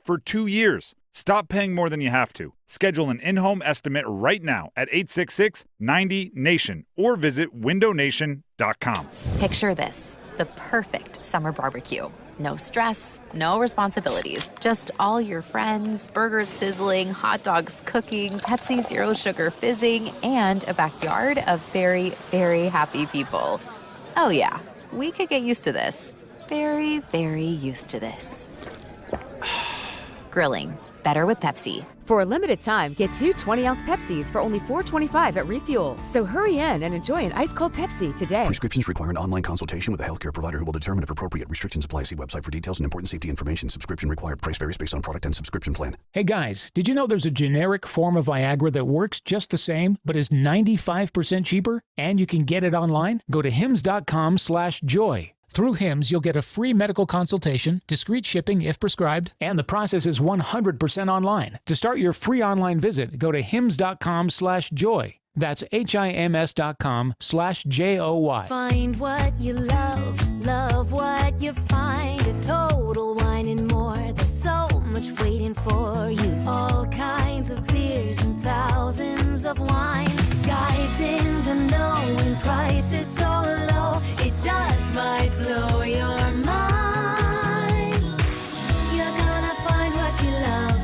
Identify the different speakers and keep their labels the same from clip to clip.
Speaker 1: for 2 years. Stop paying more than you have to. Schedule an in-home estimate right now at 866-90-NATION or visit windownation.com.
Speaker 2: Picture this, the perfect summer barbecue. No stress, no responsibilities, just all your friends, burgers sizzling, hot dogs cooking, Pepsi Zero Sugar fizzing, and a backyard of very, very happy people. Oh yeah, we could get used to this. Very, very used to this. Grilling. Better with Pepsi.
Speaker 3: For a limited time, get 2 20-ounce Pepsis for only $4.25 at Refuel. So hurry in and enjoy an ice-cold Pepsi today.
Speaker 4: Prescriptions require an online consultation with a healthcare provider who will determine if appropriate. Restrictions apply. See website for details and important safety information. Subscription required. Price varies based on product and subscription plan.
Speaker 5: Hey guys, did you know there's a generic form of Viagra that works just the same, but is 95% cheaper? And you can get it online? Go to hims.com/joy. Through Hims, you'll get a free medical consultation, discreet shipping if prescribed, and the process is 100% online. To start your free online visit, go to hims.com/joy. That's HIMS.com/JOY.
Speaker 6: Find what you love, love what you find. A Total Wine and More. There's so much waiting for you. All kinds of beers and thousands of wines. Guides in the know and prices so low. It just might blow your mind. You're gonna find what you love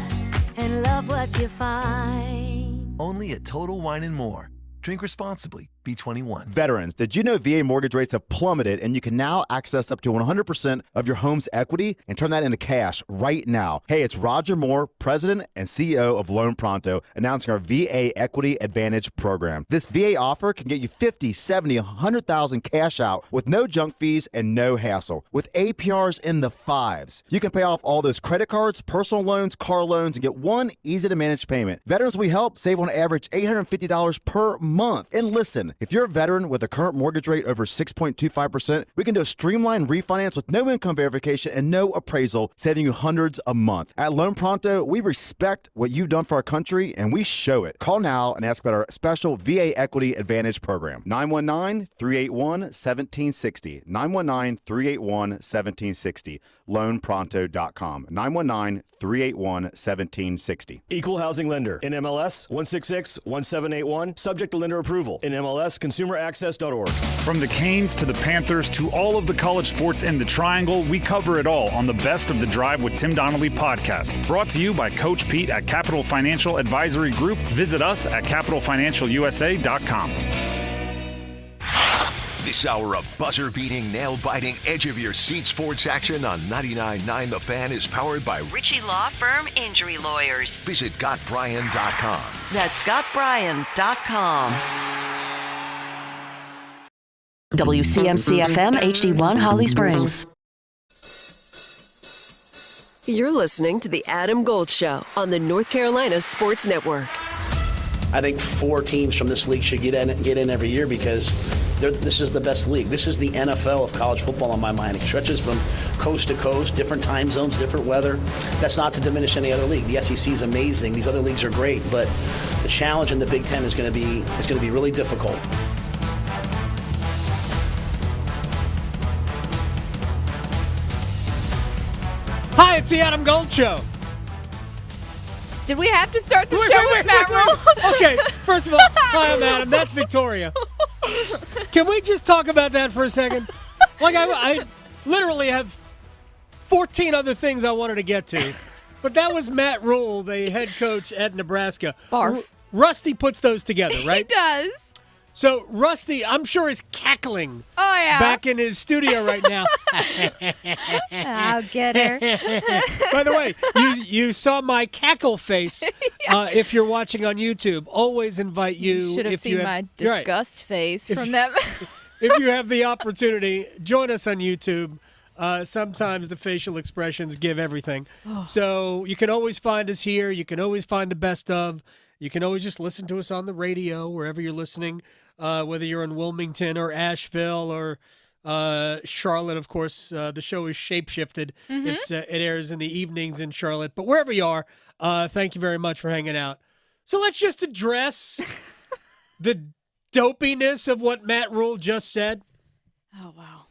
Speaker 6: and love what you find.
Speaker 7: Only at Total Wine and More. Drink responsibly. B21.
Speaker 8: Veterans, did you know VA mortgage rates have plummeted and you can now access up to 100% of your home's equity and turn that into cash right now? Hey, it's Roger Moore, President and CEO of Loan Pronto, announcing our VA Equity Advantage program. This VA offer can get you 50, 70, 100,000 cash out with no junk fees and no hassle, with APRs in the 5s. You can pay off all those credit cards, personal loans, car loans, and get one easy-to-manage payment. Veterans we help save on average $850 per month. And listen, if you're a veteran with a current mortgage rate over 6.25%, we can do a streamlined refinance with no income verification and no appraisal, saving you hundreds a month. At Loan Pronto, we respect what you've done for our country, and we show it. Call now and ask about our special VA Equity Advantage program. 919-381-1760. 919-381-1760. LoanPronto.com. 919-381-1760.
Speaker 9: Equal housing lender. NMLS 166-1781. Subject to lender approval. NMLS consumeraccess.org.
Speaker 1: From the Canes to the Panthers to all of the college sports in the Triangle, we cover it all on the Best of the Drive with Tim Donnelly podcast. Brought to you by Coach Pete at Capital Financial Advisory Group. Visit us at capitalfinancialusa.com.
Speaker 10: This hour of buzzer-beating, nail-biting, edge-of-your-seat sports action on 99.9 The Fan is powered by
Speaker 11: Ritchie Law Firm Injury Lawyers.
Speaker 10: Visit GotBryan.com.
Speaker 11: That's GotBryan.com. WCMC-FM HD1 Holly Springs.
Speaker 12: You're listening to The Adam Gold Show on the North Carolina Sports Network.
Speaker 13: I think 4 teams from this league should get in every year because this is the best league. This is the NFL of college football in my mind. It stretches from coast to coast, different time zones, different weather. That's not to diminish any other league. The SEC is amazing. These other leagues are great, but the challenge in the Big Ten is going to be really difficult.
Speaker 14: Hi, it's the Adam Gold Show.
Speaker 15: Did we have to start the show with Matt Rule?
Speaker 14: Okay, first of all, hi, I'm Adam. That's Victoria. Can we just talk about that for a second? Like, I literally have 14 other things I wanted to get to. But that was Matt Rule, the head coach at Nebraska.
Speaker 15: Barf.
Speaker 14: Rusty puts those together, right?
Speaker 15: He does.
Speaker 14: So, Rusty, I'm sure, is cackling back in his studio right now.
Speaker 15: I'll get her.
Speaker 14: By the way, you saw my cackle face. If you're watching on YouTube, always invite you.
Speaker 15: You should have seen my disgust face from them.
Speaker 14: If you have the opportunity, join us on YouTube. Sometimes the facial expressions give everything. So you can always find us here. You can always find the best of. You can always just listen to us on the radio, wherever you're listening, whether you're in Wilmington or Asheville or Charlotte. Of course, the show is shapeshifted. Mm-hmm. It airs in the evenings in Charlotte. But wherever you are, thank you very much for hanging out. So let's just address the dopiness of what Matt Rule just said.
Speaker 15: Oh, wow.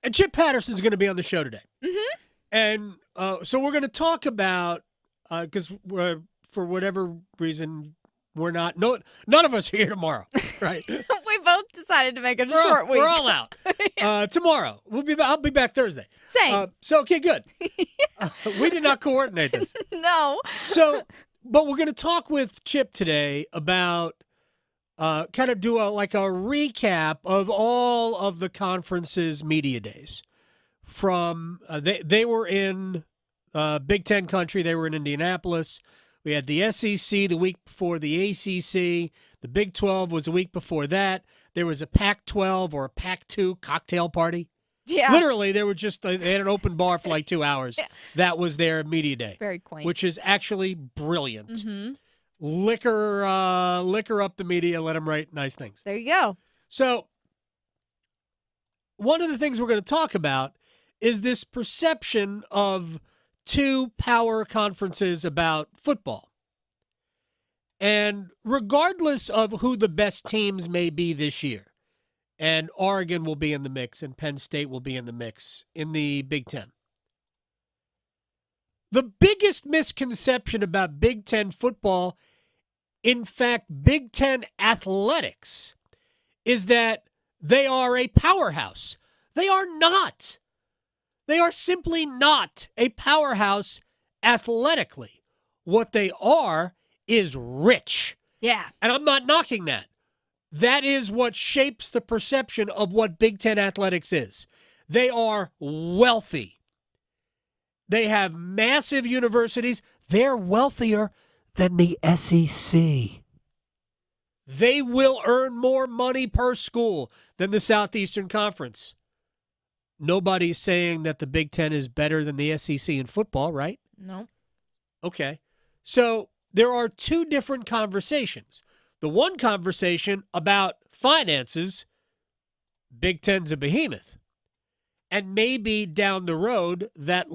Speaker 14: And Chip Patterson's going to be on the show today.
Speaker 15: Mm-hmm.
Speaker 14: And so we're going to talk about, because for whatever reason, none of us are here tomorrow, right?
Speaker 15: We both decided to make it a short week.
Speaker 14: We're all out. Tomorrow. I'll be back Thursday.
Speaker 15: Same.
Speaker 14: Okay, good. We did not coordinate this.
Speaker 15: No.
Speaker 14: But we're going to talk with Chip today about kind of do a recap of all of the conference's media days. From they were in Big Ten country. They were in Indianapolis. We had the SEC the week before the ACC. The Big 12 was the week before that. There was a Pac-12 or a Pac-2 cocktail party.
Speaker 15: Yeah.
Speaker 14: Literally, they had an open bar for like 2 hours. Yeah. That was their media day.
Speaker 15: Very quaint.
Speaker 14: Which is actually brilliant.
Speaker 15: Mm-hmm.
Speaker 14: Liquor up the media, let them write nice things.
Speaker 15: There you go.
Speaker 14: So, one of the things we're going to talk about is this perception of two power conferences about football. And regardless of who the best teams may be this year, and Oregon will be in the mix and Penn State will be in the mix in the Big Ten. The biggest misconception about Big Ten football, in fact, Big Ten athletics, is that they are a powerhouse. They are not. They are simply not a powerhouse athletically. What they are is rich.
Speaker 15: Yeah.
Speaker 14: And I'm not knocking that. That is what shapes the perception of what Big Ten athletics is. They are wealthy. They have massive universities. They're wealthier than the SEC. They will earn more money per school than the Southeastern Conference. Nobody's saying that the Big Ten is better than the SEC in football, right?
Speaker 15: No.
Speaker 14: Okay. So there are two different conversations. The one conversation about finances, Big Ten's a behemoth. And maybe down the road that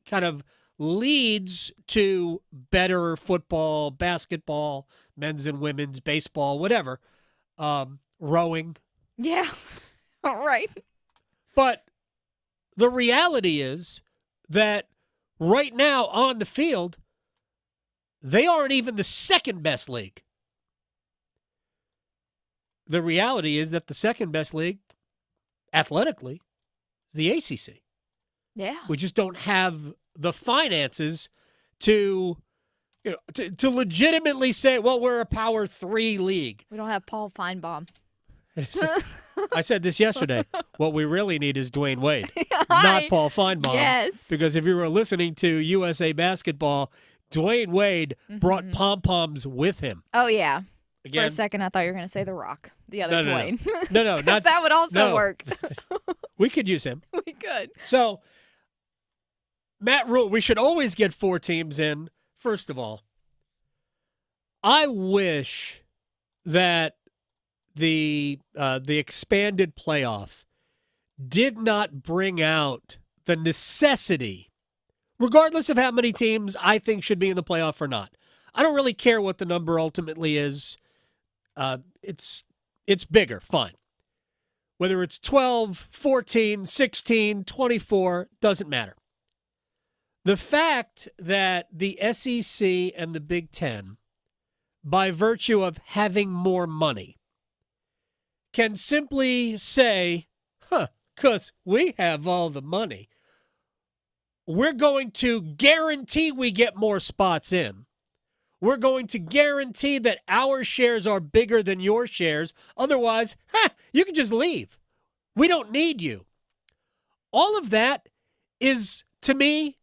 Speaker 14: kind of leads to better football, basketball, men's and women's, baseball, whatever, rowing.
Speaker 15: Yeah. All right.
Speaker 14: But the reality is that right now on the field, they aren't even the second best league. The reality is that the second best league, athletically, is the ACC.
Speaker 15: Yeah.
Speaker 14: We just don't have the finances to legitimately say, well, we're a Power 3 league.
Speaker 15: We don't have Paul Feinbaum.
Speaker 14: I said this yesterday. What we really need is Dwayne Wade, not Paul Feinbaum.
Speaker 15: Yes.
Speaker 14: Because if you were listening to USA Basketball, Dwayne Wade brought pom-poms with him.
Speaker 15: Oh, yeah.
Speaker 14: Again,
Speaker 15: for a second, I thought you were going to say The Rock, the other Dwayne.
Speaker 14: No, not
Speaker 15: that would also work.
Speaker 14: We could use him.
Speaker 15: We could.
Speaker 14: So, Matt Rule, we should always get 4 teams in. First of all, I wish that the expanded playoff did not bring out the necessity, regardless of how many teams I think should be in the playoff or not. I don't really care what the number ultimately is. It's bigger, fine. Whether it's 12, 14, 16, 24, doesn't matter. The fact that the SEC and the Big Ten, by virtue of having more money, can simply say, because we have all the money, we're going to guarantee we get more spots in. We're going to guarantee that our shares are bigger than your shares. Otherwise, you can just leave. We don't need you. All of that is, to me,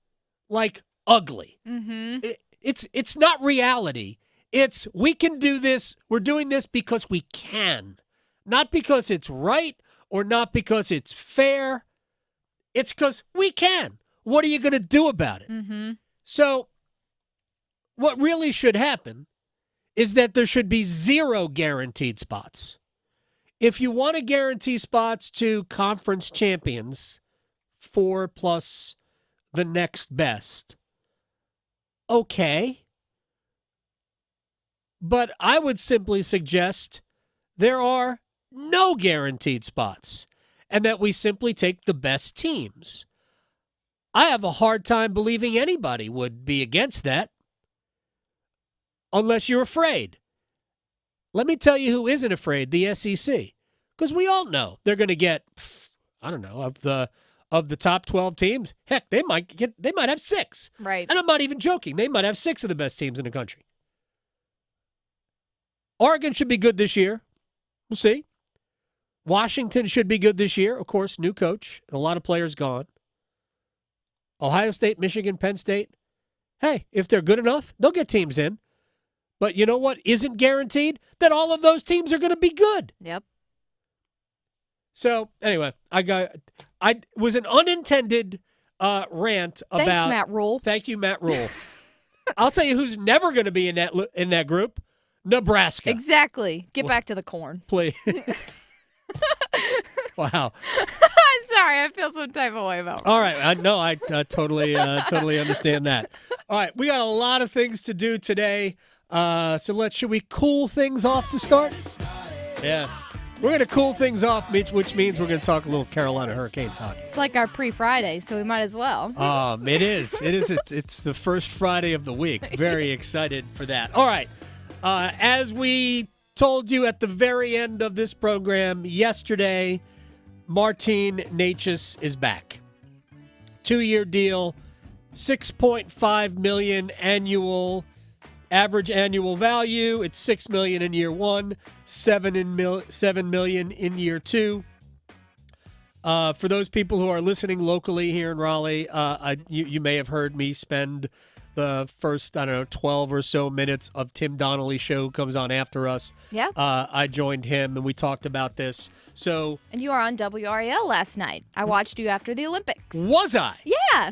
Speaker 14: like ugly.
Speaker 15: Mm-hmm.
Speaker 14: It's not reality. It's we can do this. We're doing this because we can. Not because it's right or not because it's fair. It's because we can. What are you going to do about it?
Speaker 15: Mm-hmm.
Speaker 14: So what really should happen is that there should be 0 guaranteed spots. If you want to guarantee spots to conference champions, 4 plus the next best, okay. But I would simply suggest there are no guaranteed spots and that we simply take the best teams. I have a hard time believing anybody would be against that unless you're afraid. Let me tell you who isn't afraid, the SEC. Because we all know they're going to get, I don't know, of the top 12 teams, heck, they might have 6.
Speaker 15: Right.
Speaker 14: And I'm not even joking. They might have 6 of the best teams in the country. Oregon should be good this year. We'll see. Washington should be good this year. Of course, new coach, and a lot of players gone. Ohio State, Michigan, Penn State. Hey, if they're good enough, they'll get teams in. But you know what isn't guaranteed? That all of those teams are going to be good.
Speaker 15: Yep.
Speaker 14: So, anyway, I was an unintended rant about...
Speaker 15: Thanks, Matt Rule.
Speaker 14: Thank you, Matt Rule. I'll tell you who's never going to be in that group. Nebraska.
Speaker 15: Exactly. Get back to the corn.
Speaker 14: Please. Wow.
Speaker 15: I'm sorry. I feel some type of way about it.
Speaker 14: All right. I totally understand that. All right. We got a lot of things to do today. Should we cool things off to start? Yeah. We're going to cool things off, which means we're going to talk a little Carolina Hurricanes hockey.
Speaker 15: It's like our pre-Friday, so we might as well.
Speaker 14: It is. It's the first Friday of the week. Very excited for that. All right. As we told you at the very end of this program yesterday, Martin Necas is back. 2-year deal, $6.5 million average annual value. It's $6 million in year 1, $7 million in year 2. For those people who are listening locally here in Raleigh, you may have heard me spend the first, 12 or so minutes of Tim Donnelly's show comes on after us.
Speaker 15: Yeah.
Speaker 14: I joined him, and we talked about this. So,
Speaker 15: and you were on WRAL last night. I watched you after the Olympics.
Speaker 14: Was I?
Speaker 15: Yeah.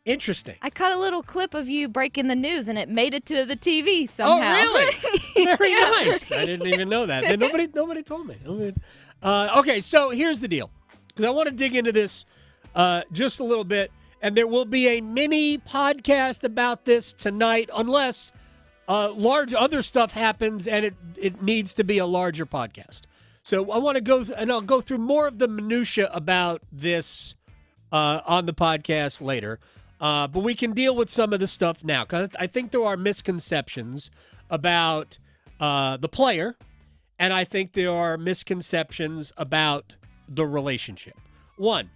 Speaker 14: Interesting.
Speaker 15: I cut a little clip of you breaking the news, and it made it to the TV somehow.
Speaker 14: Oh, really? Very nice. I didn't even know that. And nobody told me. Okay, so here's the deal. Because I want to dig into this just a little bit. And there will be a mini podcast about this tonight, unless large other stuff happens and it needs to be a larger podcast. So I want to go, and I'll go through more of the minutia about this on the podcast later. But we can deal with some of the stuff now, because I think there are misconceptions about the player, and I think there are misconceptions about the relationship. One,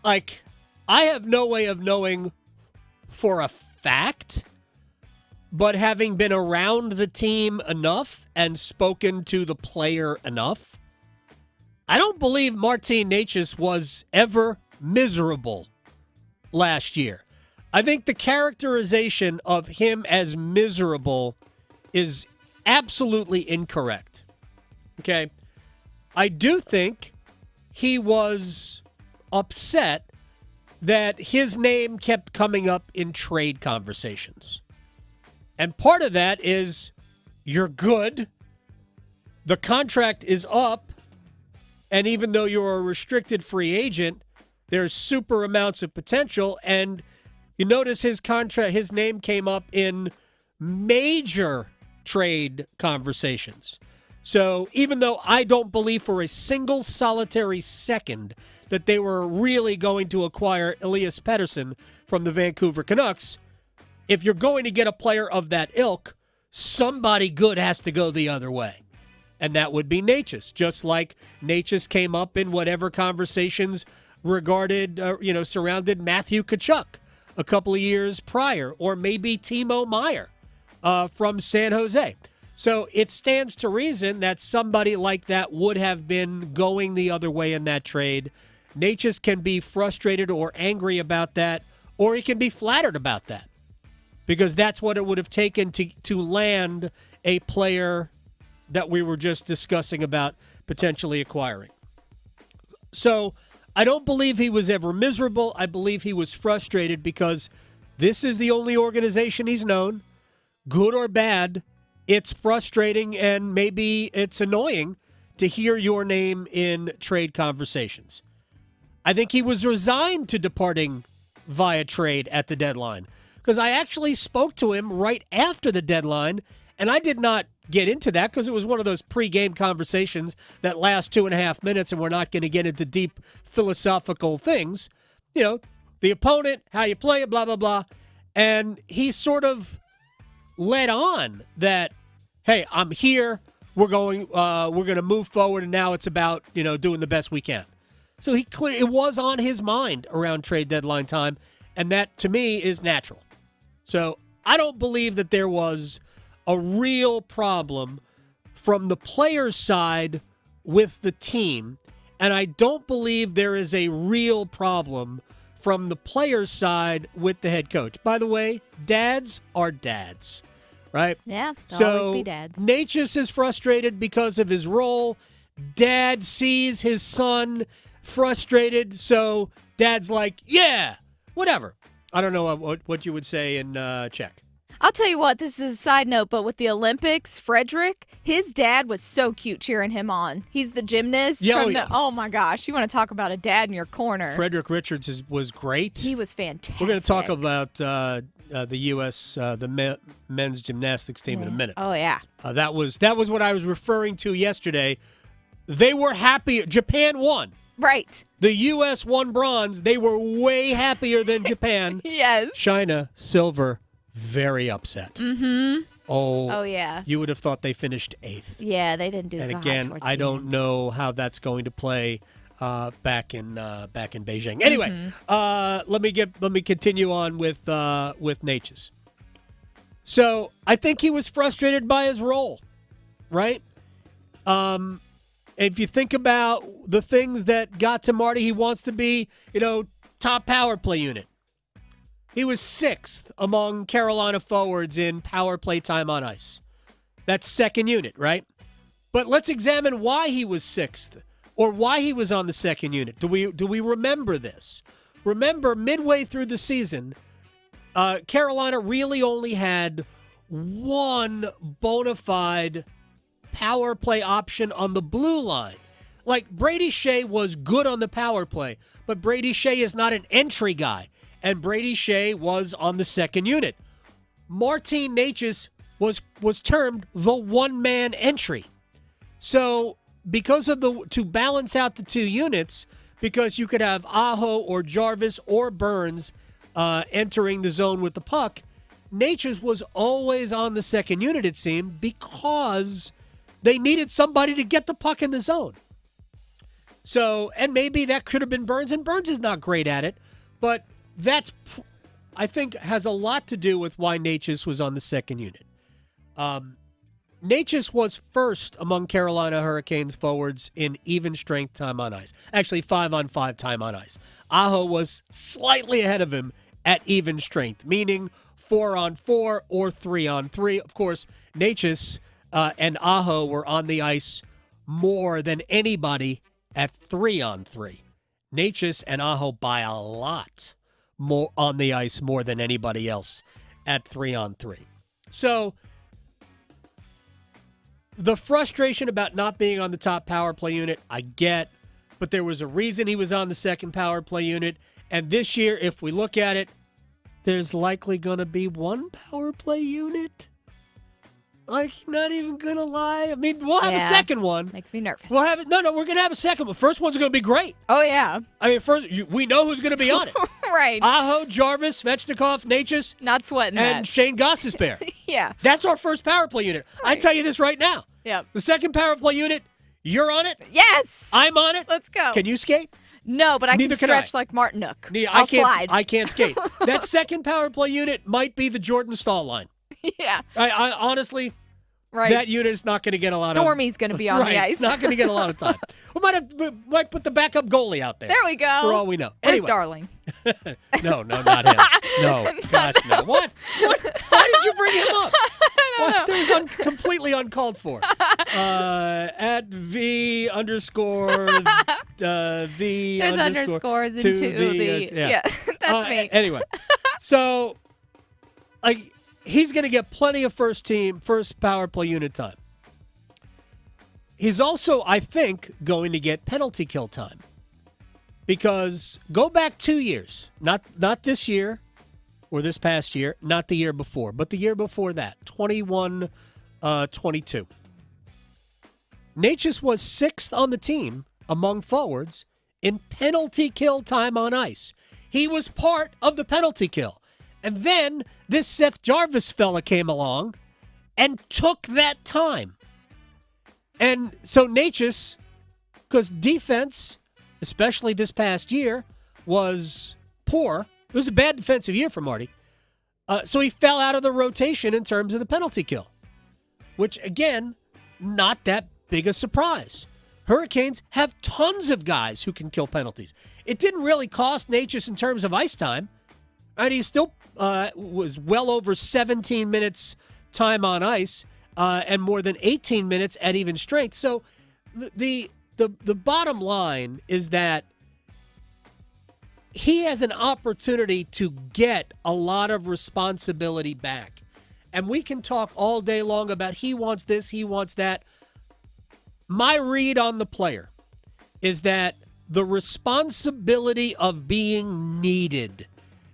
Speaker 14: I have no way of knowing for a fact, but having been around the team enough and spoken to the player enough, I don't believe Martin Necas was ever miserable last year. I think the characterization of him as miserable is absolutely incorrect. Okay? I do think he was upset that his name kept coming up in trade conversations. And part of that is you're good, the contract is up, and even though you're a restricted free agent, there's super amounts of potential, and you notice his name came up in major trade conversations. So even though I don't believe for a single solitary second that they were really going to acquire Elias Pettersson from the Vancouver Canucks, if you're going to get a player of that ilk, somebody good has to go the other way. And that would be Necas, just like Necas came up in whatever conversations surrounded Matthew Tkachuk a couple of years prior, or maybe Timo Meier from San Jose. So it stands to reason that somebody like that would have been going the other way in that trade. Necas can be frustrated or angry about that, or he can be flattered about that, because that's what it would have taken to land a player that we were just discussing about potentially acquiring. So I don't believe he was ever miserable. I believe he was frustrated because this is the only organization he's known, good or bad. It's frustrating, and maybe it's annoying to hear your name in trade conversations. I think he was resigned to departing via trade at the deadline, because I actually spoke to him right after the deadline And I did not get into that because it was one of those pregame conversations that last 2.5 minutes, and we're not going to get into deep philosophical things. You know, the opponent, how you play it, blah, blah, blah. And he sort of led on that, hey, I'm here. We're going to move forward, and now it's about, doing the best we can. So it was on his mind around trade deadline time, and that, to me, is natural. So I don't believe that there was a real problem from the players' side with the team, and I don't believe there is a real problem from the players' side with the head coach. By the way, dads are dads, right?
Speaker 15: Yeah, they'll always be dads.
Speaker 14: Necas is frustrated because of his role. Dad sees his son frustrated, so dad's like, yeah, whatever. I don't know what you would say in Czech.
Speaker 15: I'll tell you what, this is a side note, but with the Olympics, Frederick, his dad was so cute cheering him on. He's the gymnast. Oh my gosh, you want to talk about a dad in your corner.
Speaker 14: Frederick Richards was great.
Speaker 15: He was fantastic.
Speaker 14: We're going to talk about the U.S. Men's gymnastics team in a minute.
Speaker 15: Oh, yeah.
Speaker 14: That was what I was referring to yesterday. They were happy. Japan won.
Speaker 15: Right.
Speaker 14: The U.S. won bronze. They were way happier than Japan.
Speaker 15: Yes.
Speaker 14: China, silver, very upset.
Speaker 15: Mm-hmm.
Speaker 14: Oh,
Speaker 15: yeah.
Speaker 14: You would have thought they finished 8th.
Speaker 15: Yeah, they didn't do so hot.
Speaker 14: And again, I don't know how that's going to play back in Beijing. Anyway, let me continue on with Necas. So I think he was frustrated by his role, right? If you think about the things that got to Marty, he wants to be, top power play unit. He was 6th among Carolina forwards in power play time on ice. That's second unit, right? But let's examine why he was 6th or why he was on the second unit. Do we remember this? Remember, midway through the season, Carolina really only had one bona fide power play option on the blue line. Like, Brady Shea was good on the power play, but Brady Shea is not an entry guy. And Brady Shea was on the second unit. Martin Necas was termed the one-man entry. So because of to balance out the two units, because you could have Aho or Jarvis or Burns entering the zone with the puck, Necas was always on the second unit, it seemed, because they needed somebody to get the puck in the zone. So, and maybe that could have been Burns, and Burns is not great at it, but that's, I think, has a lot to do with why Necas was on the second unit. Necas was first among Carolina Hurricanes forwards in even strength time on ice. Actually, 5-on-5 time on ice. Aho was slightly ahead of him at even strength, meaning 4-on-4 or 3-on-3. Of course, Necas and Aho were on the ice more than anybody at 3-on-3. Necas and Aho by a lot more on the ice more than anybody else at 3-on-3. So the frustration about not being on the top power play unit, I get, but there was a reason he was on the second power play unit. And this year, if we look at it, there's likely going to be one power play unit. Like, not even going to lie. I mean, we'll have a second one.
Speaker 15: Makes me nervous.
Speaker 14: We'll have it. No, we're going to have a second one. First one's going to be great.
Speaker 15: Oh, yeah.
Speaker 14: I mean, first, we know who's going to be on it.
Speaker 15: Right.
Speaker 14: Aho, Jarvis, Svechnikov, Necas.
Speaker 15: Not sweating
Speaker 14: and
Speaker 15: that.
Speaker 14: Shane Gostisbehere.
Speaker 15: Yeah.
Speaker 14: That's our first power play unit.
Speaker 15: Right.
Speaker 14: I tell you this right now.
Speaker 15: Yep.
Speaker 14: The second power play unit, you're on it.
Speaker 15: Yes.
Speaker 14: I'm on it.
Speaker 15: Let's go.
Speaker 14: Can you skate?
Speaker 15: No, but I
Speaker 14: Neither
Speaker 15: can stretch like Martin Necas. I'll slide.
Speaker 14: I can't skate. That second power play unit might be the Jordan Staal line.
Speaker 15: Yeah.
Speaker 14: I honestly...
Speaker 15: Right.
Speaker 14: That unit is not going to get a lot
Speaker 15: Stormy's going to be on the ice.
Speaker 14: It's not going to get a lot of time. We might put the backup goalie out there.
Speaker 15: There we go.
Speaker 14: For all we know.
Speaker 15: Where's
Speaker 14: Anyway.
Speaker 15: Darling?
Speaker 14: No, not him. No, gosh, no. What? Why did you bring him up?
Speaker 15: I don't know.
Speaker 14: That was completely uncalled for. At V underscore the
Speaker 15: There's underscores into the yeah. That's me.
Speaker 14: Anyway, so he's going to get plenty of first power play unit time. He's also, I think, going to get penalty kill time. Because go back 2 years, not this year or this past year, not the year before, but the year before that, 21 22. Necas was 6th on the team among forwards in penalty kill time on ice. He was part of the penalty kill. And then this Seth Jarvis fella came along and took that time. And so Necas, because defense, especially this past year, was poor. It was a bad defensive year for Marty. So he fell out of the rotation in terms of the penalty kill, which, again, not that big a surprise. Hurricanes have tons of guys who can kill penalties. It didn't really cost Necas in terms of ice time. And he still was well over 17 minutes time on ice and more than 18 minutes at even strength. So the bottom line is that he has an opportunity to get a lot of responsibility back. And we can talk all day long about he wants this, he wants that. My read on the player is that the responsibility of being needed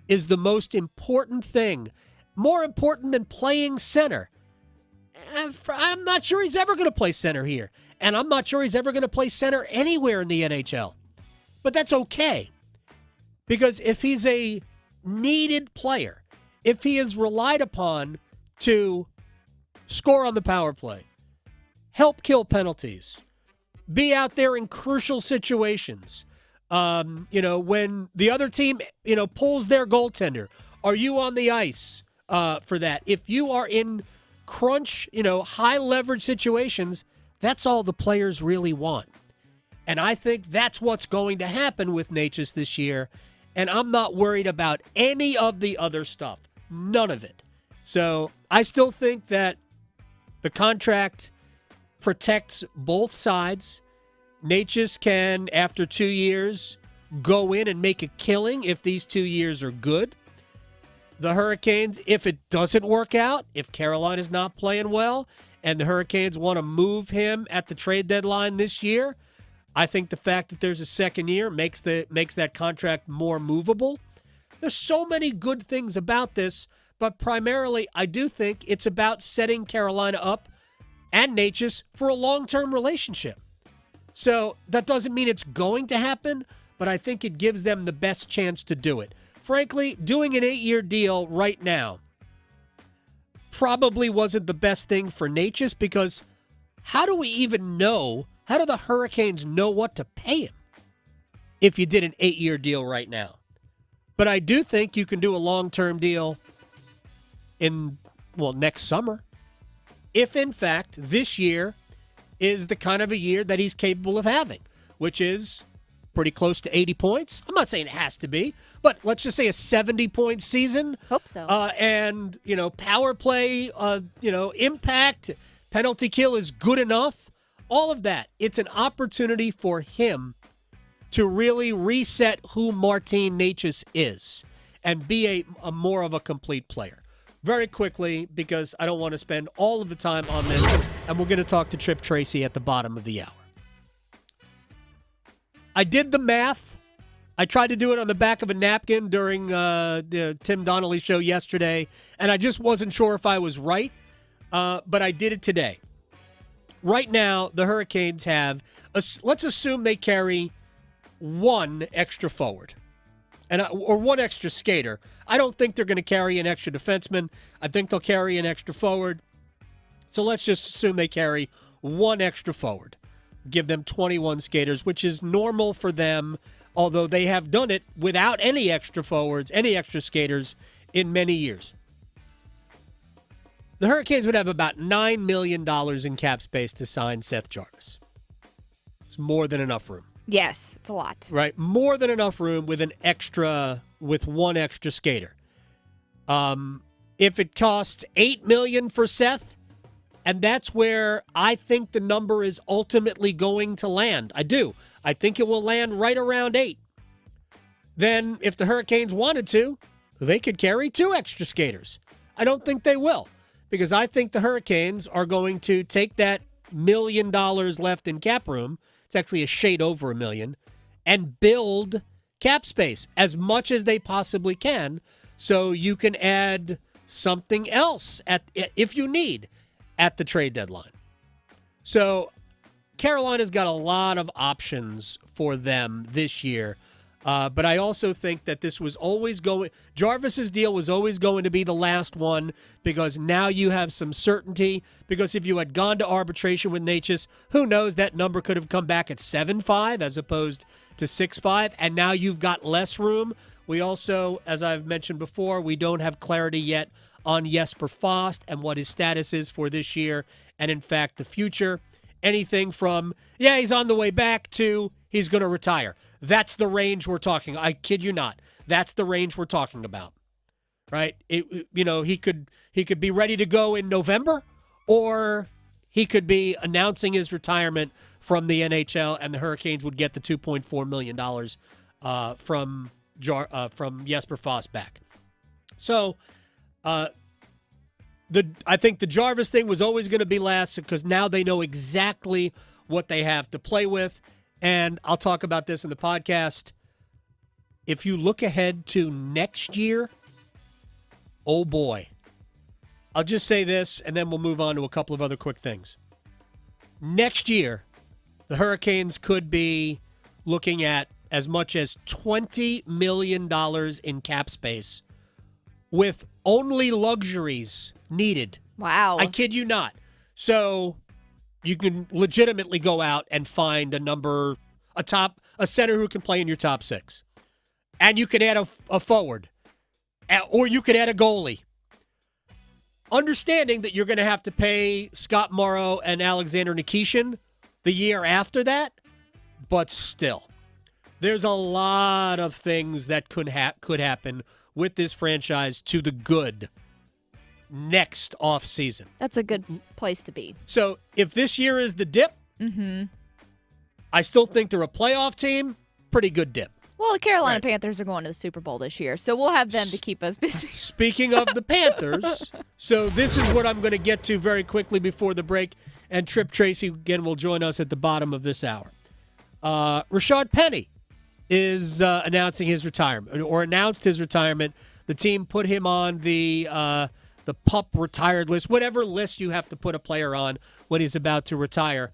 Speaker 14: is the most important thing, more important than playing center. I'm not sure he's ever going to play center here, and I'm not sure he's ever going to play center anywhere in the NHL. But that's okay, because if he's a needed player, if he is relied upon to score on the power play, help kill penalties, be out there in crucial situations, when the other team, pulls their goaltender, are you on the ice for that? If you are in crunch, high leverage situations, that's all the players really want. And I think that's what's going to happen with Necas this year. And I'm not worried about any of the other stuff. None of it. So I still think that the contract protects both sides. Necas can, after 2 years, go in and make a killing if these 2 years are good. The Hurricanes, if it doesn't work out, if Carolina's not playing well, and the Hurricanes want to move him at the trade deadline this year, I think the fact that there's a second year makes that contract more movable. There's so many good things about this, but primarily I do think it's about setting Carolina up and Necas for a long-term relationship. So that doesn't mean it's going to happen, but I think it gives them the best chance to do it. Frankly, doing an 8-year deal right now probably wasn't the best thing for Necas, because how do the Hurricanes know what to pay him if you did an 8-year deal right now? But I do think you can do a long-term deal next summer, if in fact this year is the kind of a year that he's capable of having, which is pretty close to 80 points. I'm not saying it has to be, but let's just say a 70-point season.
Speaker 15: Hope so.
Speaker 14: And, power play, impact, penalty kill is good enough. All of that. It's an opportunity for him to really reset who Martin Necas is and be a more of a complete player. Very quickly, because I don't want to spend all of the time on this, and we're going to talk to Tripp Tracy at the bottom of the hour. I did the math. I tried to do it on the back of a napkin during the Tim Donnelly show yesterday, and I just wasn't sure if I was right, but I did it today. Right now, the Hurricanes have, let's assume they carry one extra forward. Or one extra skater. I don't think they're going to carry an extra defenseman. I think they'll carry an extra forward. So let's just assume they carry one extra forward. Give them 21 skaters, which is normal for them, although they have done it without any extra forwards, any extra skaters in many years. The Hurricanes would have about $9 million in cap space to sign Seth Jarvis. It's more than enough room.
Speaker 15: Yes, it's a lot.
Speaker 14: Right, more than enough room with one extra skater. If it costs $8 million for Seth, and that's where I think the number is ultimately going to land. I do. I think it will land right around 8. Then, if the Hurricanes wanted to, they could carry 2 extra skaters. I don't think they will, because I think the Hurricanes are going to take that $1 million left in cap room. It's actually a shade over $1 million, and build cap space as much as they possibly can, so you can add something else if you need. at the trade deadline. So Carolina's got a lot of options for them this year. But I also think that this was always Jarvis's deal was always going to be the last one because now you have some certainty. Because if you had gone to arbitration with Necas, who knows, that number could have come back at 7.5 as opposed to 6.5, and now you've got less room. We also, as I've mentioned before, we don't have clarity yet on Jesper Fast and what his status is for this year and, in fact, the future. Anything from, he's on the way back to he's going to retire. That's the range we're talking. I kid you not. That's the range we're talking about, right? He could be ready to go in November, or he could be announcing his retirement from the NHL, and the Hurricanes would get the $2.4 million from Jesper Fast back. So, I think the Jarvis thing was always going to be last because now they know exactly what they have to play with. And I'll talk about this in the podcast. If you look ahead to next year, oh boy. I'll just say this, and then we'll move on to a couple of other quick things. Next year, the Hurricanes could be looking at as much as $20 million in cap space with only luxuries needed.
Speaker 15: Wow.
Speaker 14: I kid you not. So you can legitimately go out and find a center who can play in your top six. And you could add a forward. Or you could add a goalie. Understanding that you're going to have to pay Scott Morrow and Alexander Nikishin the year after that, but still. There's a lot of things that could happen with this franchise to the good next offseason.
Speaker 15: That's a good place to be.
Speaker 14: So if this year is the dip, I still think they're a playoff team. Pretty good dip.
Speaker 15: Well, the Carolina Panthers are going to the Super Bowl this year, so we'll have them to keep us busy.
Speaker 14: Speaking of the Panthers, so this is what I'm going to get to very quickly before the break, and Tripp Tracy, again, will join us at the bottom of this hour. Rashad Penny is announcing his retirement, or announced his retirement. The team put him on the PUP retired list, whatever list you have to put a player on when he's about to retire.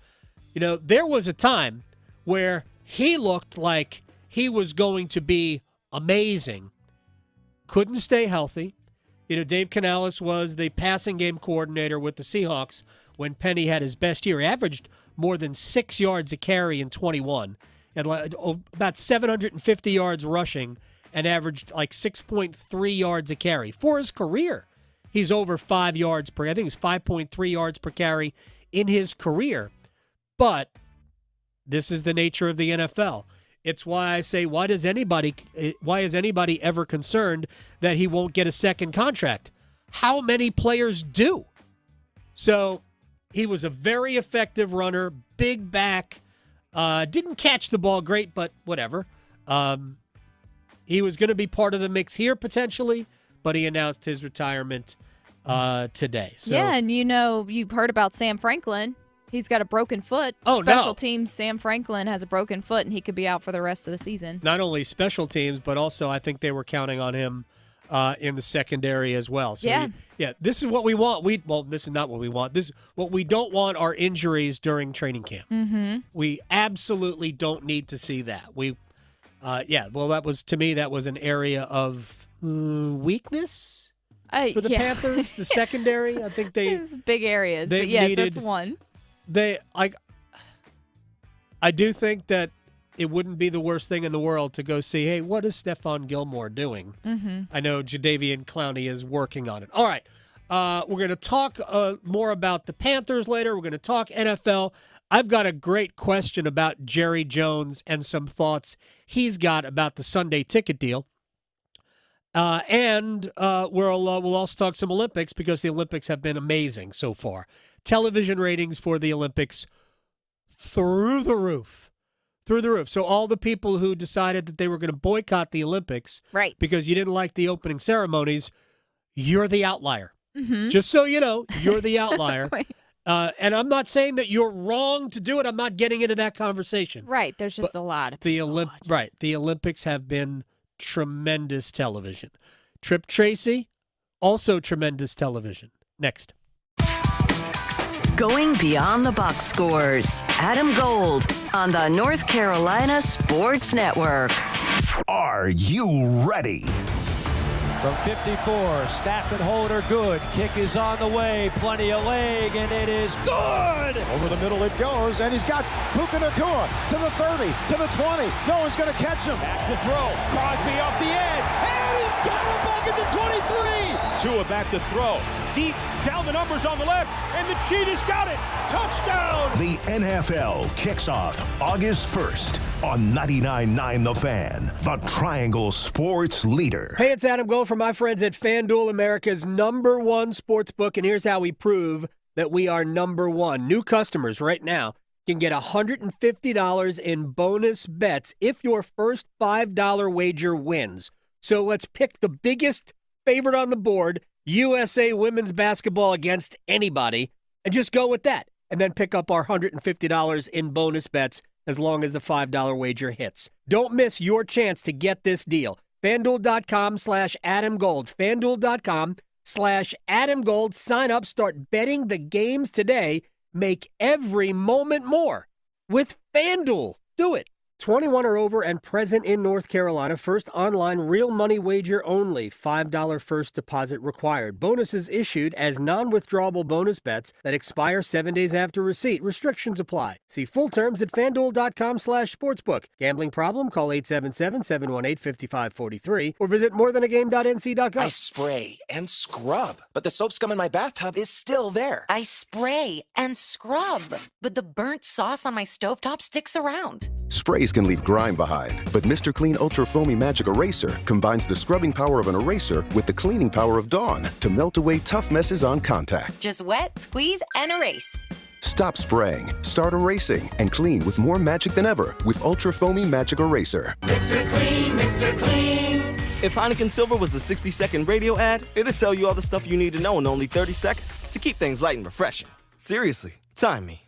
Speaker 14: There was a time where he looked like he was going to be amazing. Couldn't stay healthy. Dave Canales was the passing game coordinator with the Seahawks when Penny had his best year. He averaged more than 6 yards a carry in 21, and about 750 yards rushing, and averaged like 6.3 yards a carry. For his career, he's over 5 yards per. I think it's 5.3 yards per carry in his career. But this is the nature of the NFL. It's why I say, why is anybody ever concerned that he won't get a second contract? How many players do? So he was a very effective runner, big back, didn't catch the ball great, but whatever. He was going to be part of the mix here potentially, but he announced his retirement today. So,
Speaker 15: yeah, and you've heard about Sam Franklin. He's got a broken foot.
Speaker 14: Oh,
Speaker 15: Special teams, Sam Franklin has a broken foot, and he could be out for the rest of the season.
Speaker 14: Not only special teams, but also I think they were counting on him in the secondary as well. So this is what we want. This is not what we want. What we don't want are injuries during training camp.
Speaker 15: Mm-hmm.
Speaker 14: We absolutely don't need to see that. That was an area of weakness for the Panthers, the secondary. I think
Speaker 15: it's big areas, but yes, that's one.
Speaker 14: I do think that it wouldn't be the worst thing in the world to go see, hey, what is Stephon Gilmore doing?
Speaker 15: Mm-hmm.
Speaker 14: I know Jadeveon Clowney is working on it. All right. We're going to talk more about the Panthers later. We're going to talk NFL. I've got a great question about Jerry Jones and some thoughts he's got about the Sunday ticket deal. And we'll also talk some Olympics because the Olympics have been amazing so far. Television ratings for the Olympics through the roof. So all the people who decided that they were going to boycott the Olympics because you didn't like the opening ceremonies, you're the outlier.
Speaker 15: Mm-hmm.
Speaker 14: Just so you know, you're the outlier. And I'm not saying that you're wrong to do it. I'm not getting into that conversation.
Speaker 15: Right. There's just a lot of people.
Speaker 14: The Olympics have been tremendous television. Tripp Tracy, also tremendous television. Next.
Speaker 11: Going beyond the box scores. Adam Gold on the North Carolina Sports Network.
Speaker 10: Are you ready?
Speaker 16: From 54, snap and hold are good. Kick is on the way, plenty of leg, and it is good!
Speaker 17: Over the middle it goes, and he's got Puka Nacua to the 30, to the 20. No one's going to catch him.
Speaker 16: Back to throw. Crosby off the edge, and he's got him back at the 23! Tua back to throw. Deep, down the numbers on the left, and the Cheetahs got it! Touchdown!
Speaker 10: The NFL kicks off August 1st on 99.9 The Fan, the Triangle Sports leader.
Speaker 14: Hey, it's Adam Gold from my friends at FanDuel, America's #1 sports book, and here's how we prove that we are #1. New customers right now can get $150 in bonus bets if your first $5 wager wins. So let's pick the biggest favorite on the board, USA women's basketball against anybody, and just go with that. And then pick up our $150 in bonus bets as long as the $5 wager hits. Don't miss your chance to get this deal. FanDuel.com/AdamGold. FanDuel.com/AdamGold. Sign up, start betting the games today. Make every moment more with FanDuel. Do it. 21 or over and present in North Carolina. First online real money wager only. $5 first deposit required. Bonuses issued as non-withdrawable bonus bets that expire 7 days after receipt. Restrictions apply. See full terms at FanDuel.com/sportsbook. Gambling problem? Call 877-718-5543 or visit morethanagame.nc.gov.
Speaker 18: I spray and scrub, but the soap scum in my bathtub is still there.
Speaker 19: I spray and scrub, but the burnt sauce on my stovetop sticks around.
Speaker 20: Sprays can leave grime behind, but Mr. Clean Ultra Foamy Magic Eraser combines the scrubbing power of an eraser with the cleaning power of Dawn to melt away tough messes on contact.
Speaker 19: Just wet, squeeze, and erase.
Speaker 20: Stop spraying, start erasing, and clean with more magic than ever with Ultra Foamy Magic Eraser.
Speaker 21: Mr. Clean, Mr. Clean.
Speaker 22: If Heineken Silver was a 60-second radio ad, it'd tell you all the stuff you need to know in only 30 seconds to keep things light and refreshing. Seriously, time me.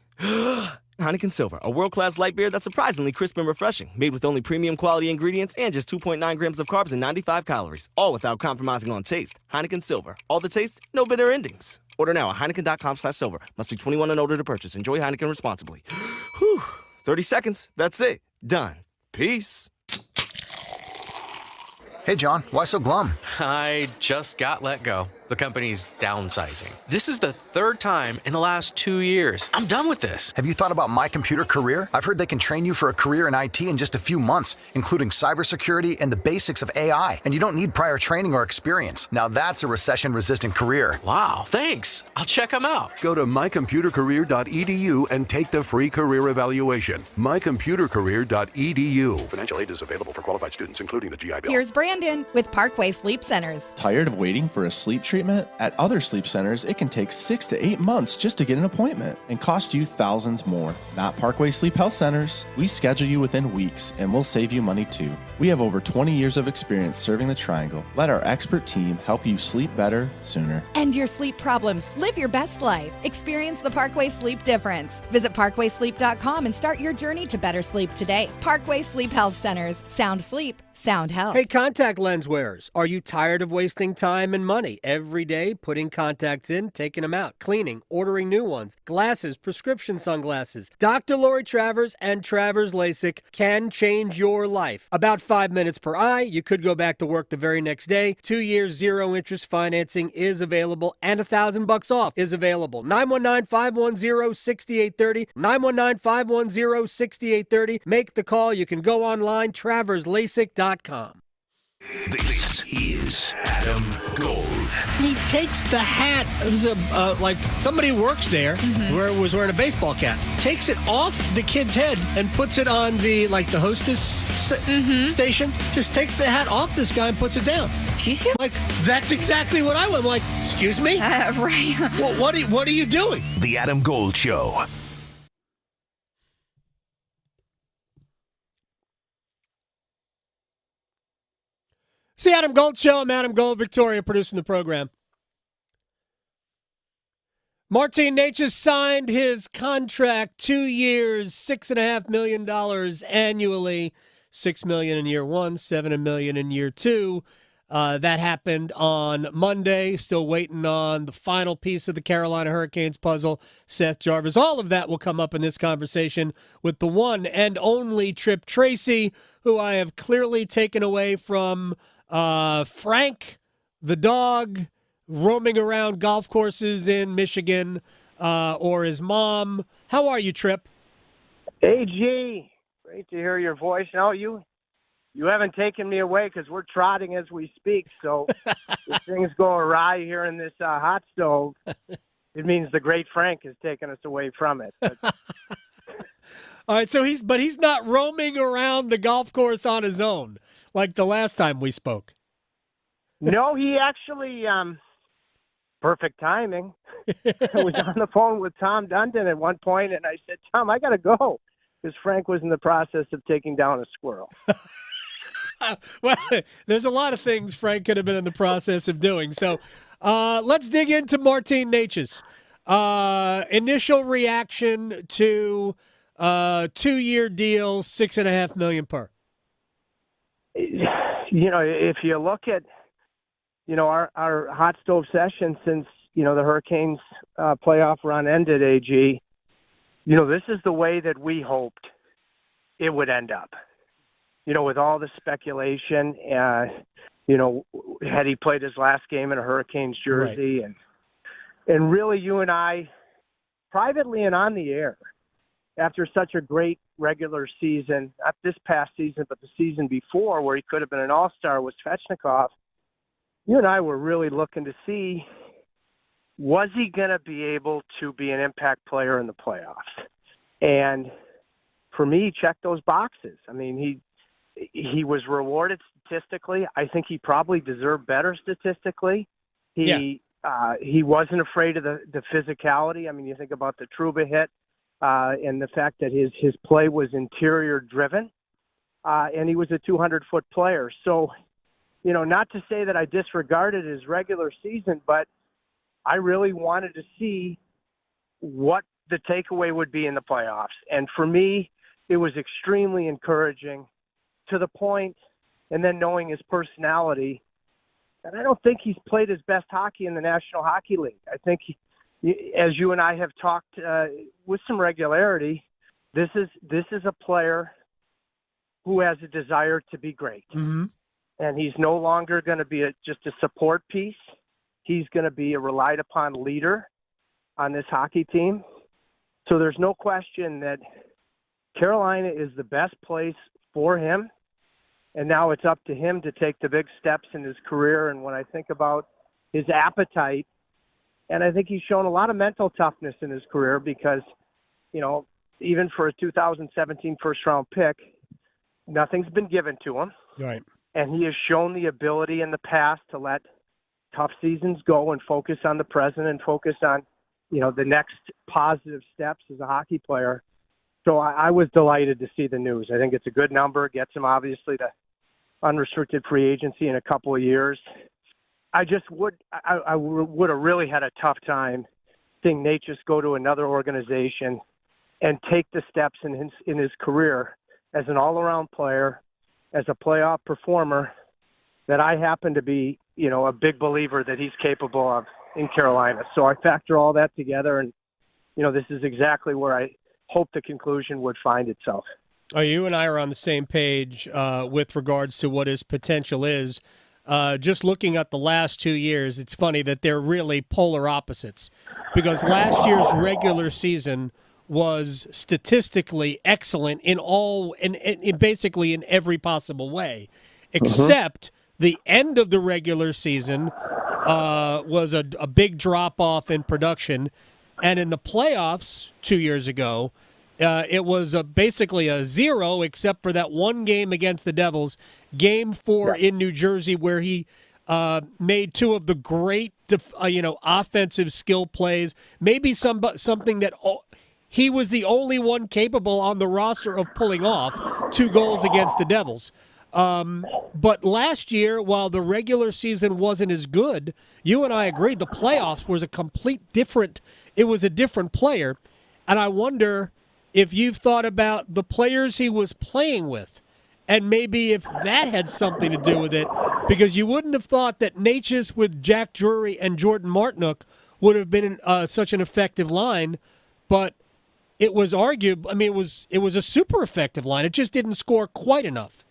Speaker 22: Heineken Silver, a world-class light beer that's surprisingly crisp and refreshing, made with only premium quality ingredients and just 2.9 grams of carbs and 95 calories, all without compromising on taste. Heineken Silver, all the taste, no bitter endings. Order now at Heineken.com/silver. Must be 21 and older to purchase. Enjoy Heineken responsibly. Whew, 30 seconds, that's it. Done. Peace.
Speaker 23: Hey, John, why so glum?
Speaker 24: I just got let go. The company's downsizing. This is the third time in the last 2 years. I'm done with this.
Speaker 23: Have you thought about My Computer Career? I've heard they can train you for a career in IT in just a few months, including cybersecurity and the basics of AI. And you don't need prior training or experience. Now that's a recession-resistant career.
Speaker 24: Wow, thanks. I'll check them out.
Speaker 25: Go to mycomputercareer.edu and take the free career evaluation. mycomputercareer.edu. Financial aid is available for qualified students, including the GI Bill.
Speaker 26: Here's Brandon with Parkway Sleep Centers.
Speaker 27: Tired of waiting for a sleep treatment? At other sleep centers, it can take 6 to 8 months just to get an appointment and cost you thousands more. Not Parkway Sleep Health Centers. We schedule you within weeks and we'll save you money too. We have over 20 years of experience serving the Triangle. Let our expert team help you sleep better sooner.
Speaker 26: End your sleep problems. Live your best life. Experience the Parkway Sleep difference. Visit parkwaysleep.com and start your journey to better sleep today. Parkway Sleep Health Centers. Sound sleep. Sound health.
Speaker 14: Hey, contact lens wearers, are you tired of wasting time and money every day putting contacts in, taking them out, cleaning, ordering new ones, glasses, prescription sunglasses? Dr. Lori Travers and Travers LASIK can change your life. About 5 minutes per eye. You could go back to work the very next day. 2 years, zero interest financing is available, and $1,000 off is available. 919-510-6830. 919-510-6830. Make the call. You can go online, traverslasik.com.
Speaker 10: This is Adam Gold.
Speaker 14: He takes the hat. It was like somebody who works there, was wearing a baseball cap. Takes it off the kid's head and puts it on the hostess station. Just takes the hat off this guy and puts it down.
Speaker 15: Excuse you?
Speaker 14: Like that's exactly what I went. I'm like, excuse me?
Speaker 15: Right.
Speaker 14: Well, what are you doing?
Speaker 10: The Adam Gold Show.
Speaker 14: It's the Adam Gold Show. I'm Adam Gold, Victoria producing the program. Martin Necas signed his contract, 2 years, $6.5 million annually, $6 million in year one, $7 million in year two. That happened on Monday. Still waiting on the final piece of the Carolina Hurricanes puzzle. Seth Jarvis. All of that will come up in this conversation with the one and only Tripp Tracy, who I have clearly taken away from Frank, the dog, roaming around golf courses in Michigan, or his mom. How are you, Tripp?
Speaker 2: AG, great to hear your voice. No, you haven't taken me away because we're trotting as we speak. So if things go awry here in this hot stove, it means the great Frank has taken us away from it.
Speaker 14: All right, so he's not roaming around the golf course on his own like the last time we spoke.
Speaker 2: No, he actually perfect timing. I was on the phone with Tom Dundon at one point, and I said, Tom, I got to go, because Frank was in the process of taking down a squirrel.
Speaker 14: Well, there's a lot of things Frank could have been in the process of doing. So let's dig into Martin Necas. Initial reaction to 2-year deal, $6.5 million per.
Speaker 2: If you look at, our hot stove session since, the Hurricanes playoff run ended, AG, this is the way that we hoped it would end up. With all the speculation, had he played his last game in a Hurricanes jersey, right. and really you and I, privately and on the air, after such a great regular season, not this past season, but the season before where he could have been an all-star with Svechnikov, you and I were really looking to see, was he going to be able to be an impact player in the playoffs? And for me, he checked those boxes. I mean, he was rewarded statistically. I think he probably deserved better statistically. He wasn't afraid of the physicality. I mean, you think about the Trouba hit and the fact that his play was interior driven, and he was a 200-foot player. So, not to say that I disregarded his regular season, but I really wanted to see what the takeaway would be in the playoffs. And for me, it was extremely encouraging to the point, and then knowing his personality, and I don't think he's played his best hockey in the National Hockey League. I think, as you and I have talked with some regularity, this is a player who has a desire to be great.
Speaker 14: Mm-hmm.
Speaker 2: And he's no longer going to be just a support piece. He's going to be a relied upon leader on this hockey team. So there's no question that Carolina is the best place for him. And now it's up to him to take the big steps in his career. And when I think about his appetite, and I think he's shown a lot of mental toughness in his career because, even for a 2017 first-round pick, nothing's been given to him.
Speaker 14: Right.
Speaker 2: And he has shown the ability in the past to let tough seasons go and focus on the present and focus on, the next positive steps as a hockey player. So I was delighted to see the news. I think it's a good number. It gets him, obviously, to unrestricted free agency in a couple of years. I would have really had a tough time seeing Necas go to another organization and take the steps in his career as an all-around player, as a playoff performer, that I happen to be, a big believer that he's capable of in Carolina. So I factor all that together, and, this is exactly where I hope the conclusion would find itself.
Speaker 14: Oh, you and I are on the same page with regards to what his potential is. Just looking at the last 2 years, it's funny that they're really polar opposites, because last year's regular season was statistically excellent in basically in every possible way, except the end of the regular season was a big drop-off in production. And in the playoffs 2 years ago, it was basically a zero, except for that one game against the Devils, Game 4 in New Jersey, where he made two of the great, offensive skill plays. Maybe something that he was the only one capable on the roster of pulling off 2 goals against the Devils. But last year, while the regular season wasn't as good, you and I agreed the playoffs was it was a different player. And I wonder if you've thought about the players he was playing with, and maybe if that had something to do with it, because you wouldn't have thought that Necas with Jack Drury and Jordan Martinook would have been such an effective line, but it was argued. I mean, it was a super effective line. It just didn't score quite enough.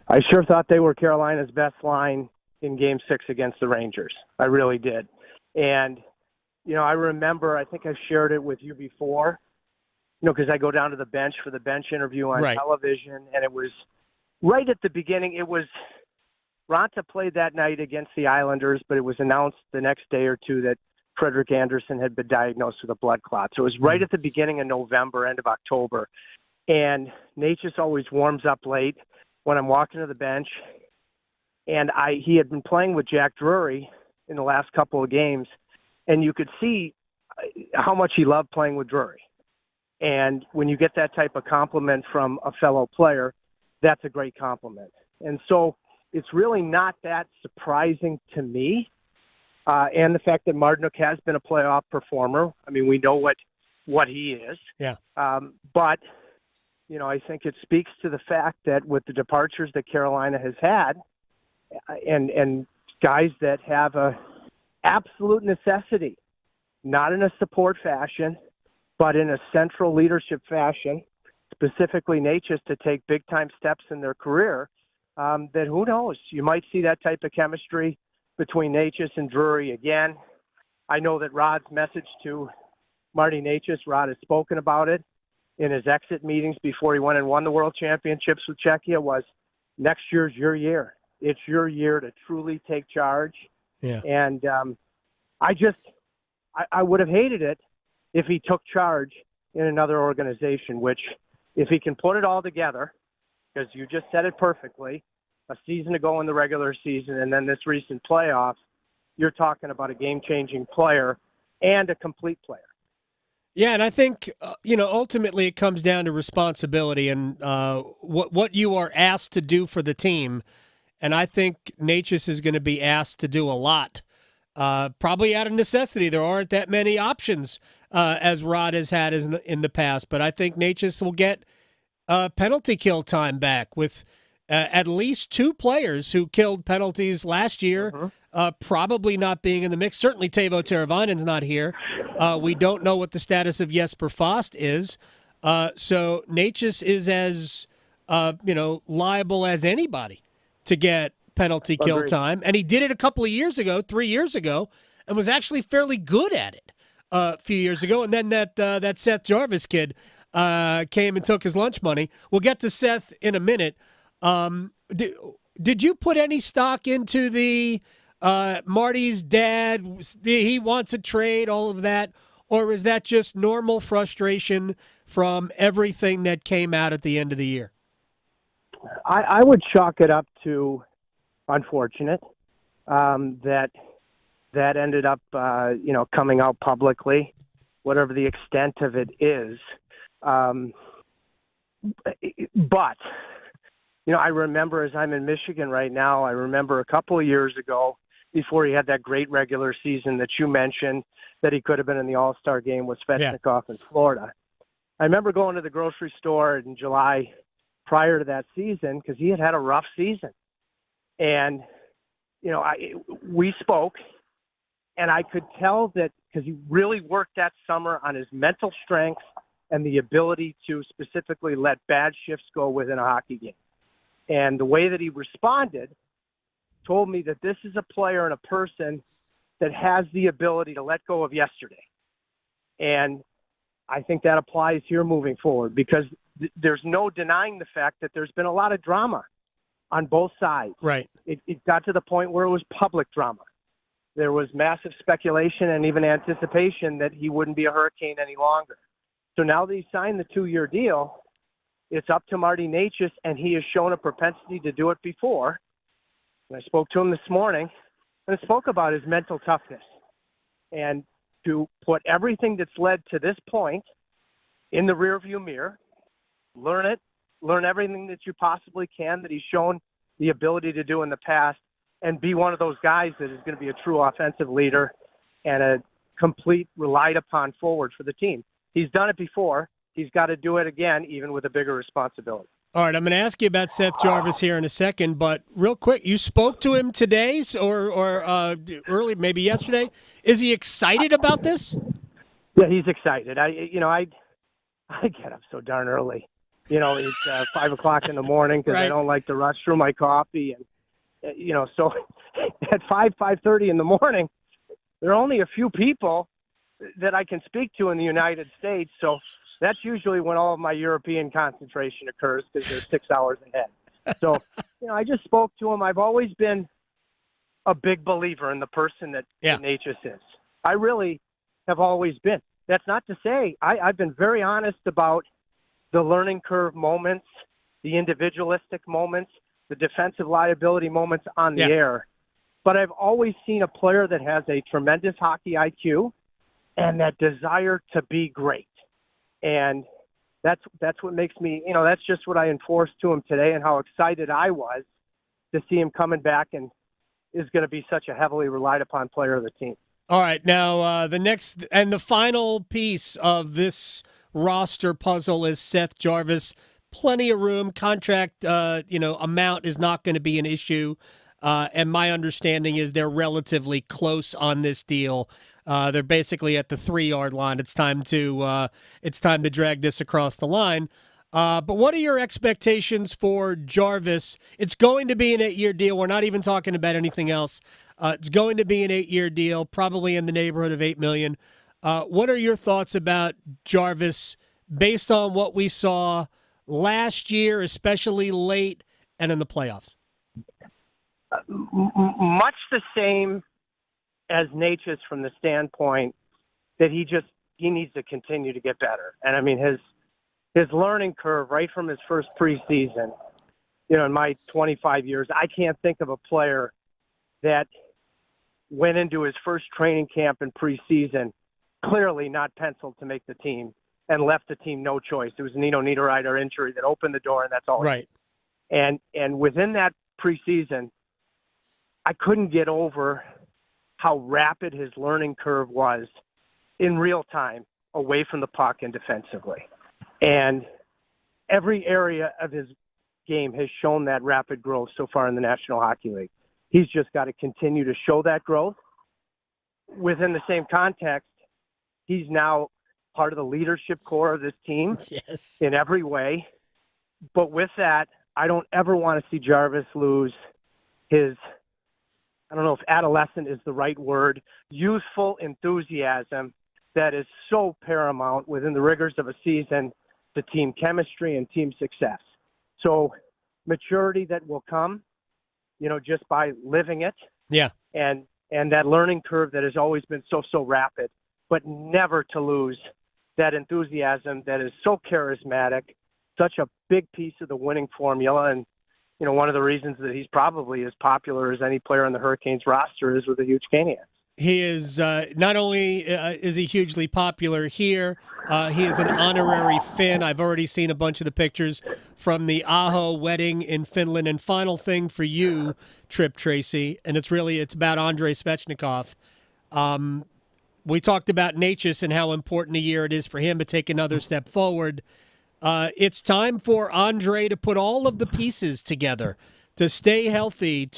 Speaker 2: I sure thought they were Carolina's best line in Game 6 against the Rangers. I really did. And, I remember, I think I shared it with you before, because I go down to the bench for the bench interview on television, and it was right at the beginning. It was Raanta played that night against the Islanders, but it was announced the next day or two that Frederick Anderson had been diagnosed with a blood clot. So it was right at the beginning of November, end of October. And Necas always warms up late when I'm walking to the bench. And he had been playing with Jack Drury in the last couple of games, and you could see how much he loved playing with Drury. And when you get that type of compliment from a fellow player, that's a great compliment. And so it's really not that surprising to me. And the fact that Martinook has been a playoff performer. I mean, we know what he is.
Speaker 14: Yeah.
Speaker 2: But, I think it speaks to the fact that with the departures that Carolina has had and guys that have a absolute necessity, not in a support fashion, but in a central leadership fashion, specifically Necas, to take big-time steps in their career, that who knows? You might see that type of chemistry between Necas and Drury again. I know that Rod's message to Martin Necas, Rod has spoken about it in his exit meetings before he went and won the World Championships with Czechia, was next year's your year. It's your year to truly take charge.
Speaker 14: Yeah.
Speaker 2: And I would have hated it if he took charge in another organization, which if he can put it all together, because you just said it perfectly, a season ago in the regular season and then this recent playoffs, you're talking about a game-changing player and a complete player.
Speaker 14: Yeah, and I think, ultimately it comes down to responsibility and what you are asked to do for the team. And I think Necas is going to be asked to do a lot, probably out of necessity. There aren't that many options as Rod has had in the past. But I think Necas will get penalty kill time back with at least two players who killed penalties last year, probably not being in the mix. Certainly Teuvo Teravainen's not here. We don't know what the status of Jesper Fast is. So Necas is as liable as anybody to get penalty kill time. And he did it a couple of years ago, 3 years ago, and was actually fairly good at it a few years ago. And then that Seth Jarvis kid came and took his lunch money. We'll get to Seth in a minute. Did you put any stock into the Marty's dad, he wants a trade, all of that, or is that just normal frustration from everything that came out at the end of the year?
Speaker 2: I would chalk it up to unfortunate that ended up coming out publicly, whatever the extent of it is. But I remember, as I'm in Michigan right now, I remember a couple of years ago, before he had that great regular season that you mentioned, that he could have been in the All-Star game with Svechnikov in Florida. I remember going to the grocery store in July prior to that season because he had a rough season. And, we spoke, and I could tell that because he really worked that summer on his mental strength and the ability to specifically let bad shifts go within a hockey game. And the way that he responded told me that this is a player and a person that has the ability to let go of yesterday. And I think that applies here moving forward because there's no denying the fact that there's been a lot of drama on both sides.
Speaker 14: Right.
Speaker 2: It got to the point where it was public drama. There was massive speculation and even anticipation that he wouldn't be a Hurricane any longer. So now that he signed the 2-year deal, it's up to Martin Necas, and he has shown a propensity to do it before. And I spoke to him this morning, and I spoke about his mental toughness and to put everything that's led to this point in the rearview mirror, learn everything that you possibly can that he's shown the ability to do in the past, and be one of those guys that is going to be a true offensive leader and a complete relied upon forward for the team. He's done it before. He's got to do it again, even with a bigger responsibility.
Speaker 14: All right, I'm going to ask you about Seth Jarvis here in a second, but real quick, you spoke to him today or early, maybe yesterday. Is he excited about this?
Speaker 2: Yeah, he's excited. I get up so darn early. It's 5 o'clock in the morning because I don't like to rush through my coffee. And, so at 5:30 in the morning, there are only a few people that I can speak to in the United States. So that's usually when all of my European concentration occurs because they're 6 hours ahead. So, I just spoke to him. I've always been a big believer in the person that Necas is. I really have always been. That's not to say I've been very honest about the learning curve moments, the individualistic moments, the defensive liability moments on the air. But I've always seen a player that has a tremendous hockey IQ and that desire to be great. And that's what makes me, that's just what I enforced to him today and how excited I was to see him coming back and is going to be such a heavily relied upon player of the team.
Speaker 14: All right, now the next and the final piece of this roster puzzle is Seth Jarvis. Plenty of room. Contract, amount is not going to be an issue. And my understanding is they're relatively close on this deal. They're basically at the 3-yard line. It's time to drag this across the line. But what are your expectations for Jarvis? It's going to be an 8-year deal. We're not even talking about anything else. It's going to be an 8-year deal, probably in the neighborhood of $8 million. What are your thoughts about Jarvis based on what we saw last year, especially late and in the playoffs?
Speaker 2: Much the same as Necas from the standpoint that he needs to continue to get better. And I mean, his learning curve right from his first preseason, in my 25 years, I can't think of a player that went into his first training camp and preseason clearly not penciled to make the team and left the team no choice. It was a Nino Niederreiter injury that opened the door, and that's all.
Speaker 14: Right.
Speaker 2: And within that preseason, I couldn't get over how rapid his learning curve was in real time away from the puck and defensively. And every area of his game has shown that rapid growth so far in the National Hockey League. He's just got to continue to show that growth. Within the same context, he's now part of the leadership core of this team in every way. But with that, I don't ever want to see Jarvis lose his, I don't know if adolescent is the right word, youthful enthusiasm that is so paramount within the rigors of a season to team chemistry and team success. So maturity that will come, just by living it.
Speaker 14: Yeah.
Speaker 2: And that learning curve that has always been so rapid, but never to lose that enthusiasm that is so charismatic, such a big piece of the winning formula. And, one of the reasons that he's probably as popular as any player on the Hurricanes roster is with a huge Canadian.
Speaker 14: He is not only is he hugely popular here, he is an honorary Finn. I've already seen a bunch of the pictures from the Aho wedding in Finland. And final thing for you, Tripp Tracy, and it's about Andrei Svechnikov. We talked about Necas and how important a year it is for him to take another step forward. It's time for Andrei to put all of the pieces together, to stay healthy,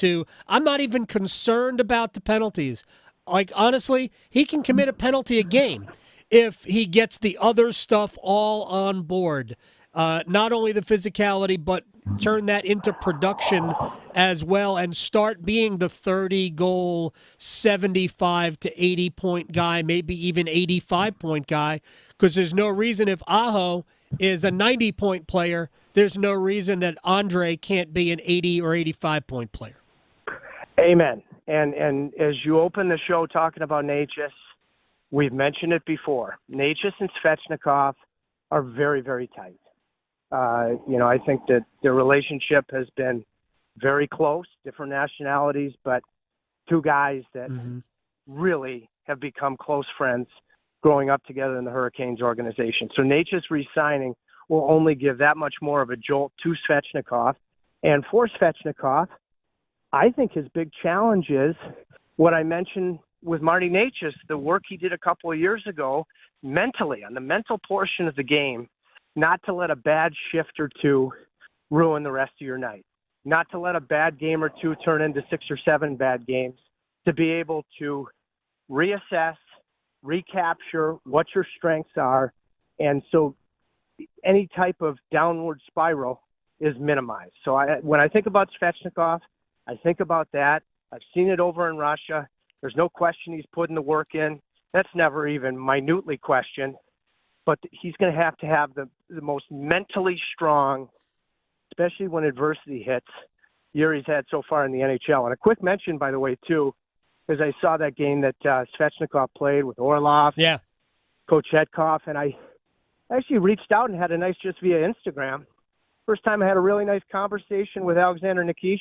Speaker 14: I'm not even concerned about the penalties. Like, honestly, he can commit a penalty a game if he gets the other stuff all on board. Not only the physicality, but turn that into production as well and start being the 30-goal, 75 to 80-point guy, maybe even 85-point guy, because there's no reason if Aho is a 90-point player, there's no reason that Andrei can't be an 80 or 85-point player.
Speaker 2: Amen. And as you open the show talking about Necas, we've mentioned it before. Necas and Svechnikov are very, very tight. I think that their relationship has been very close, different nationalities, but two guys that really have become close friends growing up together in the Hurricanes organization. So Necas re-signing will only give that much more of a jolt to Svechnikov. And for Svechnikov, I think his big challenge is what I mentioned with Martin Necas, the work he did a couple of years ago mentally, on the mental portion of the game, not to let a bad shift or two ruin the rest of your night. Not to let a bad game or two turn into 6 or 7 bad games, to be able to reassess, recapture what your strengths are, and so any type of downward spiral is minimized. So when I think about Svechnikov, I think about that. I've seen it over in Russia. There's no question he's putting the work in. That's never even minutely questioned. But he's going to have the most mentally strong, especially when adversity hits, year he's had so far in the NHL. And a quick mention, by the way, too, because I saw that game that Svechnikov played with Orlov, Coach Hedkoff, and I actually reached out and had a nice, just via Instagram, first time I had a really nice conversation with Alexander Nikishin.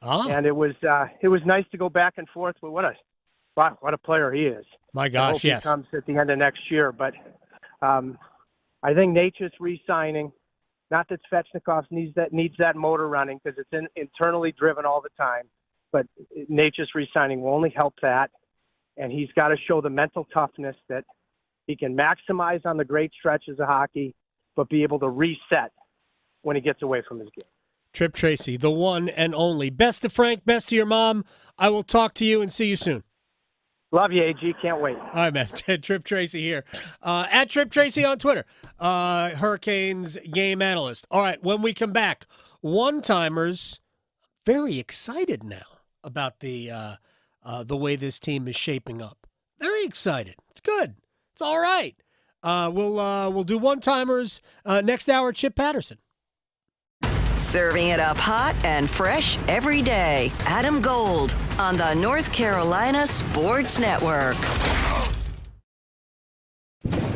Speaker 2: And it was nice to go back and forth with what a player he is.
Speaker 14: My gosh,
Speaker 2: I hope
Speaker 14: yes.
Speaker 2: He comes at the end of next year. But I think Necas re-signing, not that Svechnikov needs that motor running because it's internally driven all the time, but Necas re-signing will only help that. And he's got to show the mental toughness that he can maximize on the great stretches of hockey, but be able to reset when he gets away from his game.
Speaker 14: Tripp Tracy, the one and only. Best to Frank, best to your mom. I will talk to you and see you soon.
Speaker 2: Love you, AG. Can't wait.
Speaker 14: All right, man. Tripp Tracy here. At Tripp Tracy on Twitter. Hurricanes game analyst. All right, when we come back, one-timers, very excited now about the way this team is shaping up. Very excited. It's good. It's all right. We'll do one-timers next hour. Chip Patterson.
Speaker 11: Serving it up hot and fresh every day. Adam Gold on the North Carolina Sports Network.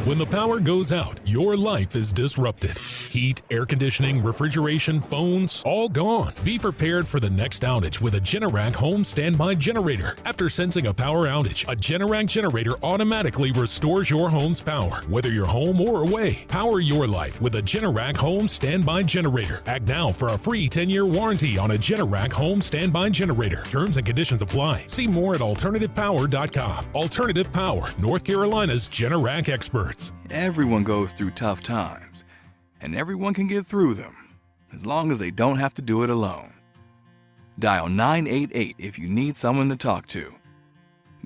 Speaker 3: When the power goes out, your life is disrupted. Heat, air conditioning, refrigeration, phones, all gone. Be prepared for the next outage with a Generac home standby generator. After sensing a power outage, a Generac generator automatically restores your home's power. Whether you're home or away, power your life with a Generac home standby generator. Act now for a free 10-year warranty on a Generac home standby generator. Terms and conditions apply. See more at alternativepower.com. Alternative Power, North Carolina's Generac experts.
Speaker 4: Everyone goes through tough times, and everyone can get through them, as long as they don't have to do it alone. Dial 988 if you need someone to talk to.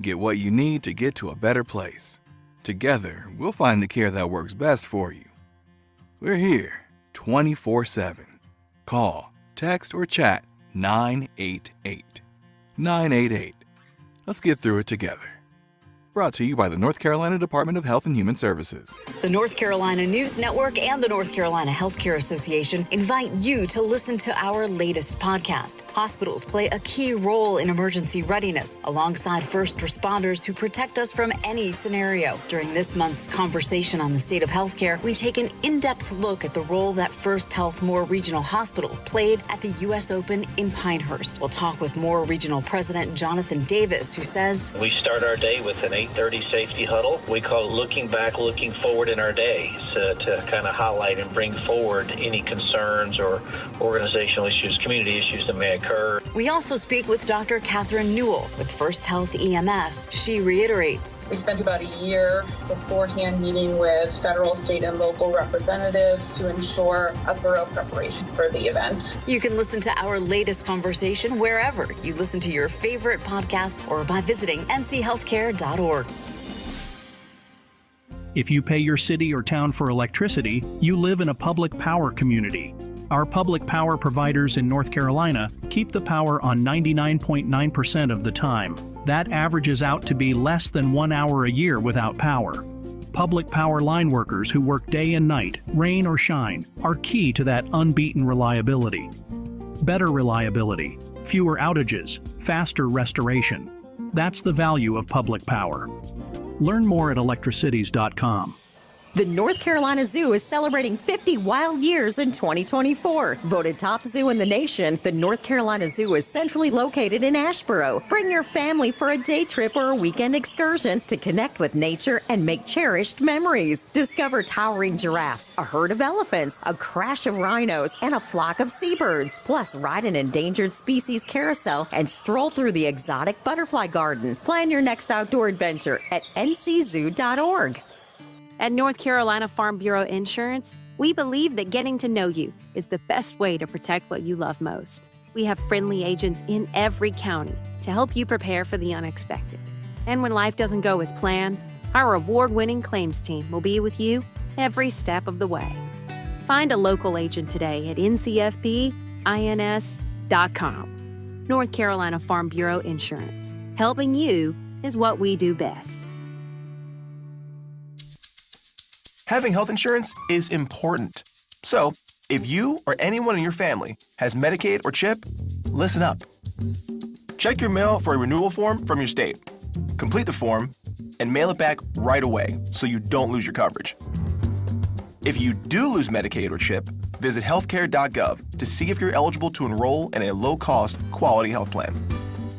Speaker 4: Get what you need to get to a better place. Together, we'll find the care that works best for you. We're here 24/7. Call, text, or chat 988. 988. Let's get through it together. Brought to you by the North Carolina Department of Health and Human Services.
Speaker 5: The North Carolina News Network and the North Carolina Healthcare Association invite you to listen to our latest podcast. Hospitals play a key role in emergency readiness alongside first responders who protect us from any scenario. During this month's conversation on the state of healthcare, we take an in-depth look at the role that First Health Moore Regional Hospital played at the U.S. Open in Pinehurst. We'll talk with Moore Regional President Jonathan Davis, who says,
Speaker 6: "We start our day with an 8:30 safety huddle. We call it looking back, looking forward in our days to kind of highlight and bring forward any concerns or organizational issues, community issues that may occur."
Speaker 5: We also speak with Dr. Catherine Newell with First Health EMS. She reiterates,
Speaker 7: "We spent about a year beforehand meeting with federal, state, and local representatives to ensure a thorough preparation for the event."
Speaker 5: You can listen to our latest conversation wherever you listen to your favorite podcasts or by visiting nchealthcare.org.
Speaker 8: If you pay your city or town for electricity, you live in a public power community. Our public power providers in North Carolina keep the power on 99.9% of the time. That averages out to be less than 1 hour a year without power. Public power line workers who work day and night, rain or shine, are key to that unbeaten reliability. Better reliability, fewer outages, faster restoration. That's the value of public power. Learn more at electricities.com.
Speaker 9: The North Carolina Zoo is celebrating 50 wild years in 2024. Voted top zoo in the nation, the North Carolina Zoo is centrally located in Asheboro. Bring your family for a day trip or a weekend excursion to connect with nature and make cherished memories. Discover towering giraffes, a herd of elephants, a crash of rhinos, and a flock of seabirds. Plus, ride an endangered species carousel and stroll through the exotic butterfly garden. Plan your next outdoor adventure at nczoo.org.
Speaker 28: At North Carolina Farm Bureau Insurance,
Speaker 1: We believe that getting to know you is the best way to protect what you love most. We have friendly agents in every county to help you prepare for the unexpected. And when life doesn't go as planned, our award-winning claims team will be with you every step of the way. Find a local agent today at ncfbins.com. North Carolina Farm Bureau Insurance. Helping you is what we do best.
Speaker 12: Having health insurance is important. So, if you or anyone in your family has Medicaid or CHIP, listen up. Check your mail for a renewal form from your state. Complete the form and mail it back right away so you don't lose your coverage. If you do lose Medicaid or CHIP, visit healthcare.gov to see if you're eligible to enroll in a low-cost, quality health plan.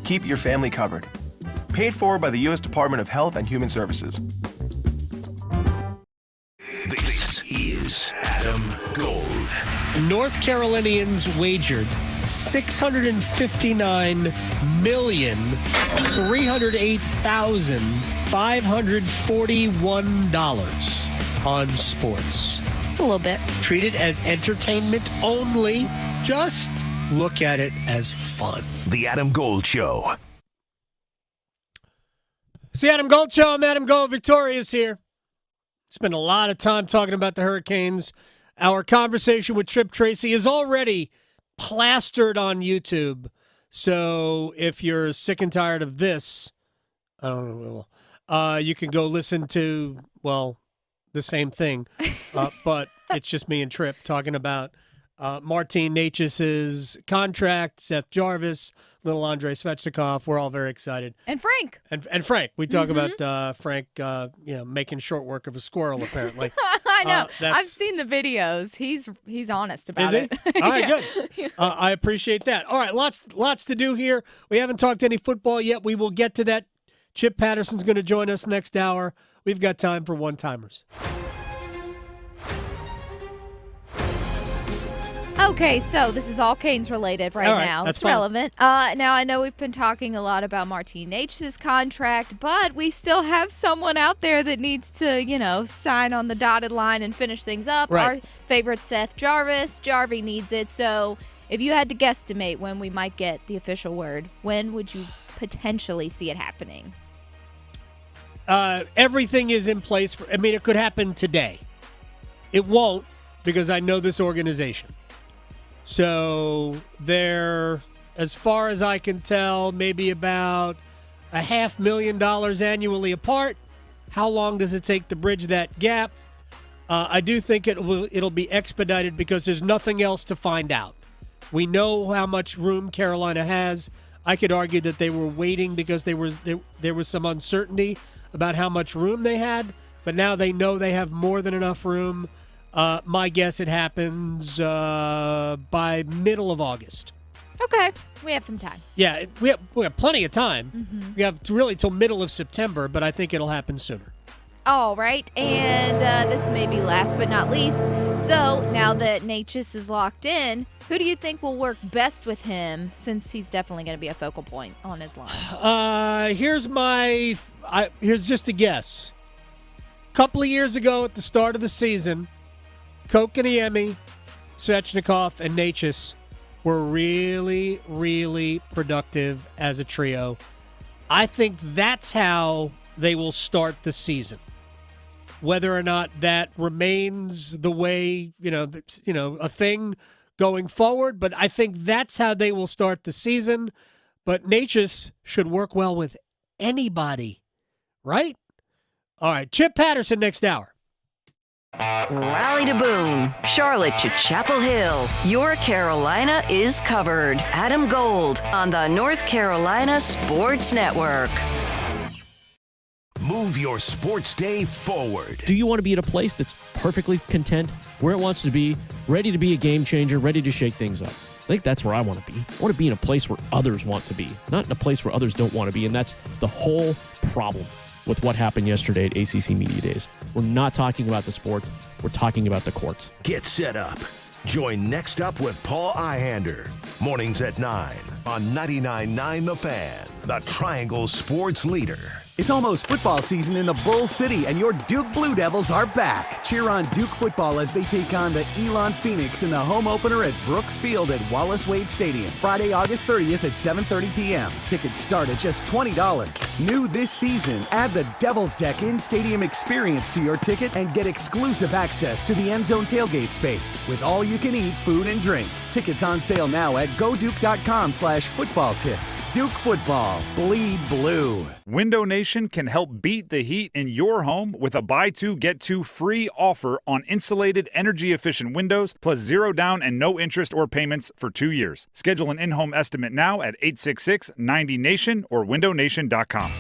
Speaker 12: Keep your family covered. Paid for by the U.S. Department of Health and Human Services.
Speaker 10: This is Adam Gold.
Speaker 14: North Carolinians wagered $659,308,541 on sports.
Speaker 15: It's a little bit.
Speaker 14: Treat it as entertainment only. Just look at it as fun.
Speaker 10: The Adam Gold Show.
Speaker 14: It's the Adam Gold Show. I'm Adam Gold. Victoria's here. Spent a lot of time talking about the Hurricanes. Our conversation with Tripp Tracy is already plastered on YouTube. So if you're sick and tired of this, I don't know, you can go listen to, well, the same thing. But it's just me and Tripp talking about Martin Necas' contract, Seth Jarvis, little Andrei Svechnikov. We're all very excited.
Speaker 15: And Frank.
Speaker 14: And Frank. We talk about Frank, making short work of a squirrel, apparently.
Speaker 15: I know. I've seen the videos. He's honest about it.
Speaker 14: All right, good. I appreciate that. All right, lots to do here. We haven't talked any football yet. We will get to that. Chip Patterson's going to join us next hour. We've got time for one-timers.
Speaker 15: Okay, so this is all Canes related right now. It's relevant. Now, I know we've been talking a lot about Martin Necas' contract, but we still have someone out there that needs to, sign on the dotted line and finish things up.
Speaker 14: Right.
Speaker 15: Our favorite Seth Jarvis. Jarvie needs it. So if you had to guesstimate when we might get the official word, when would you potentially see it happening?
Speaker 14: Everything is in place. It could happen today. It won't, because I know this organization. So they're, as far as I can tell, maybe about $500,000 annually apart. How long does it take to bridge that gap? I do think it'll be expedited because there's nothing else to find out. We know how much room Carolina has. I could argue that they were waiting because there was some uncertainty about how much room they had, but now they know they have more than enough room. My guess it happens by middle of August.
Speaker 15: Okay. We have some time.
Speaker 14: Yeah, we have plenty of time. Mm-hmm. We have really till middle of September, but I think it'll happen sooner.
Speaker 15: All right. And this may be last but not least. So now that Necas is locked in, who do you think will work best with him, since he's definitely going to be a focal point on his line?
Speaker 14: Here's just a guess. A couple of years ago at the start of the season, Kokaniemi, Svechnikov, and Necas were really, really productive as a trio. I think that's how they will start the season. Whether or not that remains the way, a thing going forward, but I think that's how they will start the season. But Necas should work well with anybody, right? All right, Chip Patterson next hour.
Speaker 11: Raleigh to Boone, Charlotte to Chapel Hill. Your Carolina is covered. Adam Gold on the North Carolina Sports Network.
Speaker 10: Move your sports day forward.
Speaker 13: Do you want to be at a place that's perfectly content, where it wants to be, ready to be a game changer, ready to shake things up? I think that's where I want to be. I want to be in a place where others want to be, not in a place where others don't want to be, and that's the whole problem with what happened yesterday at ACC Media Days. We're not talking about the sports. We're talking about the courts.
Speaker 10: Get set up. Join Next Up with Paul Ihander. Mornings at 9 on 99.9 The Fan, the Triangle Sports Leader.
Speaker 16: It's almost football season in the Bull City, and your Duke Blue Devils are back. Cheer on Duke football as they take on the Elon Phoenix in the home opener at Brooks Field at Wallace Wade Stadium, Friday, August 30th at 7:30 p.m. Tickets start at just $20. New this season, add the Devil's Deck in-stadium experience to your ticket and get exclusive access to the end zone tailgate space with all-you-can-eat food and drink. Tickets on sale now at goduke.com/football tips. Duke football, bleed blue.
Speaker 17: Window Nation can help beat the heat in your home with a buy two, get two free offer on insulated, energy-efficient windows, plus 0 down and no interest or payments for 2 years. Schedule an in-home estimate now at 866-90NATION or windownation.com.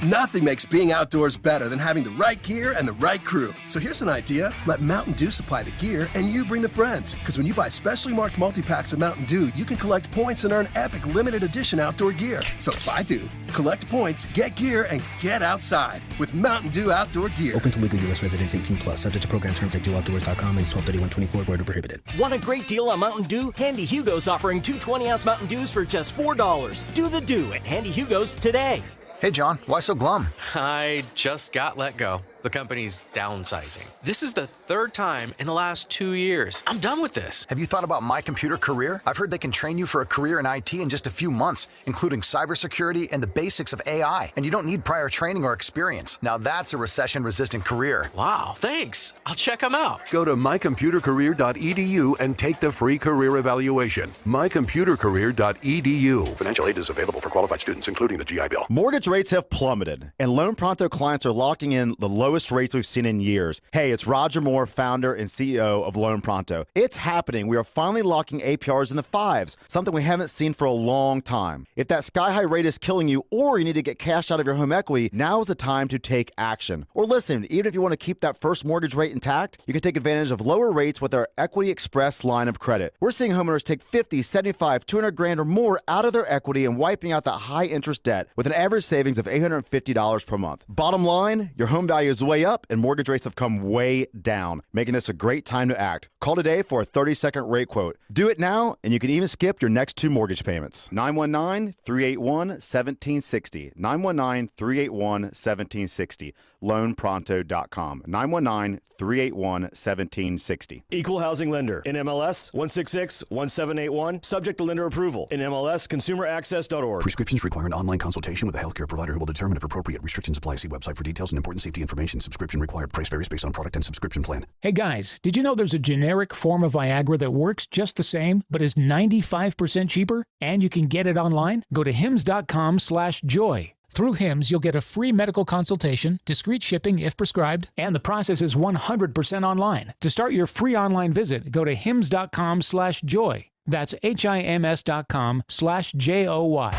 Speaker 18: Nothing makes being outdoors better than having the right gear and the right crew. So here's an idea. Let Mountain Dew supply the gear and you bring the friends. Because when you buy specially marked multi-packs of Mountain Dew, you can collect points and earn epic limited edition outdoor gear. So buy Dew, collect points, get gear, and get outside with Mountain Dew outdoor gear.
Speaker 19: Open to legal U.S. residents 18+, subject to program terms at dewoutdoors.com and 12/31/24, void or prohibited.
Speaker 20: Want a great deal on Mountain Dew? Handy Hugo's offering 2 20-ounce Mountain Dews for just $4. Do the Dew at Handy Hugo's today.
Speaker 23: Hey, John, why so glum?
Speaker 24: I just got let go. The company's downsizing. This is the third time in the last 2 years. I'm done with this.
Speaker 23: Have you thought about My Computer Career? I've heard they can train you for a career in IT in just a few months, including cybersecurity and the basics of AI. And you don't need prior training or experience. Now that's a recession-resistant career.
Speaker 24: Wow, thanks. I'll check them out.
Speaker 25: Go to mycomputercareer.edu and take the free career evaluation. mycomputercareer.edu.
Speaker 10: Financial aid is available for qualified students, including the GI Bill.
Speaker 21: Mortgage rates have plummeted, and Loan Pronto clients are locking in the lowest rates we've seen in years. Hey, it's Roger Moore, founder and CEO of Loan Pronto. It's happening. We are finally locking APRs in the 5s, something we haven't seen for a long time. If that sky-high rate is killing you or you need to get cash out of your home equity, now is the time to take action. Or listen, even if you want to keep that first mortgage rate intact, you can take advantage of lower rates with our Equity Express line of credit. We're seeing homeowners take 50, 75, 200 grand or more out of their equity and wiping out that high interest debt with an average savings of $850 per month. Bottom line, your home value is way up and mortgage rates have come way down, making this a great time to act. Call today for a 30-second rate quote. Do it now, and you can even skip your next 2 mortgage payments. 919-381-1760. 919-381-1760. LoanPronto.com. 919-381-1760.
Speaker 22: Equal housing lender. NMLS 166-1781. Subject to lender approval. NMLS ConsumerAccess.org.
Speaker 28: Prescriptions require an online consultation with a healthcare provider who will determine if appropriate. Restrictions apply. See website for details and important safety information. Subscription required. Price varies based on product and subscription plan.
Speaker 29: Hey guys, did you know there's a generic form of Viagra that works just the same, but is 95% cheaper? And you can get it online? Go to hims.com/joy. Through HIMS, you'll get a free medical consultation, discreet shipping if prescribed, and the process is 100% online. To start your free online visit, go to hims.com/joy. That's HIMS.com/JOY.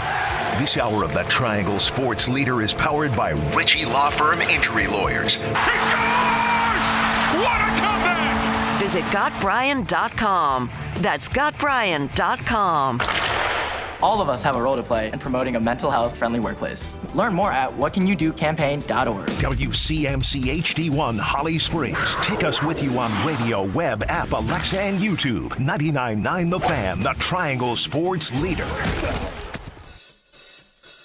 Speaker 10: This hour of the Triangle Sports Leader is powered by Ritchie Law Firm Injury Lawyers.
Speaker 11: He scores! What a comeback! Visit GotBryan.com. That's GotBryan.com.
Speaker 30: All of us have a role to play in promoting a mental health friendly workplace. Learn more at whatcanyoudocampaign.org.
Speaker 10: WCMC HD1 Holly Springs. Take us with you on radio, web, app, Alexa, and YouTube. 99.9 The Fan, the Triangle Sports Leader.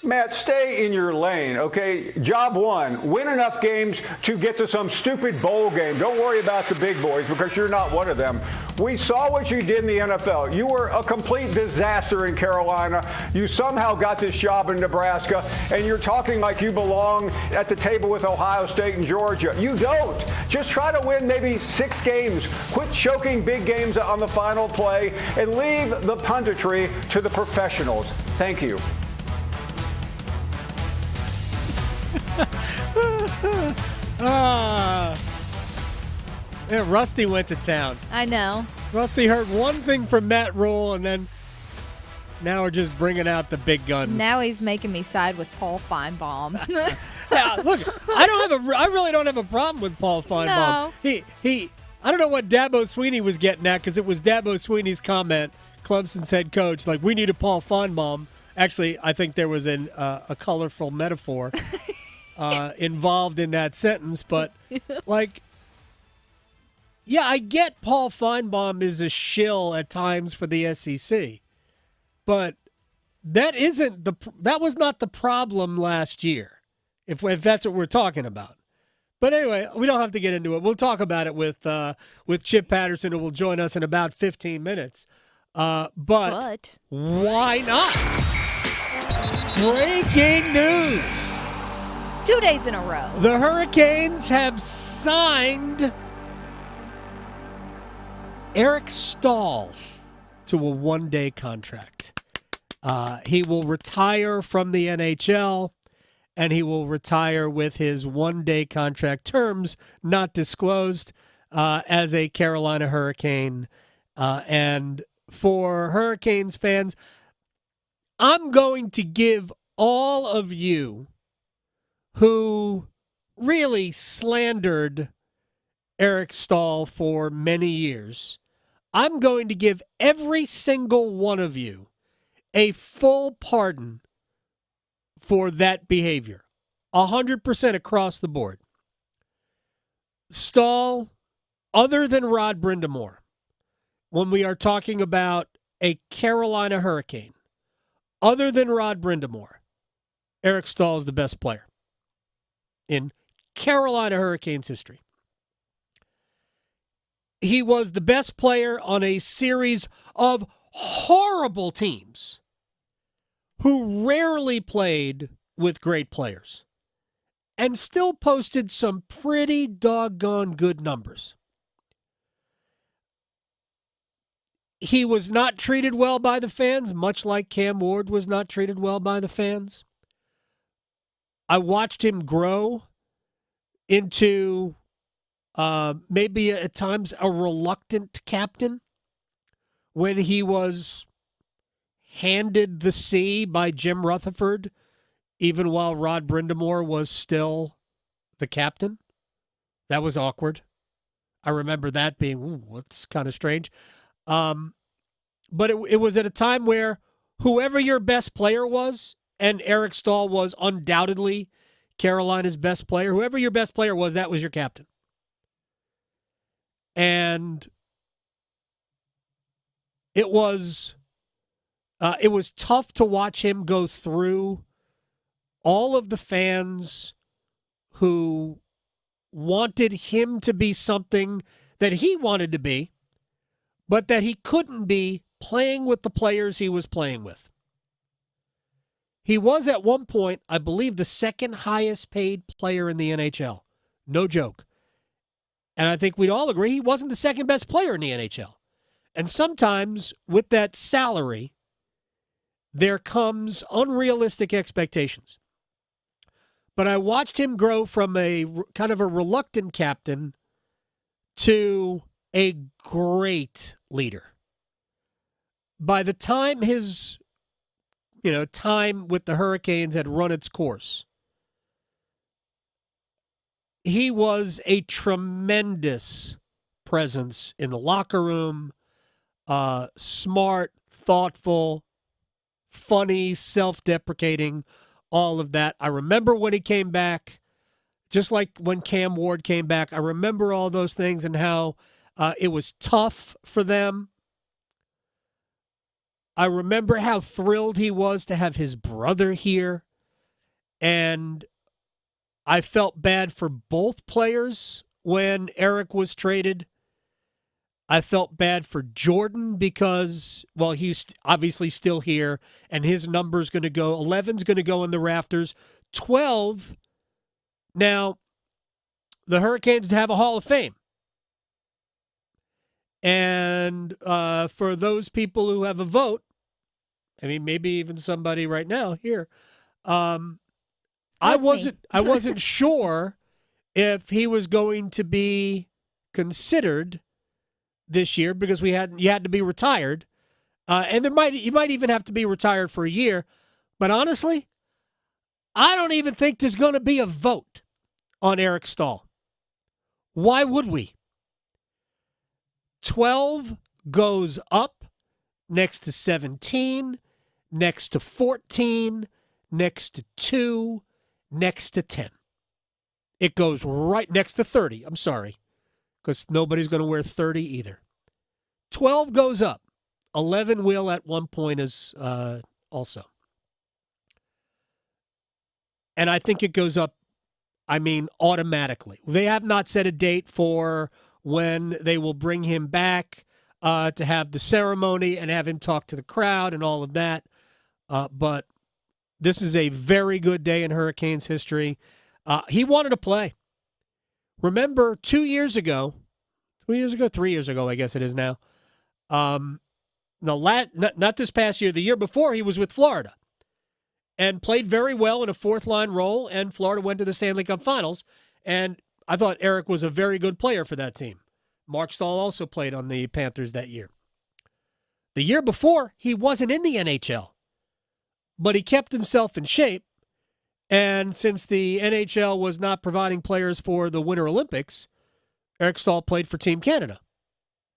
Speaker 31: Matt, stay in your lane, okay? Job one, win enough games to get to some stupid bowl game. Don't worry about the big boys because you're not one of them. We saw what you did in the NFL. You were a complete disaster in Carolina. You somehow got this job in Nebraska, and you're talking like you belong at the table with Ohio State and Georgia. You don't. Just try to win maybe 6 games. Quit choking big games on the final play and leave the punditry to the professionals. Thank you.
Speaker 14: Yeah, Rusty went to town.
Speaker 15: I know.
Speaker 14: Rusty heard one thing from Matt Rule, and then now we're just bringing out the big guns.
Speaker 15: Now he's making me side with Paul Feinbaum.
Speaker 14: Yeah, look, I really don't have a problem with Paul Feinbaum.
Speaker 15: No.
Speaker 14: I don't know what Dabo Swinney was getting at, because it was Dabo Swinney's comment, Clemson's head coach, like, we need a Paul Feinbaum. Actually, I think there was a colorful metaphor involved in that sentence, but like, yeah, I get Paul Feinbaum is a shill at times for the SEC, but that was not the problem last year. if that's what we're talking about. But anyway, we don't have to get into it. We'll talk about it with Chip Patterson, who will join us in about 15 minutes. But why not? Breaking news.
Speaker 15: 2 days in a row.
Speaker 14: The Hurricanes have signed Eric Staal to a one-day contract. He will retire from the NHL, and he will retire with his one-day contract, terms not disclosed, as a Carolina Hurricane. And for Hurricanes fans, I'm going to give all of you who really slandered Eric Staal for many years, I'm going to give every single one of you a full pardon for that behavior, 100% across the board. Staal, other than Rod Brind'Amour, when we are talking about a Carolina Hurricane, other than Rod Brind'Amour, Eric Staal is the best player in Carolina Hurricanes history. He was the best player on a series of horrible teams who rarely played with great players and still posted some pretty doggone good numbers. He was not treated well by the fans, much like Cam Ward was not treated well by the fans. I watched him grow into maybe at times a reluctant captain when he was handed the C by Jim Rutherford, even while Rod Brind'Amour was still the captain. That was awkward. I remember that being, that's kind of strange. But it was at a time where whoever your best player was, and Eric Staal was undoubtedly Carolina's best player, whoever your best player was, that was your captain. And it was tough to watch him go through all of the fans who wanted him to be something that he wanted to be, but that he couldn't be playing with the players he was playing with. He was at one point, I believe, the second highest paid player in the NHL. No joke. And I think we'd all agree he wasn't the second best player in the NHL. And sometimes with that salary, there comes unrealistic expectations. But I watched him grow from a kind of a reluctant captain to a great leader. By the time his time with the Hurricanes had run its course, he was a tremendous presence in the locker room, smart, thoughtful, funny, self-deprecating, all of that. I remember when he came back, just like when Cam Ward came back, I remember all those things and how it was tough for them. I remember how thrilled he was to have his brother here. And I felt bad for both players when Eric was traded. I felt bad for Jordan because, well, he's obviously still here, and his number's going to go, 11's going to go in the rafters. 12, now, the Hurricanes have a Hall of Fame. And for those people who have a vote, I mean, maybe even somebody right now here, I wasn't sure if he was going to be considered this year because you had to be retired, and you might even have to be retired for a year. But honestly, I don't even think there's going to be a vote on Eric Staal. Why would we? 12 goes up next to 17, next to 14, next to 2, next to 10. It goes right next to 30. I'm sorry, because nobody's going to wear 30 either. 12 goes up. 11 will at one point also. And I think it goes up I mean, automatically. They have not set a date for when they will bring him back to have the ceremony and have him talk to the crowd and all of that. But this is a very good day in Hurricanes history. He wanted to play. Remember 3 years ago, I guess it is now. Not this past year, the year before he was with Florida and played very well in a fourth-line role, and Florida went to the Stanley Cup Finals, and I thought Eric was a very good player for that team. Mark Staal also played on the Panthers that year. The year before, he wasn't in the NHL, but he kept himself in shape, and since the NHL was not providing players for the Winter Olympics, Eric Staal played for Team Canada.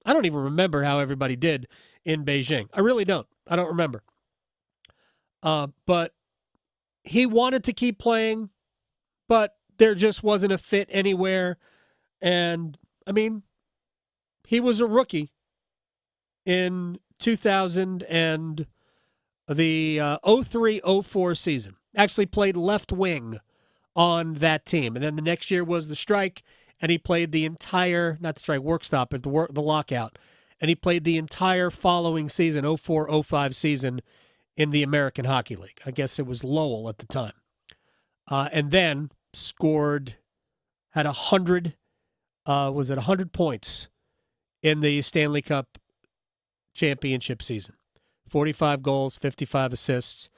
Speaker 14: I don't even remember how everybody did in Beijing. I really don't. I don't remember. But he wanted to keep playing, but there just wasn't a fit anywhere. And, I mean, he was a rookie in 2000 and the 03-04 season. Actually played left wing on that team. And then the next year was the strike, and he played the entire, not the strike, work stop, but the lockout. And he played the entire following season, 04-05 season, in the American Hockey League. I guess it was Lowell at the time. And then had 100 points in the Stanley Cup championship season. 45 goals, 55 assists.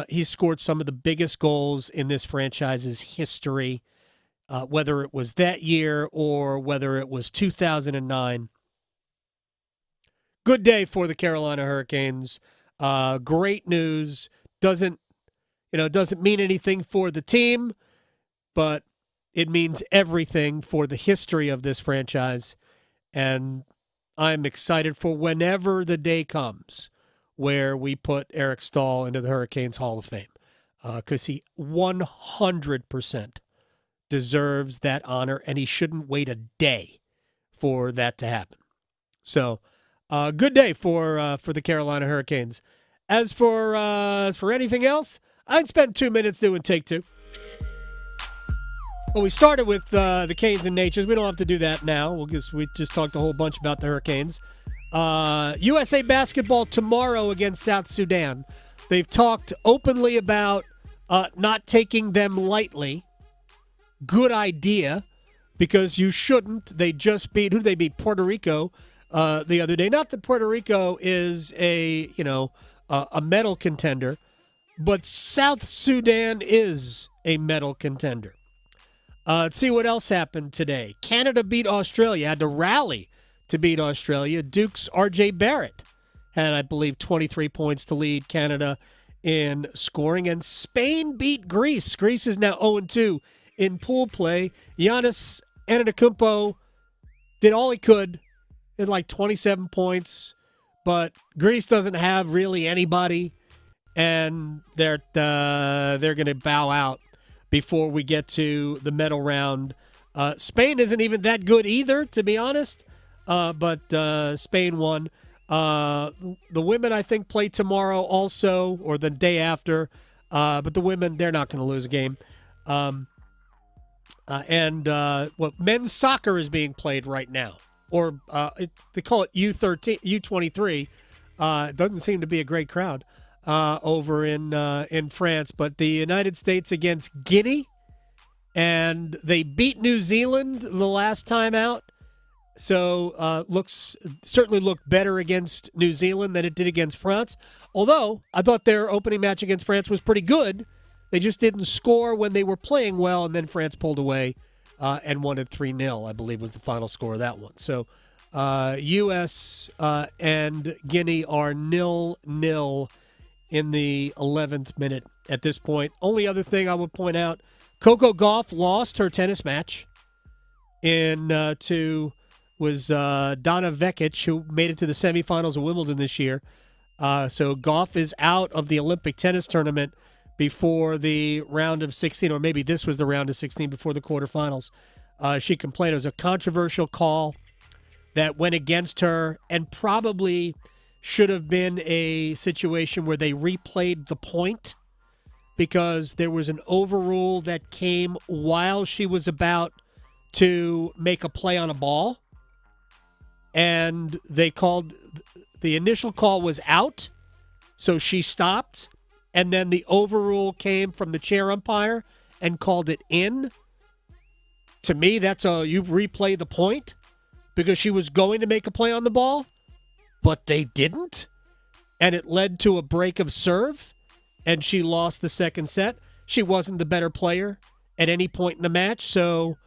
Speaker 14: He scored some of the biggest goals in this franchise's history, whether it was that year or whether it was 2009. Good day for the Carolina Hurricanes. Great news. Doesn't mean anything for the team, but it means everything for the history of this franchise. And I'm excited for whenever the day comes where we put Eric Staal into the Hurricanes Hall of Fame, because he 100% deserves that honor, and he shouldn't wait a day for that to happen. So, good day for the Carolina Hurricanes. As for anything else, I'd spend 2 minutes doing take two. Well, we started with the Canes and Natures. We don't have to do that now. We just talked a whole bunch about the Hurricanes. USA basketball tomorrow against South Sudan. They've talked openly about not taking them lightly. Good idea, because you shouldn't. They just beat, who did they beat? Puerto Rico the other day. Not that Puerto Rico is a medal contender, but South Sudan is a medal contender. Let's see what else happened today. Canada beat Australia, had to rally to beat Australia. Duke's R.J. Barrett had, I believe, 23 points to lead Canada in scoring. And Spain beat Greece. Greece is now 0-2 in pool play. Giannis Antetokounmpo did all he could, had like 27 points, but Greece doesn't have really anybody, and they're going to bow out before we get to the medal round. Spain isn't even that good either, to be honest, but Spain won. The women, I think, play tomorrow also, or the day after, but the women, they're not going to lose a game. Men's soccer is being played right now, or they call it U23. It doesn't seem to be a great crowd over in France, but the United States against Guinea, and they beat New Zealand the last time out. So certainly looked better against New Zealand than it did against France. Although I thought their opening match against France was pretty good. They just didn't score when they were playing well, and then France pulled away and won at 3-0, I believe was the final score of that one. So U.S. And Guinea are 0-0 in the 11th minute at this point. Only other thing I would point out, Coco Gauff lost her tennis match was Donna Vekic, who made it to the semifinals of Wimbledon this year. So Gauff is out of the Olympic tennis tournament before the round of 16, or maybe this was the round of 16 before the quarterfinals. She complained it was a controversial call that went against her, and probably should have been a situation where they replayed the point, because there was an overrule that came while she was about to make a play on a ball. And they called, the initial call was out, so she stopped. And then the overrule came from the chair umpire and called it in. To me, that's you replay the point because she was going to make a play on the ball, but they didn't. And it led to a break of serve, and she lost the second set. She wasn't the better player at any point in the match, so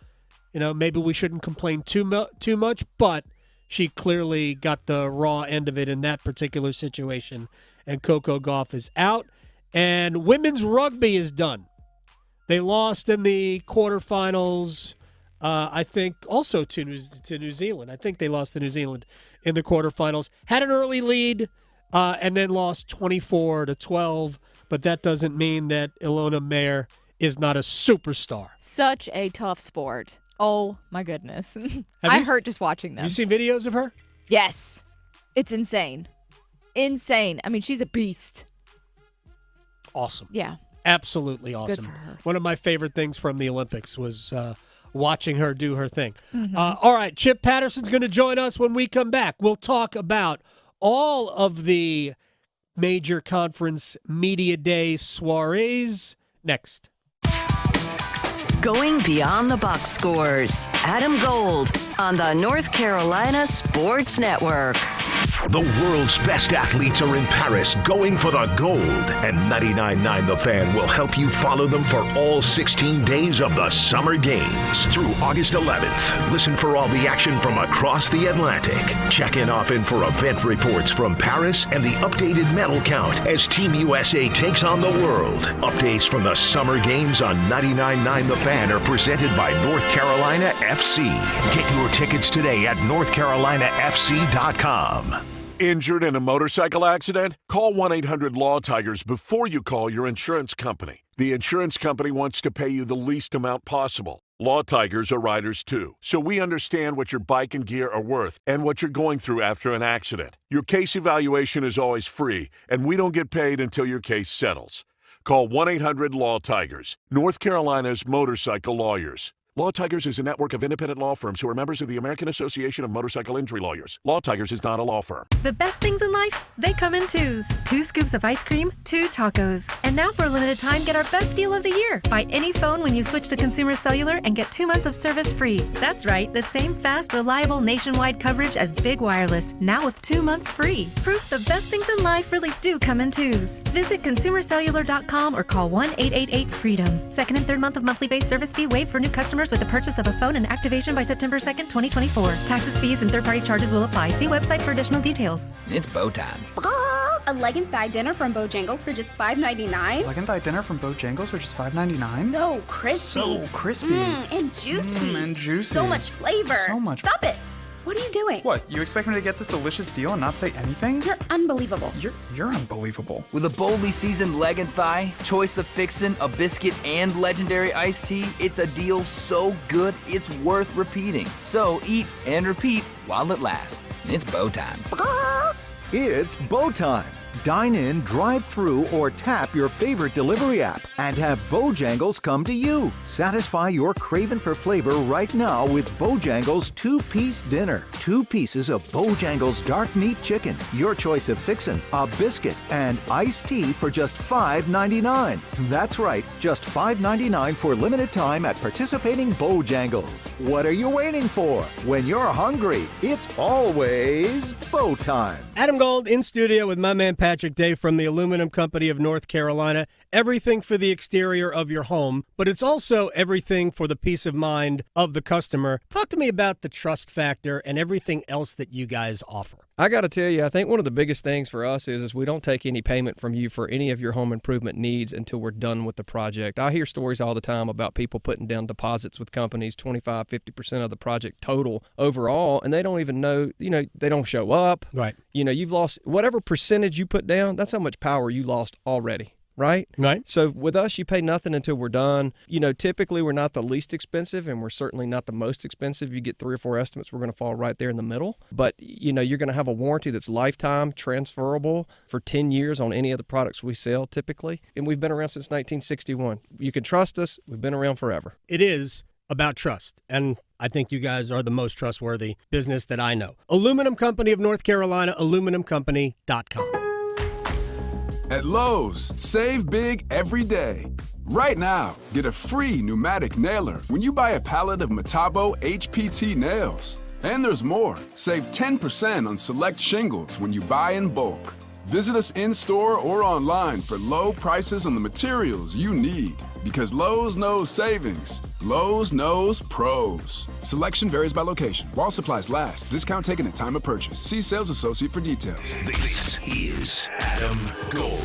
Speaker 14: maybe we shouldn't complain too much, but she clearly got the raw end of it in that particular situation, and Coco Gauff is out. And women's rugby is done. They lost in the quarterfinals, I think, also to New Zealand. I think they lost to New Zealand in the quarterfinals. Had an early lead and then lost 24-12, but that doesn't mean that Ilona Mayer is not a superstar.
Speaker 15: Such a tough sport. Oh, my goodness. I hurt just watching them.
Speaker 14: You seen videos of her?
Speaker 15: Yes. It's insane. Insane. I mean, she's a beast.
Speaker 14: Awesome.
Speaker 15: Yeah.
Speaker 14: Absolutely awesome.
Speaker 15: Good for her.
Speaker 14: One of my favorite things from the Olympics was watching her do her thing.
Speaker 15: Mm-hmm.
Speaker 14: All right, Chip Patterson's going to join us when we come back. We'll talk about all of the major conference media day soirees next.
Speaker 11: Going beyond the box scores. Adam Gold on the North Carolina Sports Network.
Speaker 10: The world's best athletes are in Paris going for the gold, and 99.9 The Fan will help you follow them for all 16 days of the Summer Games. Through August 11th, listen for all the action from across the Atlantic. Check in often for event reports from Paris and the updated medal count as Team USA takes on the world. Updates from the Summer Games on 99.9 The Fan are presented by North Carolina FC. Get your tickets today at northcarolinafc.com.
Speaker 1: Injured in a motorcycle accident? Call 1-800-LAW-TIGERS before you call your insurance company. The insurance company wants to pay you the least amount possible. Law Tigers are riders too, so we understand what your bike and gear are worth and what you're going through after an accident. Your case evaluation is always free, and we don't get paid until your case settles. Call 1-800-LAW-TIGERS, North Carolina's motorcycle lawyers. Law Tigers is a network of independent law firms who are members of the American Association of Motorcycle Injury Lawyers. Law Tigers is not a law firm.
Speaker 2: The best things in life, they come in twos. 2 scoops of ice cream, 2 tacos. And now for a limited time, get our best deal of the year. Buy any phone when you switch to Consumer Cellular and get 2 months of service free. That's right, the same fast, reliable nationwide coverage as Big Wireless, now with 2 months free. Proof the best things in life really do come in twos. Visit consumercellular.com or call 1-888-FREEDOM. Second and third month of monthly base service fee waived for new customers with the purchase of a phone and activation by September 2nd, 2024. Taxes, fees, and third-party charges will apply. See website for additional details.
Speaker 3: It's bow time.
Speaker 4: A leg and thigh dinner from Bojangles for just $5.99?
Speaker 3: Leg and thigh dinner from Bojangles for just $5.99?
Speaker 4: So crispy.
Speaker 3: So crispy.
Speaker 4: And juicy.
Speaker 3: And juicy.
Speaker 4: So much flavor.
Speaker 3: So much.
Speaker 4: Stop it. What are you doing?
Speaker 3: What, you expect me to get this delicious deal and not say anything?
Speaker 4: You're unbelievable.
Speaker 3: You're unbelievable.
Speaker 5: With a boldly seasoned leg and thigh, choice of fixin', a biscuit, and legendary iced tea, it's a deal so good it's worth repeating. So eat and repeat while it lasts. It's bow time.
Speaker 6: It's bow time. Dine in, drive through, or tap your favorite delivery app and have Bojangles come to you. Satisfy your craving for flavor right now with Bojangles 2-piece dinner. 2 pieces of Bojangles dark meat chicken, your choice of fixin', a biscuit, and iced tea for just $5.99. That's right, just $5.99 for limited time at participating Bojangles. What are you waiting for? When you're hungry, it's always bow time.
Speaker 14: Adam Gold in studio with my man Patrick Day from the Aluminum Company of North Carolina. Everything for the exterior of your home, but it's also everything for the peace of mind of the customer. Talk to me about the trust factor and everything else that you guys offer.
Speaker 7: I got to tell you, I think one of the biggest things for us is we don't take any payment from you for any of your home improvement needs until we're done with the project. I hear stories all the time about people putting down deposits with companies, 25, 50% of the project total overall, and they don't even know, they don't show up.
Speaker 14: Right.
Speaker 7: You've lost whatever percentage you put down, that's how much power you lost already. right?
Speaker 14: Right.
Speaker 7: So with us, you pay nothing until we're done. Typically we're not the least expensive, and we're certainly not the most expensive. You get 3 or 4 estimates, we're going to fall right there in the middle. But, you're going to have a warranty that's lifetime, transferable for 10 years on any of the products we sell typically. And we've been around since 1961. You can trust us. We've been around forever.
Speaker 14: It is about trust, and I think you guys are the most trustworthy business that I know. Aluminum Company of North Carolina, aluminumcompany.com.
Speaker 8: At Lowe's, save big every day. Right now, get a free pneumatic nailer when you buy a pallet of Metabo HPT nails. And there's more. Save 10% on select shingles when you buy in bulk. Visit us in-store or online for low prices on the materials you need. Because Lowe's knows savings. Lowe's knows pros. Selection varies by location. While supplies last, discount taken at time of purchase. See sales associate for details.
Speaker 10: This is Adam Gold.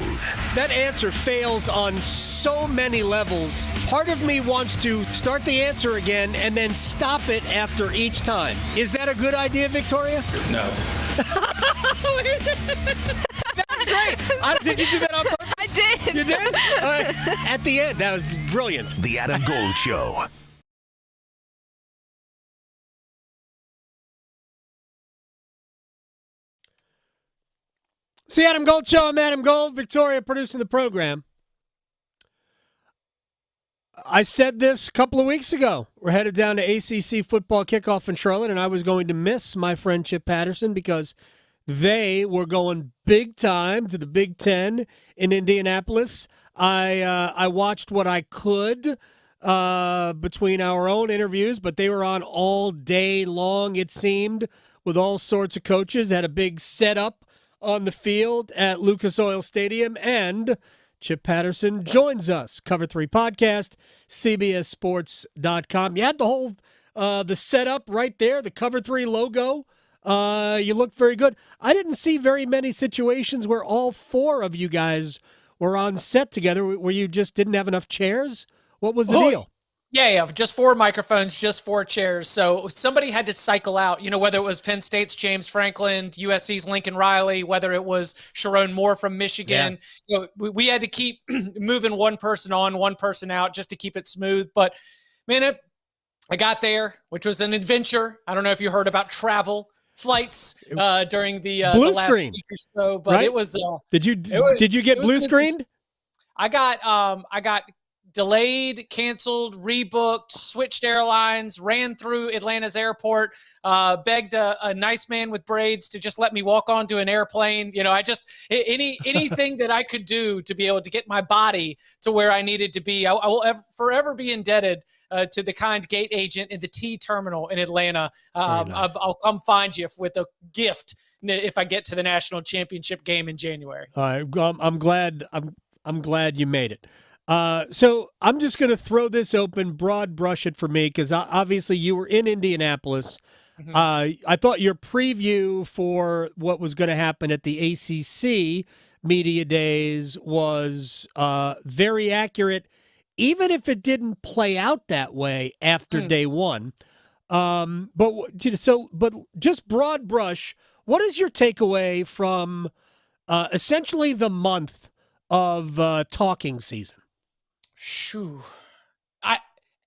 Speaker 14: That answer fails on so many levels. Part of me wants to start the answer again and then stop it after each time. Is that a good idea, Victoria?
Speaker 30: No.
Speaker 14: That's great. Did you do that on purpose?
Speaker 15: I did.
Speaker 14: You did? All right. At the end, that was brilliant.
Speaker 10: The Adam Gold Show.
Speaker 14: See, Adam Gold Show. I'm Adam Gold. Victoria producing the program. I said this a couple of weeks ago. We're headed down to ACC football kickoff in Charlotte, and I was going to miss my friend Chip Patterson because they were going big time to the Big Ten in Indianapolis. I watched what I could between our own interviews, but they were on all day long, it seemed, with all sorts of coaches. They had a big setup on the field at Lucas Oil Stadium, and Chip Patterson joins us. Cover 3 podcast, CBSSports.com. You had the whole the setup right there, the Cover 3 logo. You looked very good. I didn't see very many situations where all 4 of you guys were on set together, where you just didn't have enough chairs. What was the deal?
Speaker 9: Yeah, just 4 microphones, just 4 chairs. So somebody had to cycle out, whether it was Penn State's James Franklin, USC's Lincoln Riley, whether it was Sharon Moore from Michigan. Yeah. We had to keep moving one person on, one person out just to keep it smooth. But, man, I got there, which was an adventure. I don't know if you heard about travel. Flights during the last
Speaker 14: screen.
Speaker 9: week or so, but
Speaker 14: right?
Speaker 9: It was.
Speaker 14: Did you get blue screened?
Speaker 9: I got delayed, canceled, rebooked, switched airlines, ran through Atlanta's airport, begged a nice man with braids to just let me walk onto an airplane. I just anything that I could do to be able to get my body to where I needed to be. I will forever be indebted to the kind gate agent in the T terminal in Atlanta. Nice. I'll come find you with a gift if I get to the national championship game in January.
Speaker 14: All right, I'm glad you made it. So I'm just going to throw this open, broad brush it for me, because obviously you were in Indianapolis. Mm-hmm. I thought your preview for what was going to happen at the ACC Media Days was very accurate, even if it didn't play out that way after day one. But just broad brush, what is your takeaway from essentially the month of talking season?
Speaker 9: Shoo.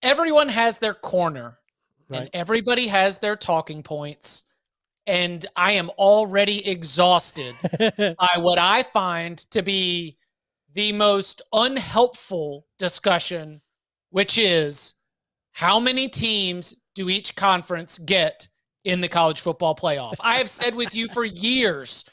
Speaker 9: Everyone has their corner, right, and everybody has their talking points, and I am already exhausted by what I find to be the most unhelpful discussion, which is how many teams do each conference get in the college football playoff? I have said with you for years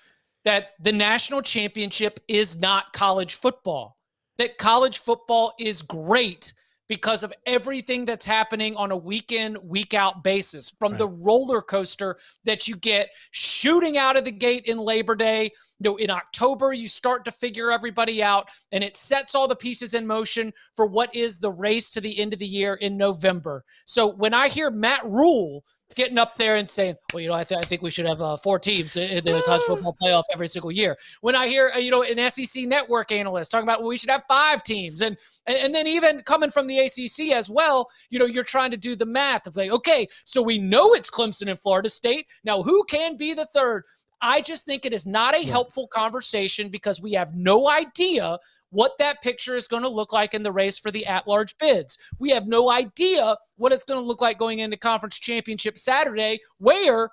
Speaker 9: that the national championship is not college football. That college football is great because of everything that's happening on a week-in, week-out basis, from the roller coaster that you get shooting out of the gate in Labor Day. In October, you start to figure everybody out, and it sets all the pieces in motion for what is the race to the end of the year in November. So when I hear Matt Rule getting up there and saying, well, I think we should have 4 teams in the college football playoff every single year. When I hear, an SEC network analyst talking about, well, we should have 5 teams. And then even coming from the ACC as well, you're trying to do the math of like, okay, so we know it's Clemson and Florida State. Now who can be the third? I just think it is not a helpful conversation because we have no idea what that picture is going to look like in the race for the at-large bids. We have no idea what it's going to look like going into Conference Championship Saturday, where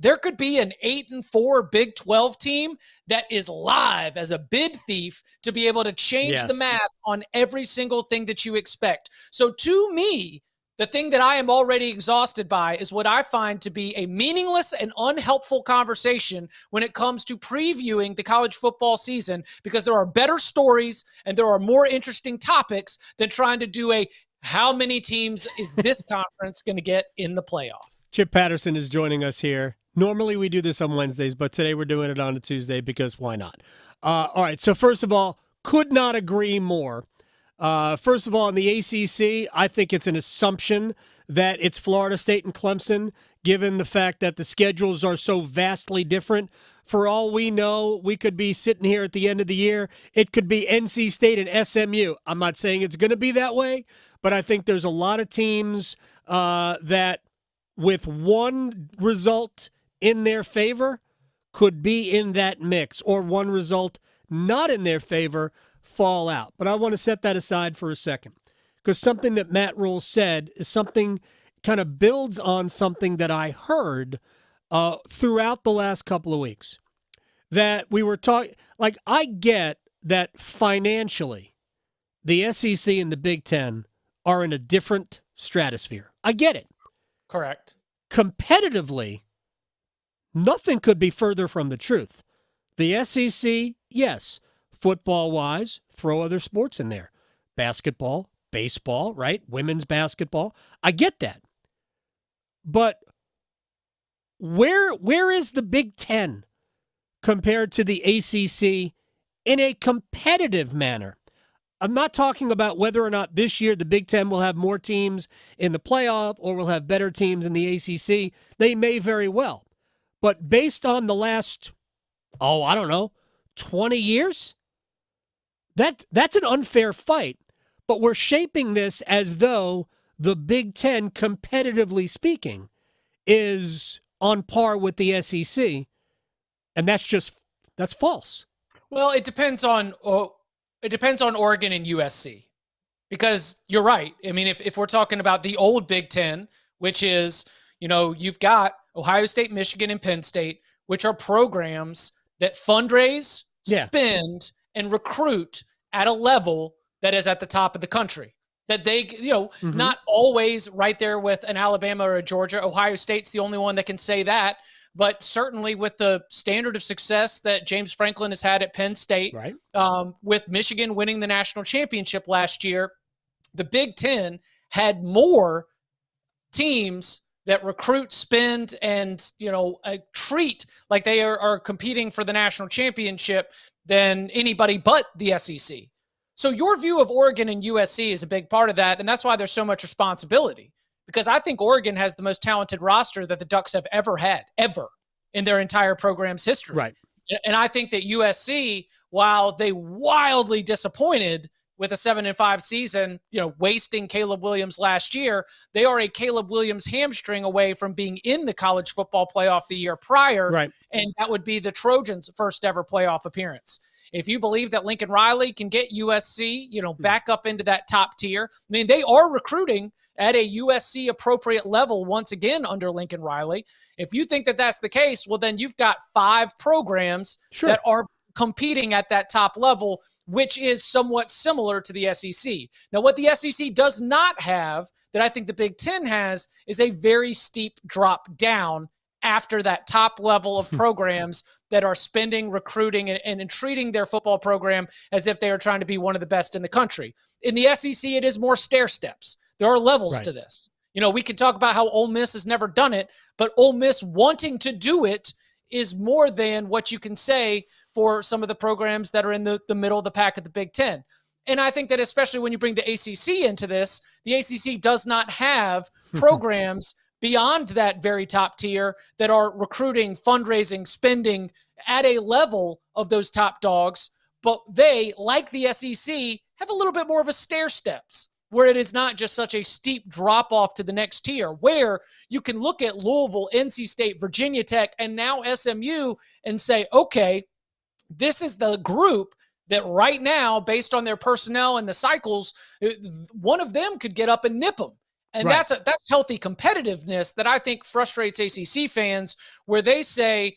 Speaker 9: there could be an 8-4 Big 12 team that is live as a bid thief to be able to change the math on every single thing that you expect. So to me, the thing that I am already exhausted by is what I find to be a meaningless and unhelpful conversation when it comes to previewing the college football season, because there are better stories and there are more interesting topics than trying to do a how many teams is this conference going to get in the playoff.
Speaker 14: Chip Patterson is joining us here. Normally we do this on Wednesdays, but today we're doing it on a Tuesday because why not? All right, so first of all, could not agree more. First of all, in the ACC, I think it's an assumption that it's Florida State and Clemson, given the fact that the schedules are so vastly different. For all we know, we could be sitting here at the end of the year. It could be NC State and SMU. I'm not saying it's going to be that way, but I think there's a lot of teams that with one result in their favor could be in that mix, or one result not in their favor fall out. But I want to set that aside for a second, because something that Matt Rule said is something kind of builds on something that I heard throughout the last couple of weeks. That we were talking, like, I get that financially the SEC and the Big Ten are in a different stratosphere. I get it.
Speaker 9: Correct.
Speaker 14: Competitively, nothing could be further from the truth. The SEC, yes, football-wise, throw other sports in there. Basketball, baseball, right? Women's basketball. I get that. But where is the Big Ten compared to the ACC in a competitive manner? I'm not talking about whether or not this year the Big Ten will have more teams in the playoff or will have better teams in the ACC. They may very well. But based on the last, 20 years, that's an unfair fight. But we're shaping this as though the Big Ten, competitively speaking, is on par with the SEC. And that's false.
Speaker 9: Well, it depends on Oregon and USC, because you're right. I mean, if we're talking about the old Big Ten, which is, you've got Ohio State, Michigan, and Penn State, which are programs that fundraise, spend, and recruit at a level that is at the top of the country. That they, not always right there with an Alabama or a Georgia. Ohio State's the only one that can say that. But certainly with the standard of success that James Franklin has had at Penn State,
Speaker 14: right.
Speaker 9: With Michigan winning the national championship last year, the Big Ten had more teams that recruit, spend, and treat like they are competing for the national championship than anybody but the SEC. So your view of Oregon and USC is a big part of that, and that's why there's so much responsibility. Because I think Oregon has the most talented roster that the Ducks have ever had, ever, in their entire program's history.
Speaker 14: Right.
Speaker 9: And I think that USC, while they wildly disappointed with a 7-5 season, wasting Caleb Williams last year, they are a Caleb Williams hamstring away from being in the college football playoff the year prior.
Speaker 14: Right.
Speaker 9: And that would be the Trojans' first ever playoff appearance. If you believe that Lincoln Riley can get USC, back up into that top tier, I mean, they are recruiting at a USC appropriate level once again under Lincoln Riley. If you think that that's the case, well, then you've got 5 programs that are competing at that top level, which is somewhat similar to the SEC. Now, what the SEC does not have that I think the Big Ten has is a very steep drop down after that top level of programs that are spending, recruiting, and treating their football program as if they are trying to be one of the best in the country. In the SEC, it is more stair steps. There are levels to this. We can talk about how Ole Miss has never done it, but Ole Miss wanting to do it is more than what you can say for some of the programs that are in the middle of the pack of the Big Ten. And I think that especially when you bring the ACC into this, the ACC does not have programs beyond that very top tier that are recruiting, fundraising, spending at a level of those top dogs. But they, like the SEC, have a little bit more of a stair steps, where it is not just such a steep drop off to the next tier, where you can look at Louisville, NC State, Virginia Tech, and now SMU and say, okay, this is the group that right now, based on their personnel and the cycles, one of them could get up and nip them. And
Speaker 14: Right.
Speaker 9: that's healthy competitiveness that I think frustrates ACC fans, where they say,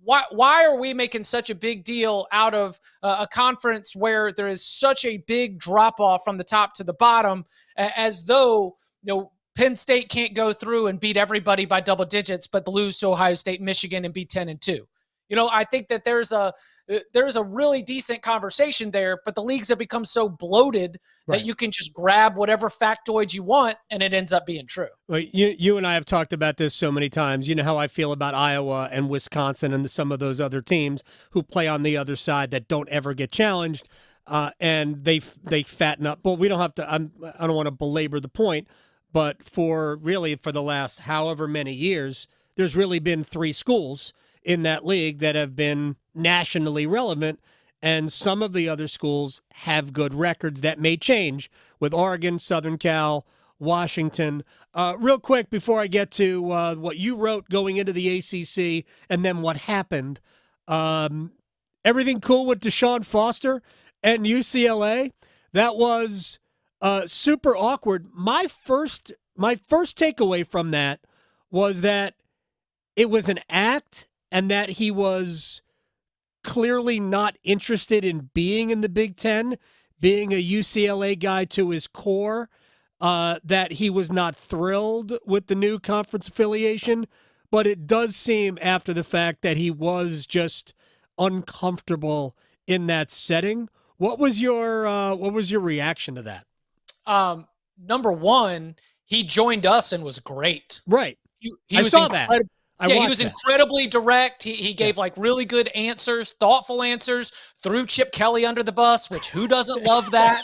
Speaker 9: why are we making such a big deal out of a conference where there is such a big drop off from the top to the bottom, as though Penn State can't go through and beat everybody by double digits, but lose to Ohio State, Michigan, and be 10-2. I think that there's a really decent conversation there, but the leagues have become so bloated that you can just grab whatever factoid you want, and it ends up being true.
Speaker 14: Well, you and I have talked about this so many times. You know how I feel about Iowa and Wisconsin and some of those other teams who play on the other side that don't ever get challenged, and they fatten up. Well, we don't have to. I don't want to belabor the point, but for the last however many years, there's really been 3 schools in that league that have been nationally relevant, and some of the other schools have good records that may change with Oregon, Southern Cal, Washington. Real quick before I get to what you wrote going into the ACC and then what happened, everything cool with Deshaun Foster and UCLA? That was super awkward. My first takeaway from that was that it was an act, and that he was clearly not interested in being in the Big Ten, being a UCLA guy to his core, that he was not thrilled with the new conference affiliation. But it does seem after the fact that he was just uncomfortable in that setting. What was your reaction to that?
Speaker 9: Number one, he joined us and was great.
Speaker 14: Right.
Speaker 9: I saw that. He was
Speaker 14: that.
Speaker 9: incredibly direct. He gave really good answers, thoughtful answers, threw Chip Kelly under the bus, which who doesn't love that?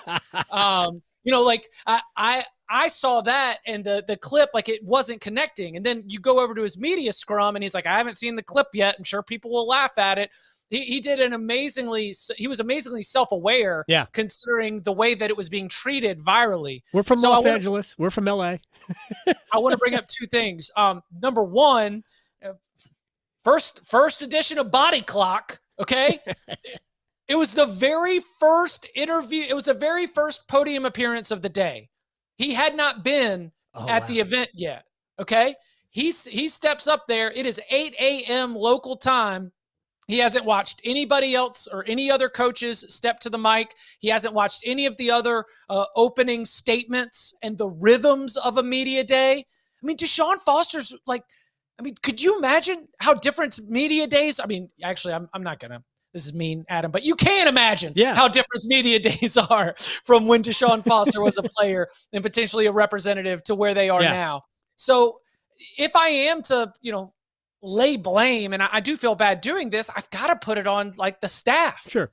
Speaker 9: I saw that, and the clip, it wasn't connecting. And then you go over to his media scrum and he's like, I haven't seen the clip yet. I'm sure people will laugh at it. He was amazingly self-aware, considering the way that it was being treated virally.
Speaker 14: We're from Los Angeles. We're from LA.
Speaker 9: I want to bring up 2 things. Number one, first edition of Body Clock. Okay. It was the very first interview. It was the very first podium appearance of the day. He had not been at the event yet. Okay. He steps up there. It is 8 a.m. local time. He hasn't watched anybody else or any other coaches step to the mic. He hasn't watched any of the other opening statements and the rhythms of a media day. I mean, Deshaun Foster's could you imagine how different media days? I mean, actually, I'm not going to, this is mean, Adam, but you can imagine how different media days are from when Deshaun Foster was a player and potentially a representative to where they are now. So if I am to, lay blame, and I do feel bad doing this, I've got to put it on the staff.
Speaker 14: Sure.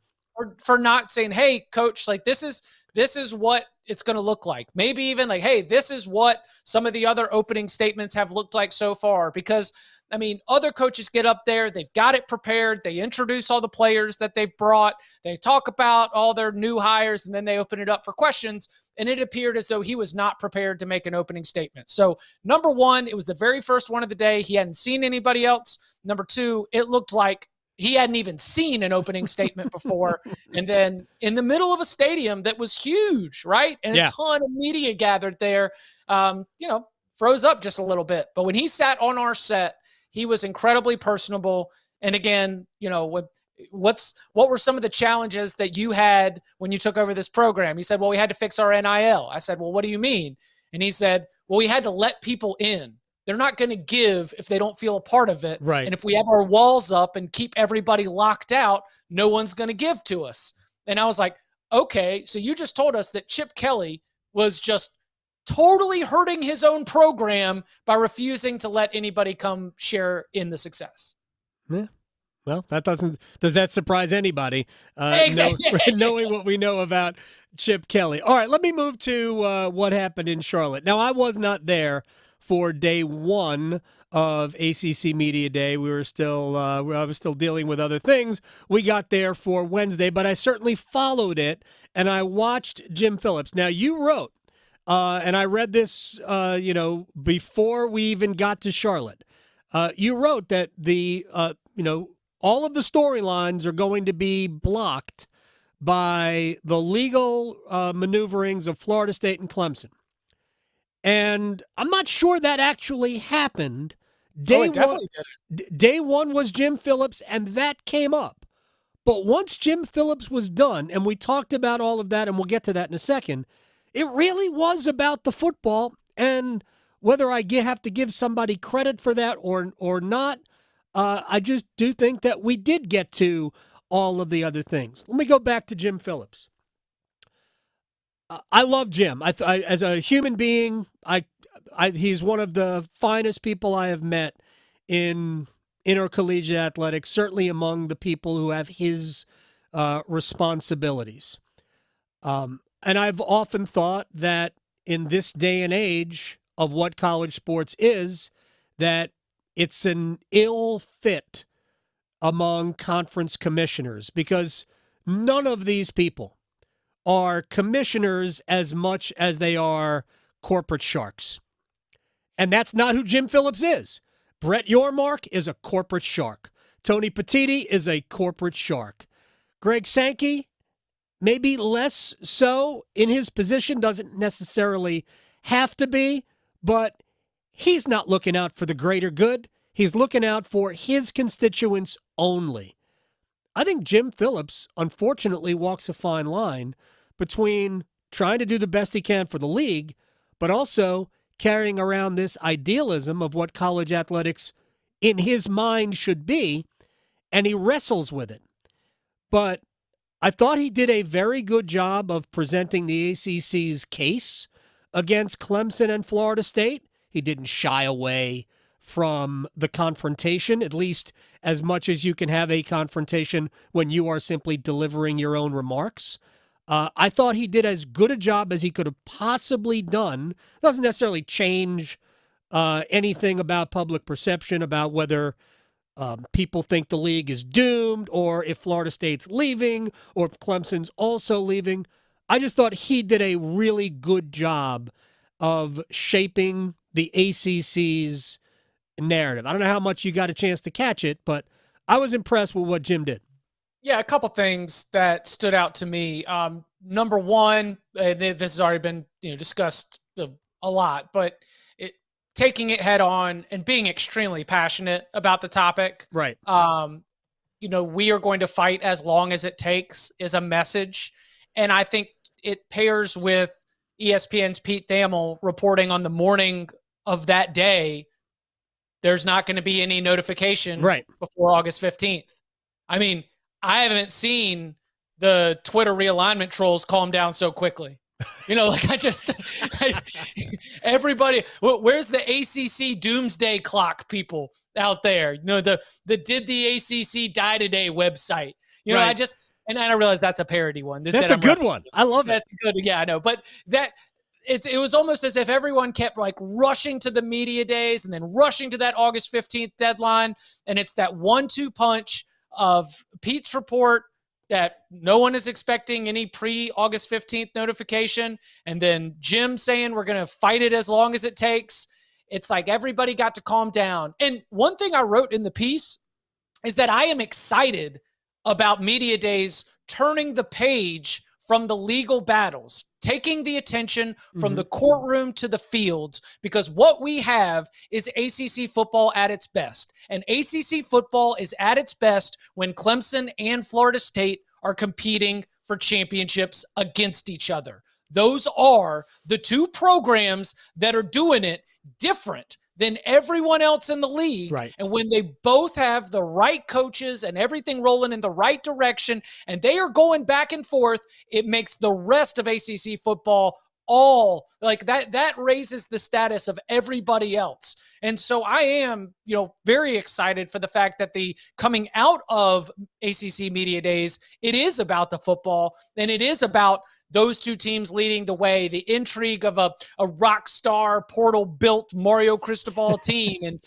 Speaker 9: For not saying, hey, coach, this is what it's going to look like. Maybe even hey, this is what some of the other opening statements have looked like so far. Because, I mean, other coaches get up there, they've got it prepared, they introduce all the players that they've brought, they talk about all their new hires, and then they open it up for questions. And it appeared as though he was not prepared to make an opening statement. So, number one, it was the very first one of the day. He hadn't seen anybody else. Number two, it looked like he hadn't even seen an opening statement before. And then in the middle of a stadium that was huge, right? And a ton of media gathered there, froze up just a little bit. But when he sat on our set, he was incredibly personable. And again, what were some of the challenges that you had when you took over this program? He said, well, we had to fix our NIL. I said, well, what do you mean? And he said, well, we had to let people in. They're not going to give if they don't feel a part of it.
Speaker 14: Right.
Speaker 9: And if we have our walls up and keep everybody locked out, no one's going to give to us. And I was like, okay, so you just told us that Chip Kelly was just totally hurting his own program by refusing to let anybody come share in the success.
Speaker 14: Yeah. Well, does that surprise anybody?
Speaker 9: Exactly.
Speaker 14: Knowing what we know about Chip Kelly. All right, let me move to what happened in Charlotte. Now, I was not there for day one of ACC Media Day. I was still dealing with other things. We got there for Wednesday, but I certainly followed it, and I watched Jim Phillips. Now, you wrote, and I read this, before we even got to Charlotte. You wrote that all of the storylines are going to be blocked by the legal maneuverings of Florida State and Clemson. And I'm not sure that actually happened. Day one was Jim Phillips, and that came up. But once Jim Phillips was done, and we talked about all of that, and we'll get to that in a second, it really was about the football. And whether I have to give somebody credit for that or not, I just do think that we did get to all of the other things. Let me go back to Jim Phillips. I love Jim. I as a human being, he's one of the finest people I have met in intercollegiate athletics, certainly among the people who have his responsibilities. And I've often thought that in this day and age of what college sports is, that it's an ill fit among conference commissioners because none of these people are commissioners as much as they are corporate sharks. And that's not who Jim Phillips is. Brett Yormark is a corporate shark. Tony Petitti is a corporate shark. Greg Sankey, maybe less so in his position, doesn't necessarily have to be, but he's not looking out for the greater good. He's looking out for his constituents only. I think Jim Phillips, unfortunately, walks a fine line between trying to do the best he can for the league, but also carrying around this idealism of what college athletics in his mind should be, and he wrestles with it. But I thought he did a very good job of presenting the ACC's case against Clemson and Florida State. He didn't shy away from the confrontation, at least as much as you can have a confrontation when you are simply delivering your own remarks. I thought he did as good a job as he could have possibly done. Doesn't necessarily change anything about public perception, about whether people think the league is doomed or if Florida State's leaving or if Clemson's also leaving. I just thought he did a really good job of shaping the ACC's narrative. I don't know how much you got a chance to catch it, but I was impressed with what Jim did.
Speaker 9: Yeah, a couple things that stood out to me. Number one, this has already been discussed a lot, but taking it head on and being extremely passionate about the topic.
Speaker 14: Right.
Speaker 9: We are going to fight as long as it takes is a message. And I think it pairs with ESPN's Pete Thamel reporting on the morning of that day, there's not going to be any notification before August 15th. I mean, I haven't seen the Twitter realignment trolls calm down so quickly. Everybody, where's the ACC doomsday clock people out there? The did the ACC die today website? And I realize that's a parody one.
Speaker 14: That's a good one. I love it.
Speaker 9: That's good. Yeah, I know. But it was almost as if everyone kept rushing to the media days and then rushing to that August 15th deadline. And it's that 1-2 punch of Pete's report that no one is expecting any pre-August 15th notification. And then Jim saying we're going to fight it as long as it takes. It's like everybody got to calm down. And one thing I wrote in the piece is that I am excited about media days turning the page from the legal battles, taking the attention from the courtroom to the fields, because what we have is ACC football at its best. And ACC football is at its best when Clemson and Florida State are competing for championships against each other. Those are the two programs that are doing it different than everyone else in the league.
Speaker 14: Right.
Speaker 9: And when they both have the right coaches and everything rolling in the right direction, and they are going back and forth, it makes the rest of ACC football all that raises the status of everybody else. And so I am, very excited for the fact that the coming out of ACC Media Days, it is about the football and it is about those two teams leading the way, the intrigue of a rock star portal built Mario Cristobal team. And,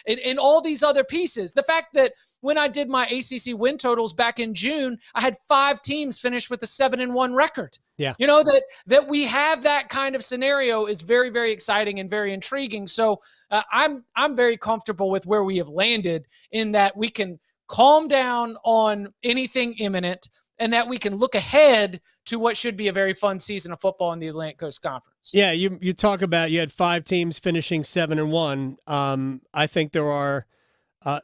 Speaker 9: and all these other pieces, the fact that when I did my ACC win totals back in June, I had 5 teams finish with a 7-1 record.
Speaker 14: Yeah.
Speaker 9: That we have that kind of scenario is very, very exciting and very intriguing. So I'm very comfortable with where we have landed in that we can calm down on anything imminent. and that we can look ahead to what should be a very fun season of football in the Atlantic Coast Conference.
Speaker 14: Yeah, you talk about you had 5 teams finishing 7-1. I think there are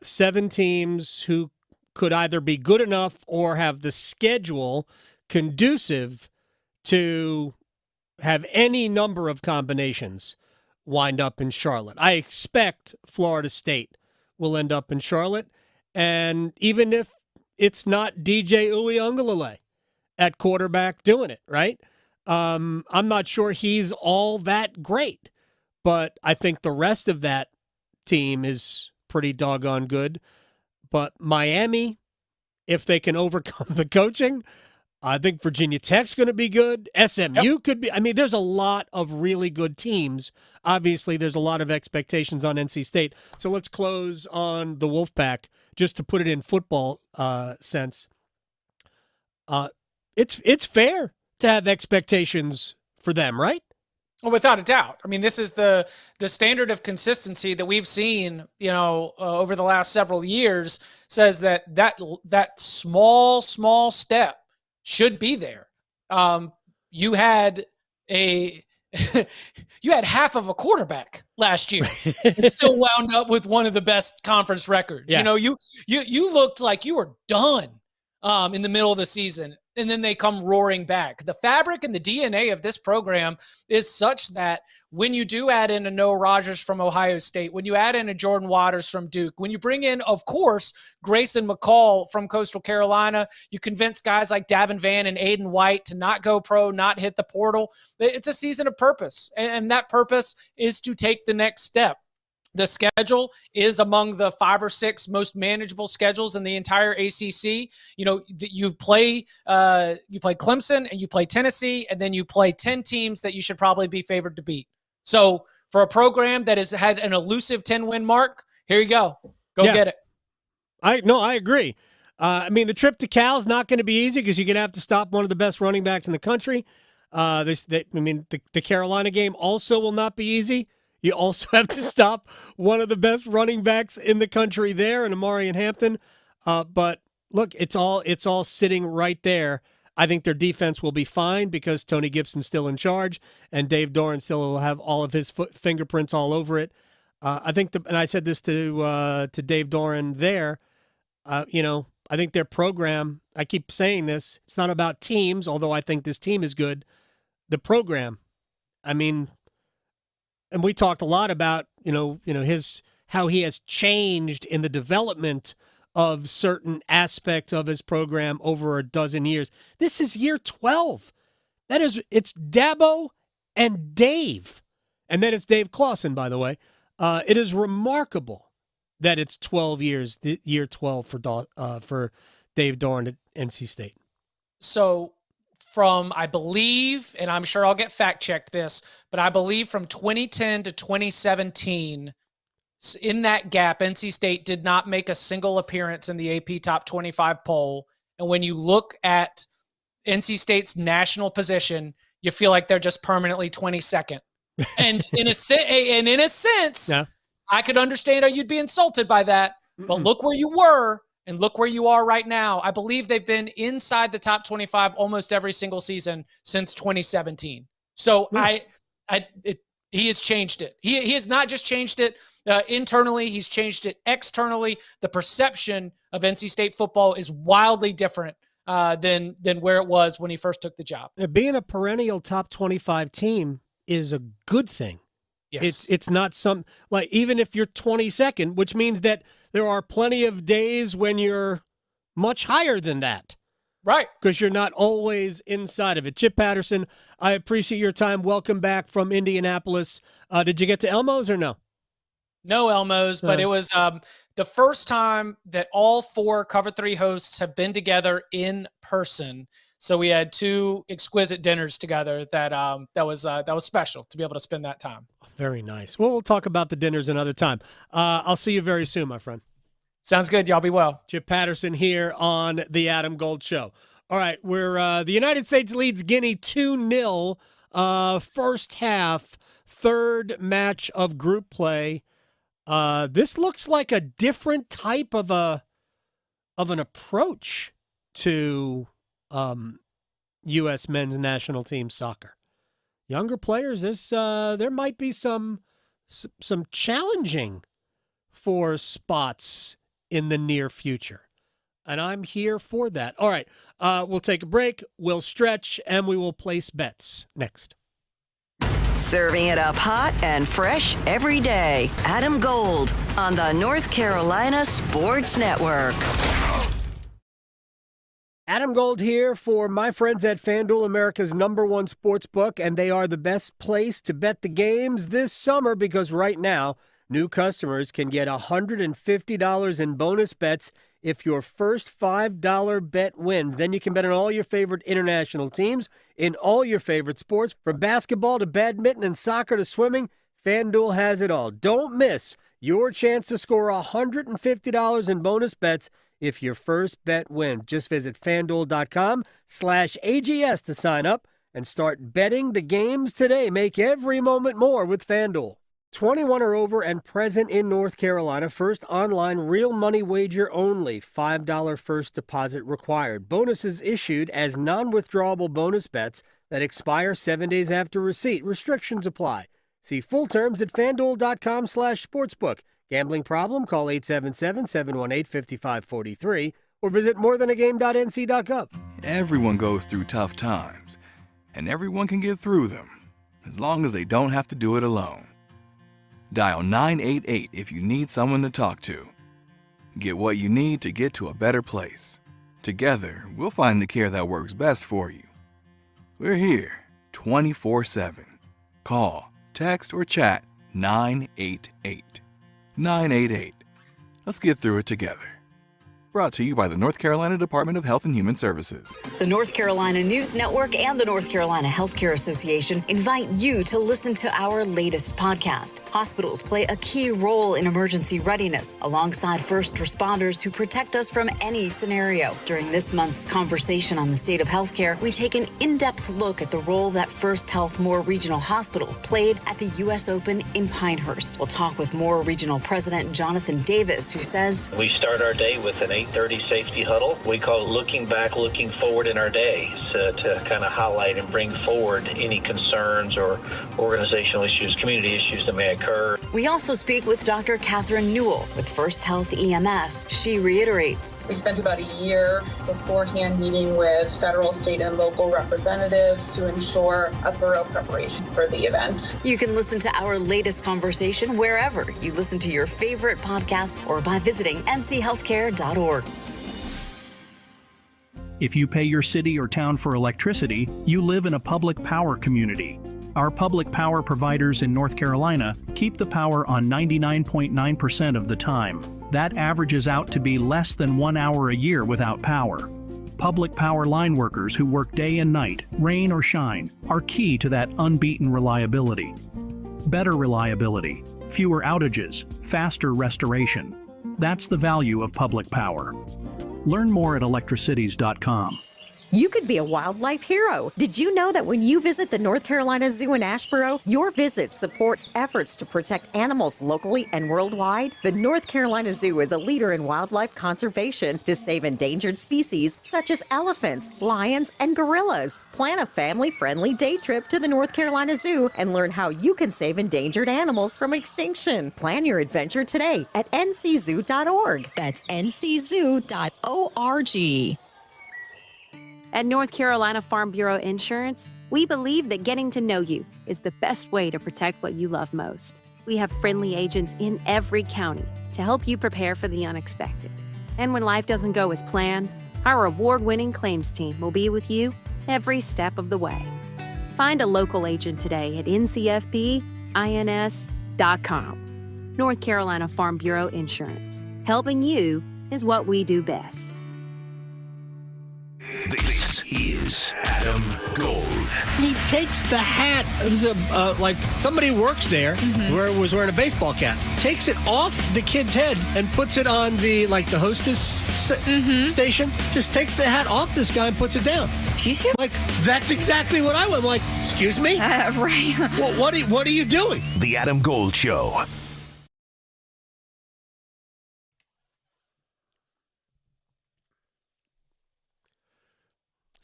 Speaker 14: 7 teams who could either be good enough or have the schedule conducive to have any number of combinations wind up in Charlotte. I expect Florida State will end up in Charlotte, and even if it's not DJ Uiagalelei at quarterback doing it, right? I'm not sure he's all that great, but I think the rest of that team is pretty doggone good. But Miami, if they can overcome the coaching, I think Virginia Tech's going to be good. SMU could be. I mean, there's a lot of really good teams. Obviously, there's a lot of expectations on NC State. So let's close on the Wolfpack, just to put it in football sense. It's fair to have expectations for them, right?
Speaker 9: Well, without a doubt. I mean, this is the standard of consistency that we've seen, over the last several years, says that small step should be there. You had half of a quarterback last year and still wound up with one of the best conference records.
Speaker 14: Yeah.
Speaker 9: You looked like you were done in the middle of the season, and then they come roaring back. The fabric and the DNA of this program is such that when you do add in a Noah Rogers from Ohio State, when you add in a Jordan Waters from Duke, when you bring in, of course, Grayson McCall from Coastal Carolina, you convince guys like Davin Vann and Aiden White to not go pro, not hit the portal. It's a season of purpose, and that purpose is to take the next step. The schedule is among the 5 or 6 most manageable schedules in the entire ACC. You play Clemson and you play Tennessee, and then you play 10 teams that you should probably be favored to beat. So for a program that has had an elusive 10-win mark, here you go. Get it.
Speaker 14: I agree. The trip to Cal is not going to be easy because you're going to have to stop one of the best running backs in the country. The Carolina game also will not be easy. You also have to stop one of the best running backs in the country there, in Amari Hampton. But look, it's all sitting right there. I think their defense will be fine because Tony Gibson's still in charge, and Dave Doran still will have all of his fingerprints all over it. And I said this to Dave Doran there. I think their program. I keep saying this. It's not about teams, although I think this team is good. The program. And we talked a lot about, how he has changed in the development of certain aspects of his program over a dozen years. This is year 12. It's Dabo and Dave. And then it's Dave Clawson, by the way. It is remarkable that it's 12 years, year 12 for Dave Doran at NC State.
Speaker 9: So from, I believe, and I'm sure I'll get fact-checked this, but I believe from 2010 to 2017, in that gap, NC State did not make a single appearance in the AP Top 25 poll. And when you look at NC State's national position, you feel like they're just permanently 22nd. And in a sense, yeah, I could understand how you'd be insulted by that, but look where you were. And look where you are right now. I believe they've been inside the top 25 almost every single season since 2017. So he has changed it. He has not just changed it internally. He's changed it externally. The perception of NC State football is wildly different than where it was when he first took the job.
Speaker 14: Being a perennial top 25 team is a good thing.
Speaker 9: Yes.
Speaker 14: It's not even if you're 22nd, which means that there are plenty of days when you're much higher than that.
Speaker 9: Right.
Speaker 14: Because you're not always inside of it. Chip Patterson, I appreciate your time. Welcome back from Indianapolis. Did you get to Elmo's or no?
Speaker 9: No Elmo's, but it was the first time that all 4 Cover 3 hosts have been together in person. So we had 2 exquisite dinners together that was special to be able to spend that time.
Speaker 14: Very nice. Well, we'll talk about the dinners another time. I'll see you very soon, my friend.
Speaker 9: Sounds good. Y'all be well.
Speaker 14: Chip Patterson here on the Adam Gold Show. All right, the United States leads Guinea 2-0. First half, third match of group play. This looks like a different type of an approach to U.S. men's national team soccer. Younger players, there might be some challenging for spots in the near future. And I'm here for that. All right, we'll take a break, we'll stretch, and we will place bets next.
Speaker 11: Serving it up hot and fresh every day. Adam Gold on the North Carolina Sports Network.
Speaker 14: Adam Gold here for my friends at FanDuel, America's #1 sports book, and they are the best place to bet the games this summer because right now, new customers can get $150 in bonus bets if your first $5 bet wins. Then you can bet on all your favorite international teams in all your favorite sports, from basketball to badminton and soccer to swimming. FanDuel has it all. Don't miss your chance to score $150 in bonus bets if your first bet wins. Just visit FanDuel.com/AGS to sign up and start betting the games today. Make every moment more with FanDuel. 21 or over and present in North Carolina. First online real money wager only. $5 first deposit required. Bonuses issued as non-withdrawable bonus bets that expire 7 days after receipt. Restrictions apply. See full terms at FanDuel.com/sportsbook. Gambling problem? Call 877-718-5543 or visit morethanagame.nc.gov.
Speaker 12: Everyone goes through tough times, and everyone can get through them, as long as they don't have to do it alone. Dial 988 if you need someone to talk to. Get what you need to get to a better place. Together, we'll find the care that works best for you. We're here 24/7. Call, text, or chat 988. 988. Let's get through it together. Brought to you by the North Carolina Department of Health and Human Services.
Speaker 13: The North Carolina News Network and the North Carolina Healthcare Association invite you to listen to our latest podcast. Hospitals play a key role in emergency readiness alongside first responders who protect us from any scenario. During this month's conversation on the state of healthcare, we take an in-depth look at the role that First Health Moore Regional Hospital played at the U.S. Open in Pinehurst. We'll talk with Moore Regional President Jonathan Davis, who says,
Speaker 16: we start our day with an 8:30 safety huddle. We call it looking back, looking forward in our day, to kind of highlight and bring forward any concerns or organizational issues, community issues that may occur.
Speaker 13: We also speak with Dr. Catherine Newell with First Health EMS. She reiterates,
Speaker 17: we spent about a year beforehand meeting with federal, state, and local representatives to ensure a thorough preparation for the event.
Speaker 13: You can listen to our latest conversation wherever you listen to your favorite podcasts or by visiting nchealthcare.org.
Speaker 18: If you pay your city or town for electricity, you live in a public power community. Our public power providers in North Carolina keep the power on 99.9% of the time. That averages out to be less than 1 hour a year without power. Public power line workers who work day and night, rain or shine, are key to that unbeaten reliability. Better reliability, fewer outages, faster restoration. That's the value of public power. Learn more at electricities.com.
Speaker 19: You could be a wildlife hero. Did you know that when you visit the North Carolina Zoo in Asheboro, your visit supports efforts to protect animals locally and worldwide? The North Carolina Zoo is a leader in wildlife conservation to save endangered species such as elephants, lions, and gorillas. Plan a family-friendly day trip to the North Carolina Zoo and learn how you can save endangered animals from extinction. Plan your adventure today at nczoo.org. That's nczoo.org.
Speaker 20: At North Carolina Farm Bureau Insurance, we believe that getting to know you is the best way to protect what you love most. We have friendly agents in every county to help you prepare for the unexpected. And when life doesn't go as planned, our award-winning claims team will be with you every step of the way. Find a local agent today at ncfbins.com. North Carolina Farm Bureau Insurance. Helping you is what we do best.
Speaker 10: This is Adam Gold.
Speaker 14: He takes the hat. It was like somebody works there, was wearing a baseball cap. Takes it off the kid's head and puts it on the hostess station. Just takes the hat off this guy and puts it down.
Speaker 15: Excuse you?
Speaker 14: Like that's exactly what I went. Like, excuse me?
Speaker 15: Right.
Speaker 14: Well, what are you doing?
Speaker 10: The Adam Gold Show.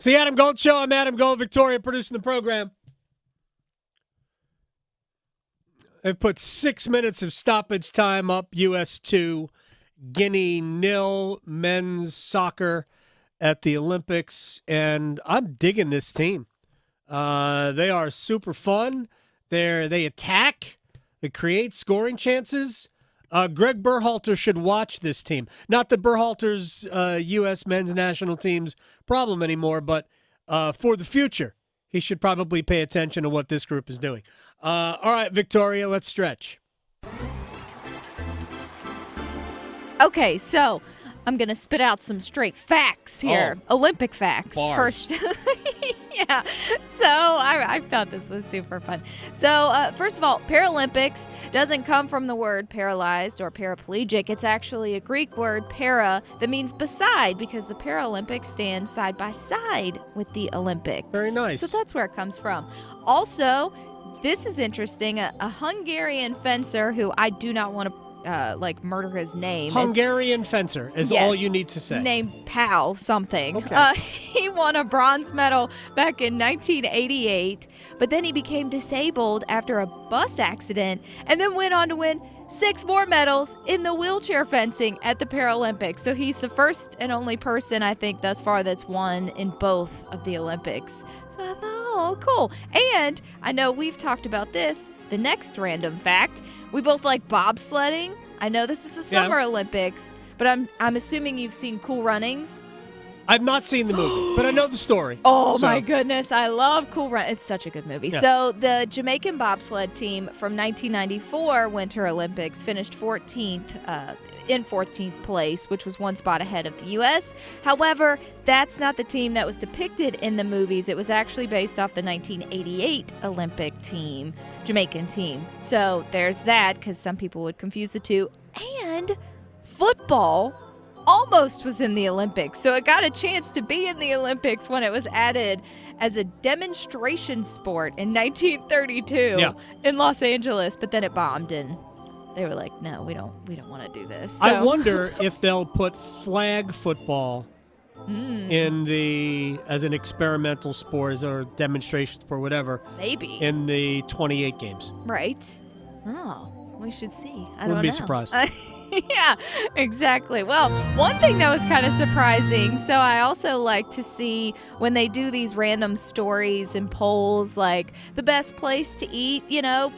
Speaker 14: the Adam Gold Show. I'm Adam Gold, Victoria producing the program. I put 6 minutes of stoppage time up, US 2, Guinea 0, men's soccer at the Olympics, and I'm digging this team. They are super fun. They attack. They create scoring chances. Greg Berhalter should watch this team. Not that Berhalter's U.S. men's national team's problem anymore, but for the future, he should probably pay attention to what this group is doing. All right, Victoria, let's stretch.
Speaker 15: Okay, so I'm going to spit out some straight facts here. Olympic facts.
Speaker 14: Bars.
Speaker 15: First. Yeah. So I thought this was super fun. So first of all, Paralympics doesn't come from the word paralyzed or paraplegic. It's actually a Greek word, para, that means beside, because the Paralympics stand side by side with the Olympics.
Speaker 14: Very nice.
Speaker 15: So that's where it comes from. Also, this is interesting. A Hungarian fencer who I do not want to murder his name.
Speaker 14: Hungarian fencer is all you need to say.
Speaker 15: Named Pal something.
Speaker 14: Okay.
Speaker 15: He won a bronze medal back in 1988, but then he became disabled after a bus accident and then went on to win 6 more medals in the wheelchair fencing at the Paralympics. So he's the first and only person, I think, thus far that's won in both of the Olympics. So I thought, oh, cool. And I know we've talked about this. The next random fact, we both like bobsledding. I know this is the Summer Olympics, but I'm assuming you've seen Cool Runnings.
Speaker 14: I've not seen the movie, but I know the story.
Speaker 15: Oh, my goodness. I love Cool Runnings. It's such a good movie.
Speaker 14: Yeah.
Speaker 15: So the Jamaican bobsled team from 1994 Winter Olympics finished 14th in 14th place, which was one spot ahead of the U.S. However, that's not the team that was depicted in the movies. It was actually based off the 1988 Olympic team, Jamaican team. So there's that, because some people would confuse the two. And football almost was in the Olympics. So it got a chance to be in the Olympics when it was added as a demonstration sport in 1932 in Los Angeles, but then it bombed and they were like, no, we don't want to do this. So.
Speaker 14: I wonder if they'll put flag football as an experimental sport or demonstration sport, whatever.
Speaker 15: Maybe.
Speaker 14: In the 28 games.
Speaker 15: Right. Oh, we should see. I
Speaker 14: Wouldn't
Speaker 15: don't
Speaker 14: be
Speaker 15: know.
Speaker 14: surprised.
Speaker 15: Yeah, exactly. Well, one thing that was kind of surprising, so I also like to see when they do these random stories and polls, like the best place to eat,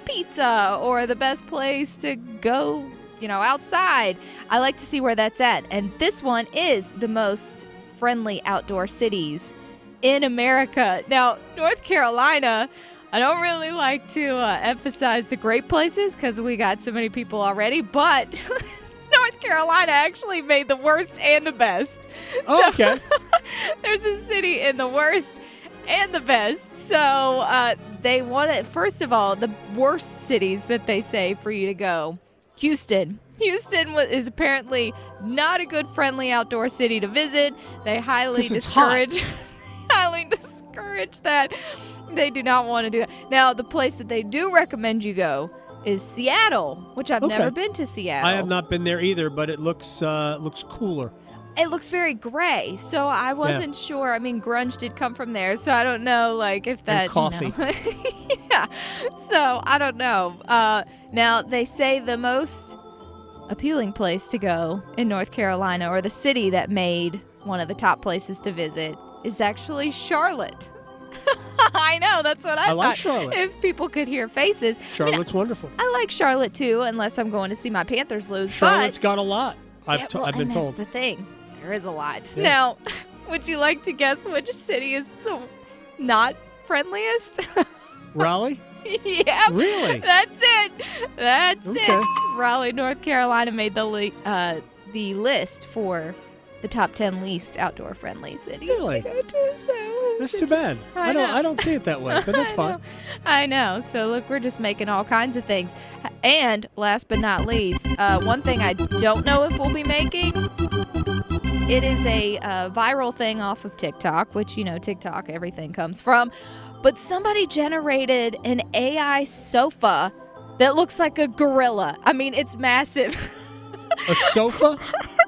Speaker 15: pizza, or the best place to go, outside. I like to see where that's at. And this one is the most friendly outdoor cities in America. Now, North Carolina, I don't really like to emphasize the great places because we got so many people already, but North Carolina actually made the worst and the best.
Speaker 14: Oh, okay.
Speaker 15: There's a city in the worst and the best. So they wanted, first of all, the worst cities that they say for you to go. Houston. Houston is apparently not a good friendly outdoor city to visit. They highly discourage that. They do not want to do that. Now, the place that they do recommend you go is Seattle, which I've never been to Seattle.
Speaker 14: I have not been there either, but it looks cooler.
Speaker 15: It looks very gray, so I wasn't sure. I mean, grunge did come from there, so I don't know, if that.
Speaker 14: And coffee.
Speaker 15: Yeah. So I don't know. Now they say the most appealing place to go in North Carolina, or the city that made one of the top places to visit, is actually Charlotte. I know, that's what I thought.
Speaker 14: I like Charlotte.
Speaker 15: If people could hear faces.
Speaker 14: Charlotte's wonderful.
Speaker 15: I like Charlotte too, unless I'm going to see my Panthers lose.
Speaker 14: Charlotte's got a lot. I've been told.
Speaker 15: That's the thing. There is a lot.
Speaker 14: Yeah.
Speaker 15: Now, would you like to guess which city is the not friendliest?
Speaker 14: Raleigh?
Speaker 15: Yeah.
Speaker 14: Really?
Speaker 15: That's it. That's it. Raleigh, North Carolina made the list for the top 10 least outdoor friendly cities to go to. So
Speaker 14: that's too bad. I don't see it that way, but that's fine.
Speaker 15: I know. So look, we're just making all kinds of things. And last but not least, one thing I don't know if we'll be making. It is a viral thing off of TikTok, which, TikTok, everything comes from. But somebody generated an AI sofa that looks like a gorilla. I mean, it's massive.
Speaker 14: A sofa?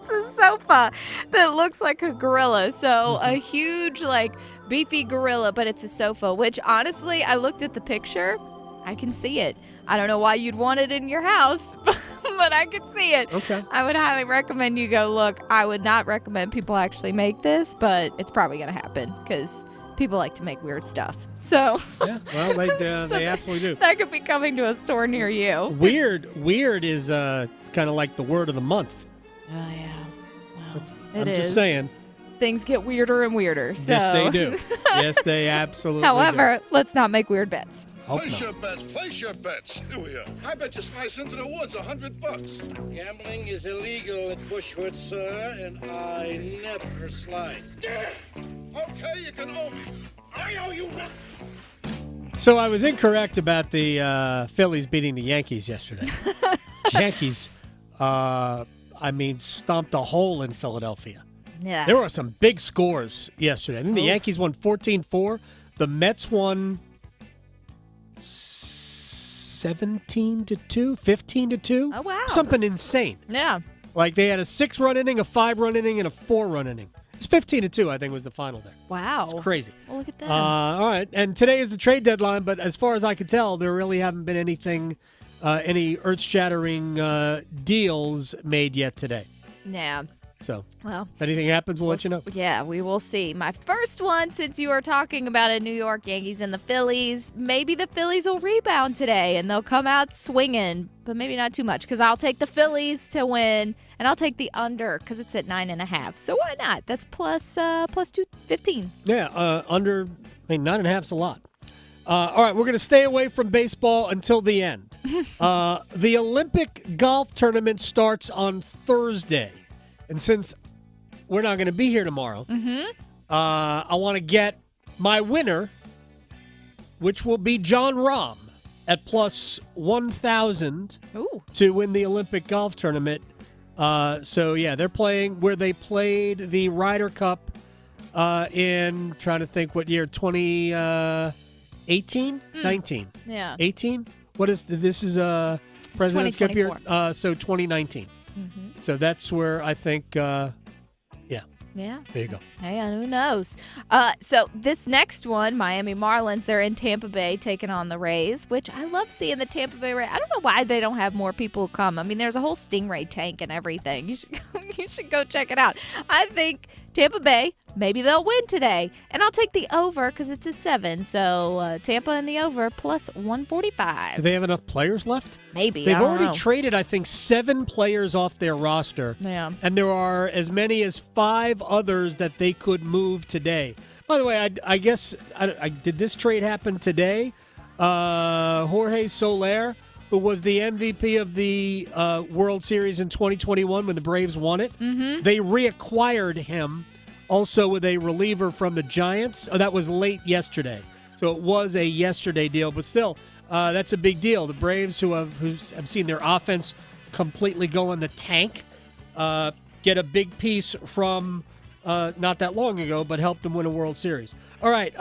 Speaker 15: That's a sofa that looks like a gorilla. So a huge, like, beefy gorilla, but it's a sofa, which honestly, I looked at the picture. I can see it. I don't know why you'd want it in your house, but I can see it.
Speaker 14: Okay.
Speaker 15: I would highly recommend you go look. I would not recommend people actually make this, but it's probably going to happen because people like to make weird stuff. So
Speaker 14: yeah, well, they absolutely do.
Speaker 15: That could be coming to a store near you.
Speaker 14: Weird is kind of like the word of the month.
Speaker 15: Oh yeah, well,
Speaker 14: I'm just saying.
Speaker 15: Things get weirder and weirder. So.
Speaker 14: Yes, they do. Yes, they absolutely
Speaker 15: However,
Speaker 14: do.
Speaker 15: let's not make weird bets.
Speaker 1: Place your bets. Here we are. I bet you slice into the woods $100.
Speaker 21: Gambling is illegal at Bushwood, sir, and I never slide.
Speaker 1: Okay, you can owe me. I owe you nothing.
Speaker 14: So I was incorrect about the Phillies beating the Yankees yesterday. Yankees, stomped a hole in Philadelphia.
Speaker 15: Yeah.
Speaker 14: There were some big scores yesterday. I think the Yankees won 14-4. The Mets won 17-2, 15-2.
Speaker 15: Oh, wow.
Speaker 14: Something insane.
Speaker 15: Yeah.
Speaker 14: Like they had a 6-run inning, a 5-run inning, and a 4-run inning. It's 15-2, I think, was the final there.
Speaker 15: Wow.
Speaker 14: It's crazy.
Speaker 15: Well, look at that.
Speaker 14: All right. And today is the trade deadline, but as far as I could tell, there really haven't been anything, any earth-shattering deals made yet today.
Speaker 15: Yeah.
Speaker 14: So,
Speaker 15: well,
Speaker 14: if anything happens, we'll let you know.
Speaker 15: Yeah, we will see. My first one, since you are talking about a New York Yankees and the Phillies, maybe the Phillies will rebound today and they'll come out swinging, but maybe not too much because I'll take the Phillies to win and I'll take the under because it's at 9.5. So why not? That's plus 215.
Speaker 14: Yeah, under. 9.5's a lot. All right, we're going to stay away from baseball until the end. The Olympic golf tournament starts on Thursday. And since we're not going to be here tomorrow, I want to get my winner, which will be John Rahm, at plus 1,000 to win the Olympic golf tournament. They're playing where they played the Ryder Cup in, trying to think what year, 2018? 19?
Speaker 15: Yeah.
Speaker 14: 18? What is this is President's Cup year? So 2019. So that's where I think,
Speaker 15: Yeah.
Speaker 14: There you go.
Speaker 15: Hey, who knows? So this next one, Miami Marlins, they're in Tampa Bay taking on the Rays, which I love seeing the Tampa Bay Rays. I don't know why they don't have more people come. I mean, there's a whole Stingray tank and everything. You should go check it out. I think Tampa Bay, maybe they'll win today. And I'll take the over because it's at 7. So Tampa and the over plus 145.
Speaker 14: Do they have enough players left?
Speaker 15: Maybe.
Speaker 14: They've
Speaker 15: I don't
Speaker 14: already
Speaker 15: know.
Speaker 14: traded, I think, 7 players off their roster.
Speaker 15: Yeah.
Speaker 14: And there are as many as 5 others that they could move today. By the way, I guess, did this trade happen today? Jorge Soler, who was the MVP of the World Series in 2021 when the Braves won it, they reacquired him also with a reliever from the Giants. Oh, that was late yesterday. So it was a yesterday deal, but still, that's a big deal. The Braves, who have seen their offense completely go in the tank, get a big piece from not that long ago, but helped them win a World Series. All right,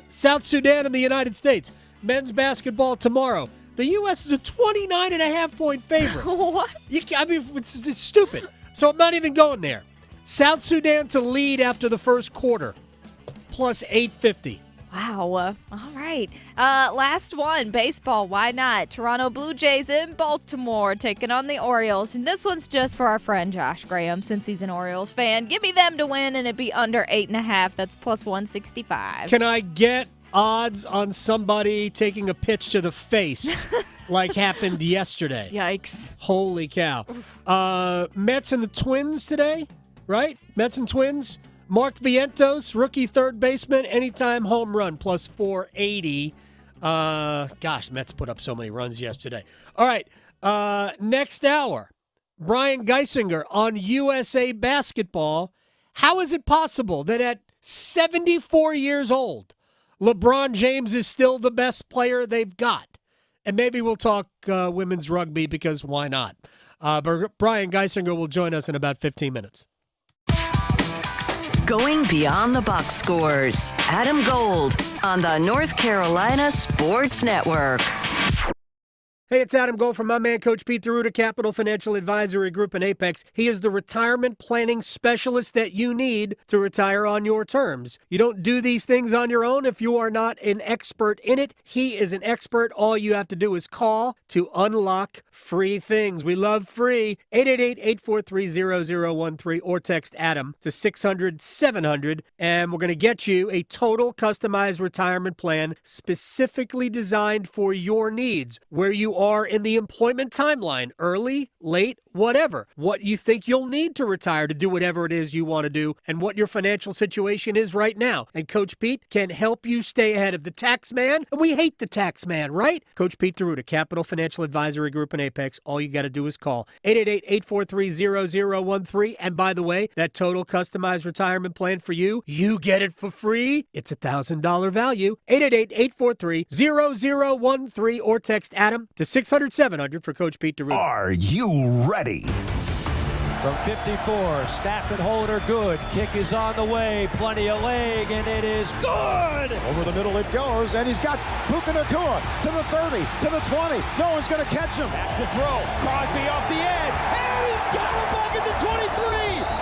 Speaker 14: South Sudan and the United States. Men's basketball tomorrow. The U.S. is a 29.5-point favorite.
Speaker 15: What?
Speaker 14: It's stupid. So I'm not even going there. South Sudan to lead after the first quarter, plus 850.
Speaker 15: Wow. All right. Last one, baseball. Why not? Toronto Blue Jays in Baltimore taking on the Orioles. And this one's just for our friend Josh Graham, since he's an Orioles fan. Give me them to win, and it'd be under 8.5. That's plus 165.
Speaker 14: Can I get odds on somebody taking a pitch to the face like happened yesterday?
Speaker 15: Yikes.
Speaker 14: Holy cow. Mets and the Twins today, right? Mets and Twins. Mark Vientos, rookie third baseman, anytime home run, plus 480. Mets put up so many runs yesterday. All right, next hour, Brian Geisinger on USA Basketball. How is it possible that at 74 years old, LeBron James is still the best player they've got? And maybe we'll talk women's rugby, because why not? Brian Geisinger will join us in about 15 minutes.
Speaker 11: Going beyond the box scores. Adam Gold on the North Carolina Sports Network.
Speaker 14: Hey, it's Adam Gold from my man, Coach Pete D'Arruda, Capital Financial Advisory Group in Apex. He is the retirement planning specialist that you need to retire on your terms. You don't do these things on your own if you are not an expert in it. He is an expert. All you have to do is call to unlock free things. We love free. 888-843-0013 or text Adam to 600-700, and we're going to get you a total customized retirement plan specifically designed for your needs, where you are in the employment timeline, early, late, whatever, what you think you'll need to retire to do whatever it is you want to do, and what your financial situation is right now. And Coach Pete can help you stay ahead of the tax man, and we hate the tax man, right? Coach Pete D'Arruda, Capital Financial Advisory Group in Apex. All you got to do is call 888-843-0013. And by the way, that total customized retirement plan for you, you get it for free. It's $1,000 value. 888-843-0013 or text Adam to 600-700 for Coach Pete D'Arruda.
Speaker 10: Are you ready?
Speaker 2: From 54, snap and hold are good. Kick is on the way, plenty of leg, and it is good!
Speaker 4: Over the middle it goes, and he's got Puka Nacua to the 30, to the 20. No one's going to catch him.
Speaker 2: Back to throw. Crosby off the edge, and he's got him back at the 23!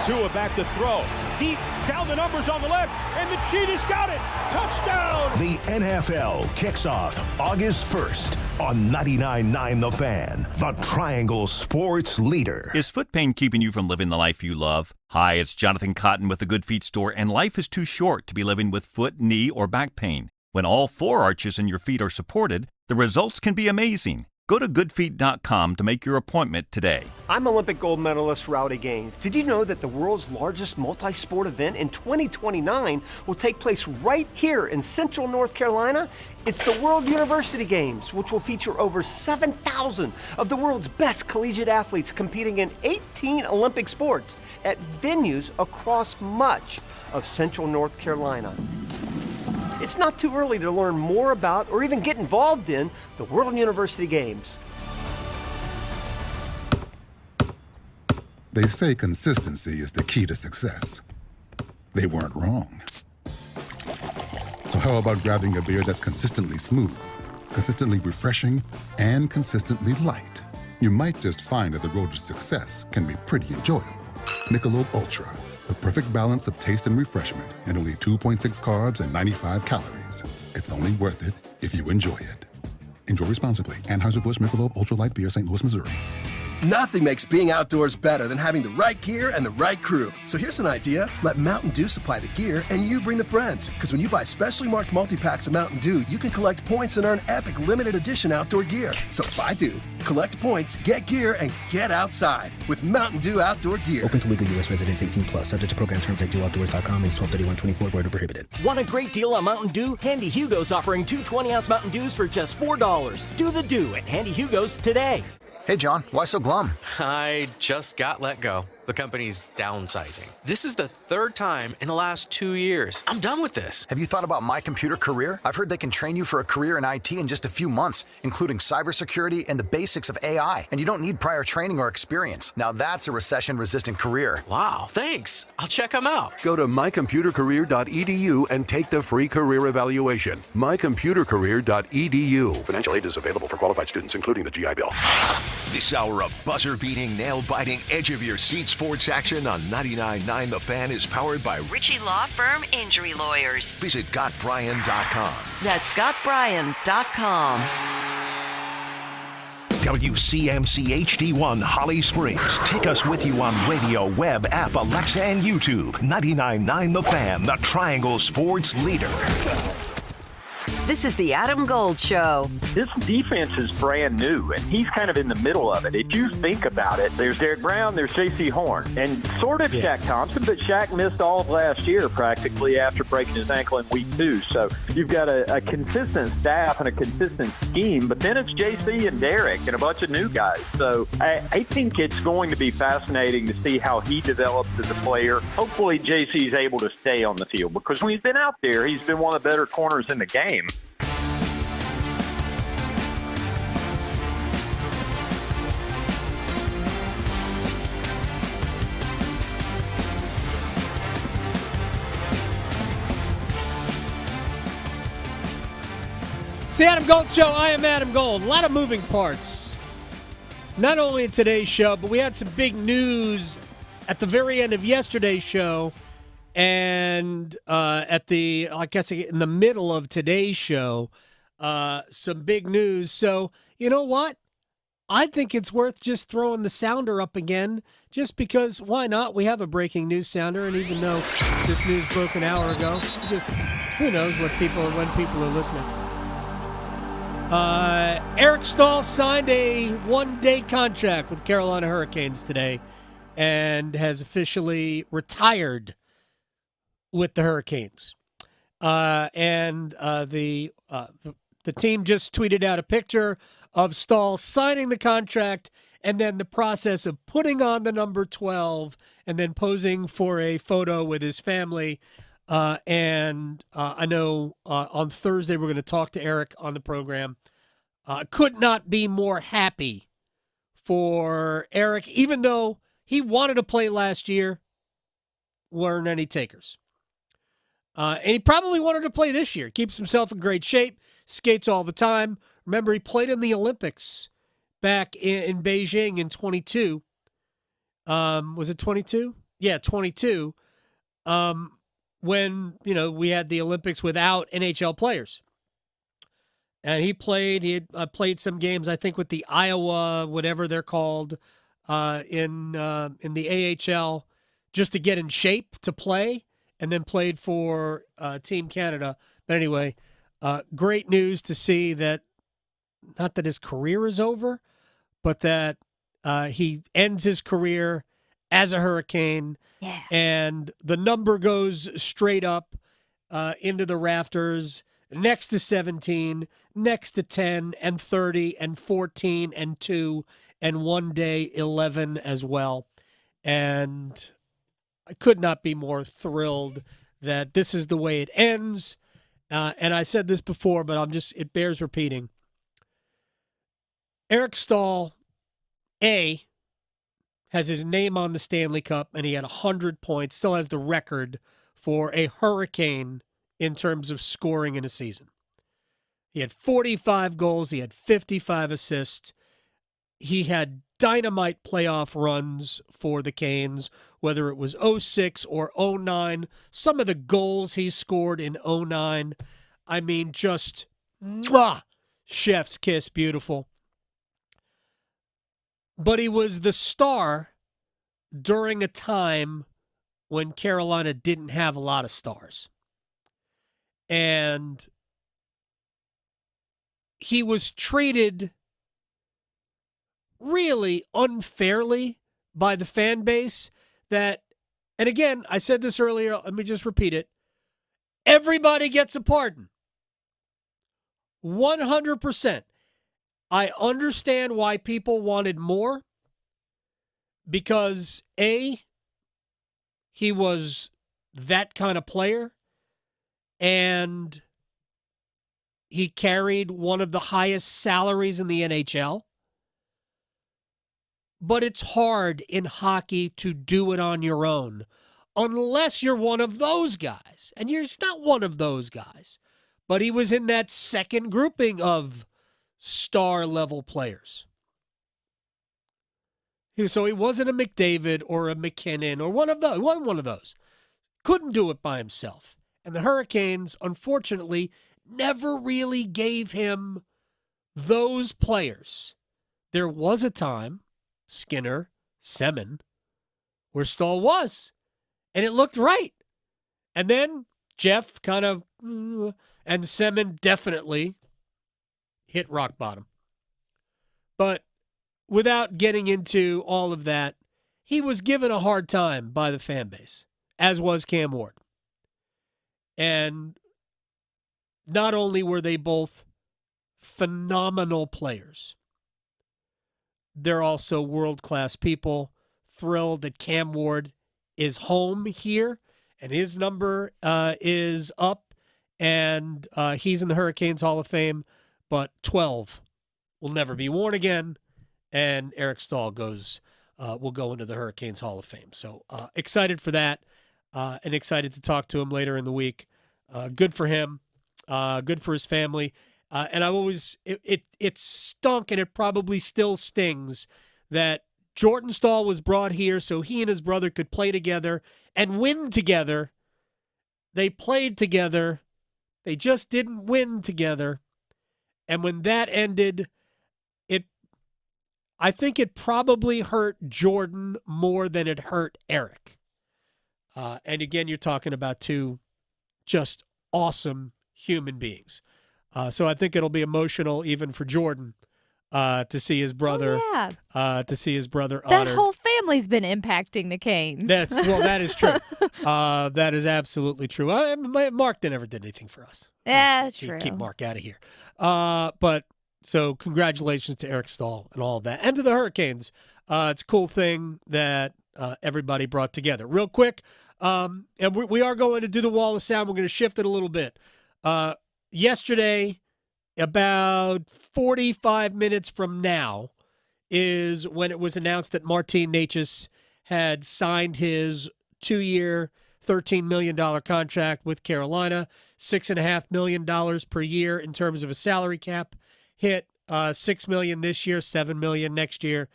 Speaker 2: Tua back to throw. Deep, down the numbers on the left, and the Cheetahs got it! Touchdown!
Speaker 10: The NFL kicks off August 1st on 99.9 The Fan, the Triangle Sports Leader.
Speaker 22: Is foot pain keeping you from living the life you love? Hi, it's Jonathan Cotton with the Good Feet Store, and life is too short to be living with foot, knee, or back pain. When all four arches in your feet are supported, the results can be amazing. Go to goodfeet.com to make your appointment today.
Speaker 23: I'm Olympic gold medalist Rowdy Gaines. Did you know that the world's largest multi-sport event in 2029 will take place right here in Central North Carolina? It's the World University Games, which will feature over 7,000 of the world's best collegiate athletes competing in 18 Olympic sports at venues across much of Central North Carolina. It's not too early to learn more about or even get involved in the World University Games.
Speaker 24: They say consistency is the key to success. They weren't wrong. So how about grabbing a beer that's consistently smooth, consistently refreshing, and consistently light? You might just find that the road to success can be pretty enjoyable. Michelob Ultra, the perfect balance of taste and refreshment, and only 2.6 carbs and 95 calories. It's only worth it if you enjoy it. Enjoy responsibly. Anheuser-Busch Michelob Ultra Light Beer, St. Louis, Missouri.
Speaker 25: Nothing makes being outdoors better than having the right gear and the right crew. So here's an idea. Let Mountain Dew supply the gear and you bring the friends. Because when you buy specially marked multi-packs of Mountain Dew, you can collect points and earn epic limited edition outdoor gear. So buy Dew, collect points, get gear, and get outside with Mountain Dew outdoor gear.
Speaker 26: Open to legal U.S. residents 18+. Subject to program terms at dewoutdoors.com. Is 12/31/24. Void or prohibited.
Speaker 27: Want a great deal on Mountain Dew? Handy Hugo's offering 2 20-ounce Mountain Dews for just $4. Do the Dew at Handy Hugo's today.
Speaker 28: Hey, John, why so glum?
Speaker 29: I just got let go. The company's downsizing. This is the third time in the last 2 years. I'm done with this.
Speaker 28: Have you thought about My Computer Career? I've heard they can train you for a career in IT in just a few months, including cybersecurity and the basics of AI. And you don't need prior training or experience. Now that's a recession-resistant career.
Speaker 29: Wow, thanks. I'll check them out.
Speaker 30: Go to mycomputercareer.edu and take the free career evaluation. mycomputercareer.edu. Financial aid is available for qualified students, including the GI Bill.
Speaker 10: This hour of buzzer-beating, nail-biting, edge-of-your-seat sports action on 99.9 The Fan is powered by
Speaker 11: Ritchie Law Firm Injury Lawyers.
Speaker 10: Visit GotBryan.com.
Speaker 11: That's GotBryan.com.
Speaker 10: WCMC HD1 Holly Springs. Take us with you on radio, web, app, Alexa, and YouTube. 99.9 The Fan, the Triangle Sports Leader.
Speaker 11: This is the Adam Gold Show.
Speaker 31: This defense is brand new, and he's kind of in the middle of it. If you think about it, there's Derek Brown, there's J.C. Horn, and sort of Shaq Thompson, but Shaq missed all of last year practically after breaking his ankle in week 2. So you've got a consistent staff and a consistent scheme, but then it's J.C. and Derek and a bunch of new guys. So I think it's going to be fascinating to see how he develops as a player. Hopefully J.C. is able to stay on the field, because when he's been out there, he's been one of the better corners in the game.
Speaker 14: It's the Adam Gold Show. I am Adam Gold. A lot of moving parts. Not only in today's show, but we had some big news at the very end of yesterday's show and I guess in the middle of today's show, some big news. So, you know what? I think it's worth just throwing the sounder up again, just because, why not? We have a breaking news sounder, and even though this news broke an hour ago, just who knows when people are listening. Eric Staal signed a one-day contract with Carolina Hurricanes today and has officially retired with the Hurricanes. The team just tweeted out a picture of Staal signing the contract and then the process of putting on the number 12 and then posing for a photo with his family. I know on Thursday we're going to talk to Eric on the program. Could not be more happy for Eric, even though he wanted to play last year, weren't any takers. And he probably wanted to play this year. Keeps himself in great shape, skates all the time. Remember, he played in the Olympics back in Beijing in 22. Was it 22? Yeah, 22. When, we had the Olympics without NHL players. And he had played some games, I think, with the Iowa, whatever they're called, in the AHL, just to get in shape to play, and then played for Team Canada. But anyway, great news to see that, not that his career is over, but that he ends his career as a Hurricane. Yeah. And the number goes straight up into the rafters, next to 17, next to 10 and 30 and 14 and 2, and one day 11 as well. And I could not be more thrilled that this is the way it ends. And I said this before, but it bears repeating. Eric Staal, has his name on the Stanley Cup, and he had 100 points, still has the record for a Hurricane in terms of scoring in a season. He had 45 goals. He had 55 assists. He had dynamite playoff runs for the Canes, whether it was 06 or 09. Some of the goals he scored in 09, I mean, just chef's kiss, beautiful. But he was the star during a time when Carolina didn't have a lot of stars. And he was treated really unfairly by the fan base that, and again, I said this earlier, let me just repeat it. Everybody gets a pardon. 100%. I understand why people wanted more because, he was that kind of player and he carried one of the highest salaries in the NHL. But it's hard in hockey to do it on your own unless you're one of those guys. And you're not one of those guys. But he was in that second grouping of star-level players. So he wasn't a McDavid or a McKinnon or one of those. He wasn't one of those. Couldn't do it by himself. And the Hurricanes, unfortunately, never really gave him those players. There was a time, Skinner, Semin, where Staal was. And it looked right. And then Jeff kind of, and Semin definitely hit rock bottom. But without getting into all of that, he was given a hard time by the fan base, as was Cam Ward. And not only were they both phenomenal players, they're also world-class people. Thrilled that Cam Ward is home here, and his number is up, and he's in the Hurricanes Hall of Fame. But 12 will never be worn again, and Eric Staal will go into the Hurricanes Hall of Fame. So excited for that, and excited to talk to him later in the week. Good for him, good for his family. And I've always it stunk, and it probably still stings that Jordan Staal was brought here so he and his brother could play together and win together. They played together. They just didn't win together. And when that ended, I think it probably hurt Jordan more than it hurt Eric. And again, you're talking about two just awesome human beings. So I think it'll be emotional even for Jordan to see his brother.
Speaker 15: Oh, yeah.
Speaker 14: To see his brother
Speaker 15: that
Speaker 14: honored.
Speaker 15: whole family's been impacting the Canes.
Speaker 14: That is true. That is absolutely true. Mark never did anything for us.
Speaker 15: Yeah, true.
Speaker 14: Keep Mark out of here. But so congratulations to Eric Staal and all of that, and to the Hurricanes. It's a cool thing that everybody brought together. Real quick, and we are going to do the Wall of Sound. We're going to shift it a little bit. Yesterday, about 45 minutes from now, is when it was announced that Martin Necas had signed his 2-year, $13 million contract with Carolina, $6.5 million per year in terms of a salary cap hit, $6 million this year, $7 million next year.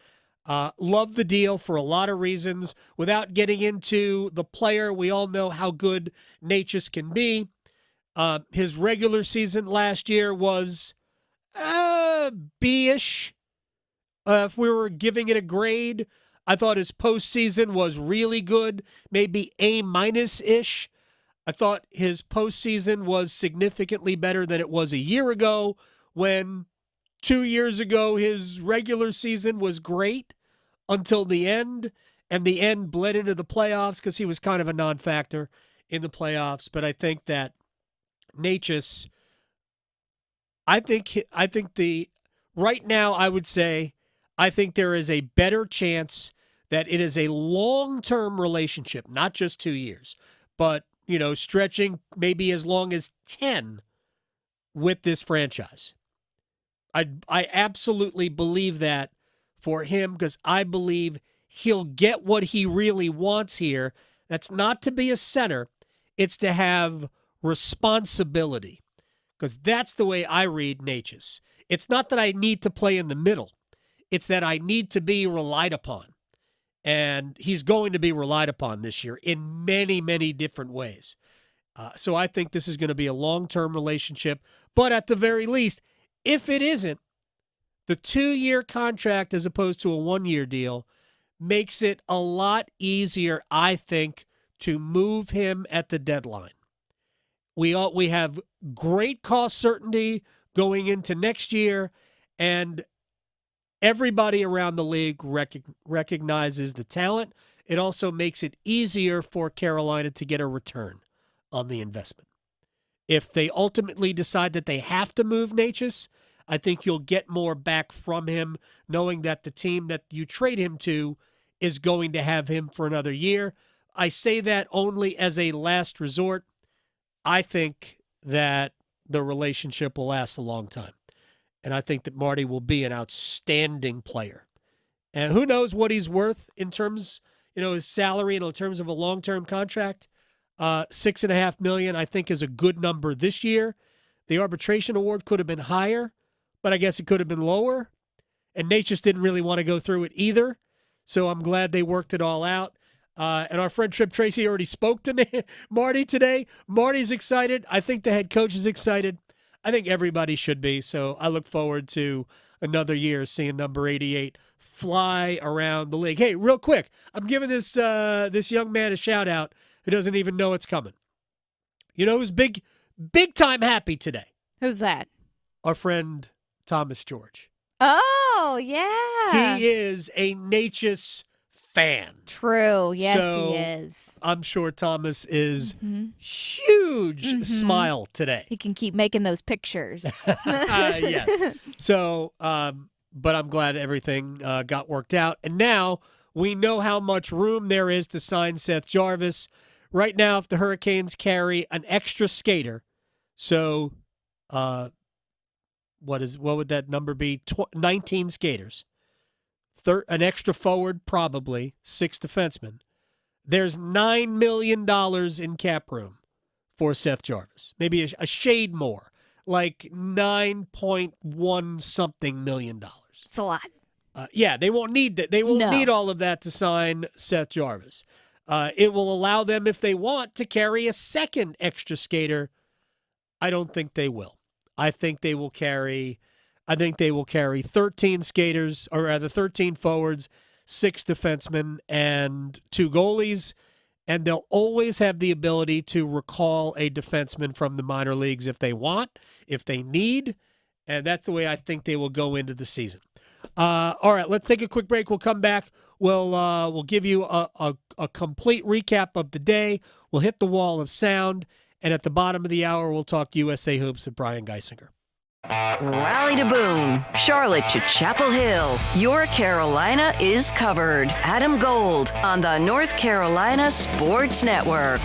Speaker 14: Love the deal for a lot of reasons. Without getting into the player, we all know how good Necas can be. His regular season last year was B-ish. If we were giving it a grade, I thought his postseason was really good, maybe A-ish. I thought his postseason was significantly better than it was a year ago, when 2 years ago his regular season was great until the end, and the end bled into the playoffs because he was kind of a non-factor in the playoffs. But I think that Necas, right now I would say I think there is a better chance that it is a long-term relationship, not just 2 years, but, stretching maybe as long as 10 with this franchise. I absolutely believe that for him, because I believe he'll get what he really wants here. That's not to be a center. It's to have responsibility, because that's the way I read Necas. It's not that I need to play in the middle. It's that I need to be relied upon. And he's going to be relied upon this year in many, many different ways. So I think this is going to be a long-term relationship. But at the very least, if it isn't, the 2-year contract as opposed to a 1-year deal makes it a lot easier, I think, to move him at the deadline. We have great cost certainty going into next year, and everybody around the league recognizes the talent. It also makes it easier for Carolina to get a return on the investment. If they ultimately decide that they have to move Necas, I think you'll get more back from him, knowing that the team that you trade him to is going to have him for another year. I say that only as a last resort. I think that the relationship will last a long time. And I think that Marty will be an outstanding player. And who knows what he's worth in terms, his salary and in terms of a long-term contract. $6.5 million, I think, is a good number this year. The arbitration award could have been higher, but I guess it could have been lower. And Necas didn't really want to go through it either. So I'm glad they worked it all out. And our friend Tripp Tracy already spoke to Marty today. Marty's excited. I think the head coach is excited. I think everybody should be. So I look forward to another year seeing number 88 fly around the league. Hey, real quick, I'm giving this young man a shout out who doesn't even know it's coming. You know who's big time happy today?
Speaker 15: Who's that?
Speaker 14: Our friend Thomas George.
Speaker 15: Oh, yeah.
Speaker 14: He is a Necas fan.
Speaker 15: True. Yes, he is.
Speaker 14: I'm sure Thomas is huge smile today.
Speaker 15: He can keep making those pictures.
Speaker 14: Yes. So, but I'm glad everything got worked out. And now we know how much room there is to sign Seth Jarvis. Right now, if the Hurricanes carry an extra skater, so what would that number be? 19 skaters. An extra forward, probably 6 defensemen. There's $9 million in cap room for Seth Jarvis. Maybe a shade more, like $9.1 something million.
Speaker 15: It's a lot.
Speaker 14: They won't need that. They won't need all of that to sign Seth Jarvis. It will allow them, if they want, to carry a second extra skater. I don't think they will. I think they will carry 13 skaters, or rather 13 forwards, 6 defensemen, and 2 goalies. And they'll always have the ability to recall a defenseman from the minor leagues if they want, if they need. And that's the way I think they will go into the season. All right, let's take a quick break. We'll come back. We'll give you a complete recap of the day. We'll hit the wall of sound. And at the bottom of the hour, we'll talk USA Hoops with Brian Geisinger.
Speaker 11: Raleigh to Boone, Charlotte to Chapel Hill. Your Carolina is covered. Adam Gold on the North Carolina Sports Network.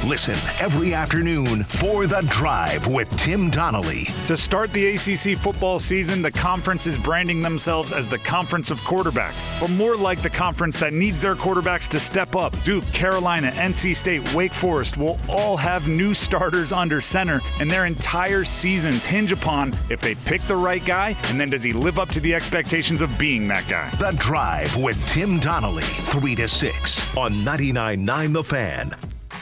Speaker 10: Listen every afternoon for The Drive with Tim Donnelly.
Speaker 3: To start the ACC football season, the conference is branding themselves as the Conference of Quarterbacks, or more like the conference that needs their quarterbacks to step up. Duke, Carolina, NC State, Wake Forest will all have new starters under center, and their entire seasons hinge upon if they pick the right guy, and then does he live up to the expectations of being that guy.
Speaker 10: The Drive with Tim Donnelly, 3 to 6 on 99.9 The Fan.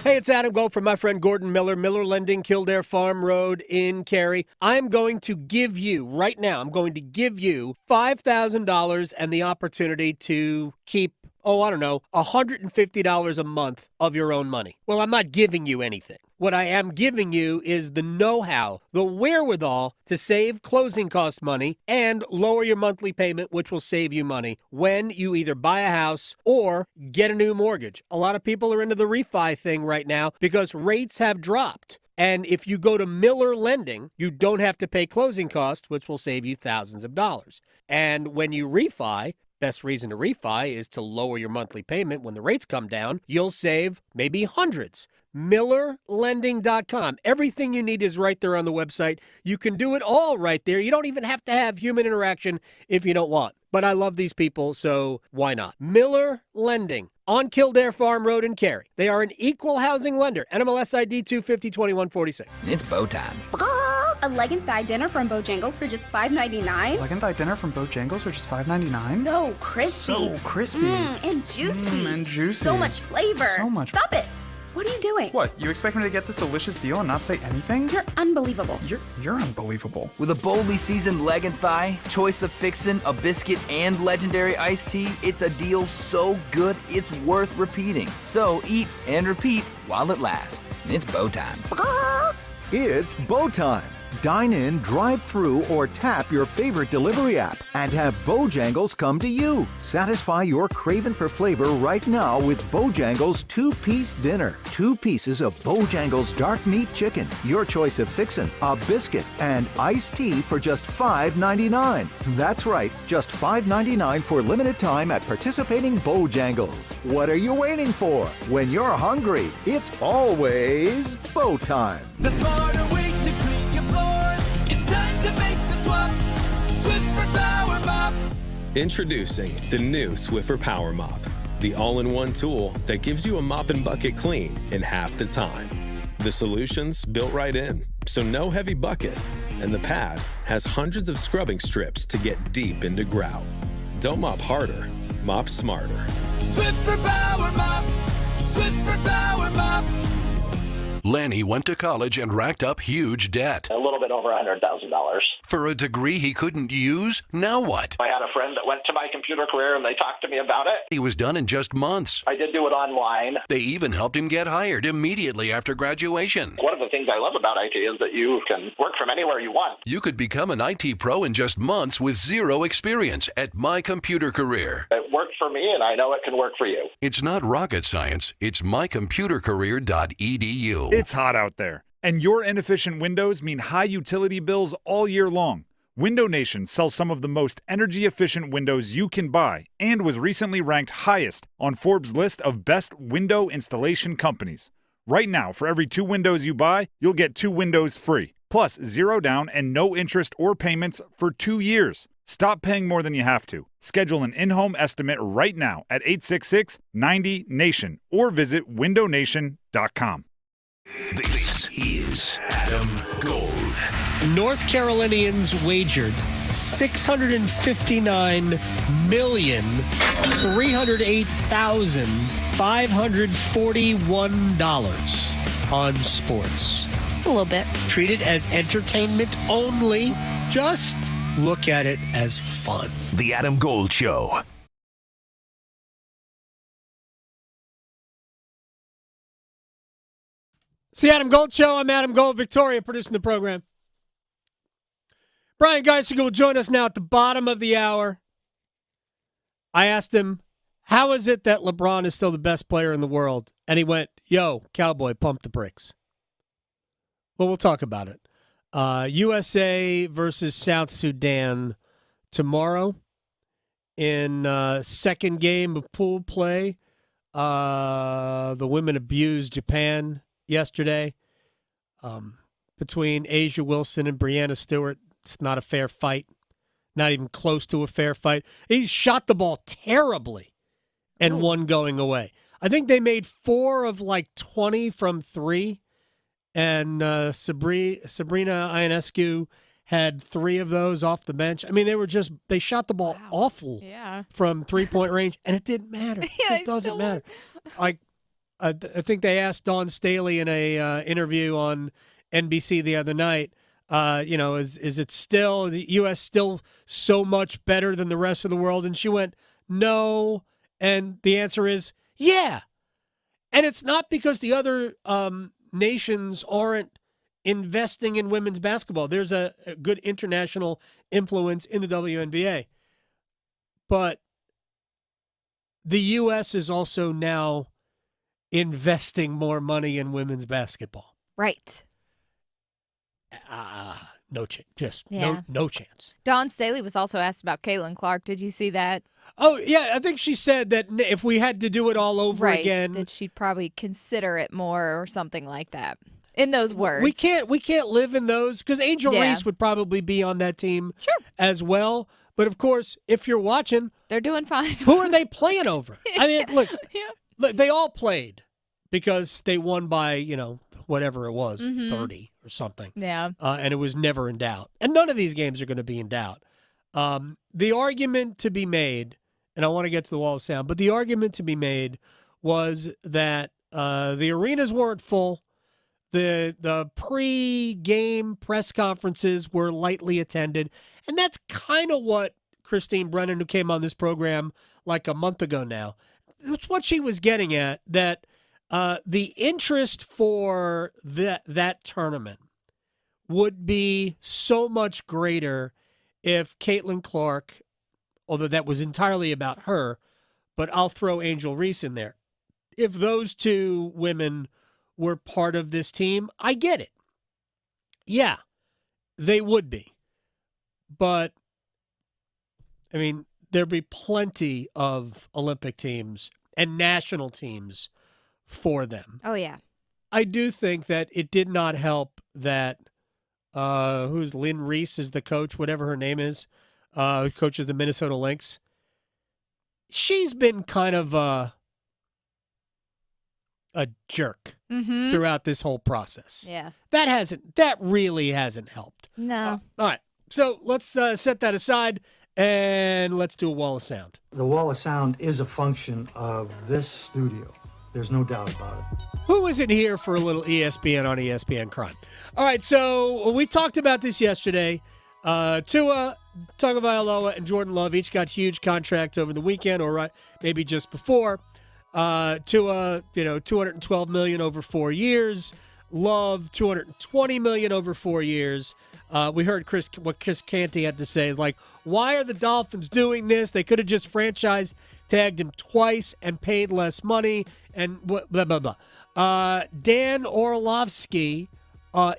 Speaker 14: Hey, it's Adam Gold from my friend Gordon Miller, Miller Lending, Kildare Farm Road in Cary. I'm going to give you, right now, $5,000 and the opportunity to keep, $150 a month of your own money. Well, I'm not giving you anything. What I am giving you is the know-how, the wherewithal to save closing cost money and lower your monthly payment, which will save you money when you either buy a house or get a new mortgage. A lot of people are into the refi thing right now because rates have dropped. And if you go to Miller Lending, you don't have to pay closing costs, which will save you thousands of dollars. And when you refi, best reason to refi is to lower your monthly payment. When the rates come down, you'll save maybe hundreds. MillerLending.com. Everything you need is right there on the website. You can do it all right there. You don't even have to have human interaction if you don't want. But I love these people, so why not? Miller Lending on Kildare Farm Road in Cary. They are an equal housing lender. NMLS ID 250-2146.
Speaker 5: It's bow time.
Speaker 6: A leg and thigh dinner from Bojangles for just $5.99.
Speaker 7: Leg and thigh dinner from Bojangles for just $5.99.
Speaker 6: So crispy. And juicy.
Speaker 7: And juicy.
Speaker 6: So much flavor.
Speaker 7: So much.
Speaker 6: Stop it. What are you doing?
Speaker 7: What, you expect me to get this delicious deal and not say anything?
Speaker 6: You're unbelievable.
Speaker 7: You're unbelievable.
Speaker 5: With a boldly seasoned leg and thigh, choice of fixin', a biscuit, and legendary iced tea, it's a deal so good it's worth repeating. So eat and repeat while it lasts. It's bow time.
Speaker 8: It's bow time. Dine in, drive through, or tap your favorite delivery app and have Bojangles come to you. Satisfy your craving for flavor right now with Bojangles 2-piece dinner. 2 pieces of Bojangles dark meat chicken, your choice of fixin', a biscuit, and iced tea for just $5.99. That's right, just $5.99 for limited time at participating Bojangles. What are you waiting for? When you're hungry, it's always bow time.
Speaker 9: The smarter way to clean your floors. It's time to make the swap. Swiffer Power Mop.
Speaker 12: Introducing the new Swiffer Power Mop, the all-in-one tool that gives you a mop and bucket clean in half the time. The solution's built right in, so no heavy bucket, and the pad has hundreds of scrubbing strips to get deep into grout. Don't mop harder, mop smarter.
Speaker 9: Swiffer Power Mop. Swiffer Power Mop.
Speaker 13: Lanny went to college and racked up huge debt.
Speaker 16: A little bit over $100,000.
Speaker 13: For a degree he couldn't use? Now what?
Speaker 16: I had a friend that went to my computer career and they talked to me about it.
Speaker 13: He was done in just months.
Speaker 16: I did do it online.
Speaker 13: They even helped him get hired immediately after graduation.
Speaker 16: One of the things I love about IT is that you can work from anywhere you want.
Speaker 13: You could become an IT pro in just months with zero experience at My Computer Career.
Speaker 16: It worked for me and I know it can work for you.
Speaker 13: It's not rocket science. It's mycomputercareer.edu.
Speaker 3: It's hot out there, and your inefficient windows mean high utility bills all year long. Window Nation sells some of the most energy-efficient windows you can buy and was recently ranked highest on Forbes' list of best window installation companies. Right now, for every 2 windows you buy, you'll get 2 windows free, plus 0 down and no interest or payments for 2 years. Stop paying more than you have to. Schedule an in-home estimate right now at 866-90-NATION or visit windownation.com.
Speaker 10: This is Here's Adam Gold.
Speaker 14: North Carolinians wagered $659,308,541 on sports.
Speaker 15: It's a little bit.
Speaker 14: Treat it as entertainment only. Just look at it as fun.
Speaker 10: The Adam Gold Show.
Speaker 14: It's the Adam Gold Show. I'm Adam Gold, Victoria, producing the program. Brian Geisinger will join us now at the bottom of the hour. I asked him, how is it that LeBron is still the best player in the world? And he went, yo, Cowboy, pump the brakes. Well, we'll talk about it. USA versus South Sudan tomorrow in second game of pool play. The women abused Japan yesterday. Between Asia Wilson and Brianna Stewart, it's not a fair fight. Not even close to a fair fight. He shot the ball terribly and one going away. I think they made 4 of 20 from 3. And Sabrina Ionescu had 3 of those off the bench. I mean, they shot the ball awful from 3-point range, and it didn't matter. It doesn't matter. I think they asked Dawn Staley in a interview on NBC the other night, is it still, the U.S. still so much better than the rest of the world? And she went, no. And the answer is, yeah. And it's not because the other nations aren't investing in women's basketball. There's a good international influence in the WNBA. But the U.S. is also now investing more money in women's basketball.
Speaker 15: Right.
Speaker 14: No chance. No chance.
Speaker 15: Dawn Staley was also asked about Caitlin Clark. Did you see that?
Speaker 14: Oh, yeah. I think she said that if we had to do it all over again,
Speaker 15: that she'd probably consider it more or something like that. In those words.
Speaker 14: We can't live in those because Angel Reese would probably be on that team as well. But of course, if you're watching,
Speaker 15: they're doing fine.
Speaker 14: Who are they playing over? I mean, look, they all played because they won by, whatever it was, 30 or something.
Speaker 15: Yeah.
Speaker 14: And it was never in doubt. And none of these games are going to be in doubt. The argument to be made, and I want to get to the wall of sound, but the argument to be made was that the arenas weren't full. The pre-game press conferences were lightly attended. And that's kind of what Christine Brennan, who came on this program like a month ago now, that's what she was getting at, that the interest for that tournament would be so much greater if Caitlin Clark, although that was entirely about her, but I'll throw Angel Reese in there. If those two women were part of this team, I get it. Yeah, they would be. But, I mean, there'd be plenty of Olympic teams and national teams for them.
Speaker 15: Oh, yeah.
Speaker 14: I do think that it did not help that who's Lynn Reese is the coach, whatever her name is, who coaches the Minnesota Lynx. She's been kind of a jerk throughout this whole process.
Speaker 15: Yeah.
Speaker 14: That really hasn't helped.
Speaker 15: No.
Speaker 14: All right. So let's set that aside and let's do a wall of sound.
Speaker 1: The wall of sound is a function of this studio. There's no doubt about it.
Speaker 14: Who isn't here for a little ESPN on ESPN crime? All right, so we talked about this yesterday. Tua Tagovailoa and Jordan Love each got huge contracts over the weekend, or maybe just before. Tua, $212 million over 4 years. Love, $220 million over 4 years. We heard what Chris Canty had to say is like, why are the Dolphins doing this? They could have just franchise tagged him twice and paid less money and blah, blah, blah. Dan Orlovsky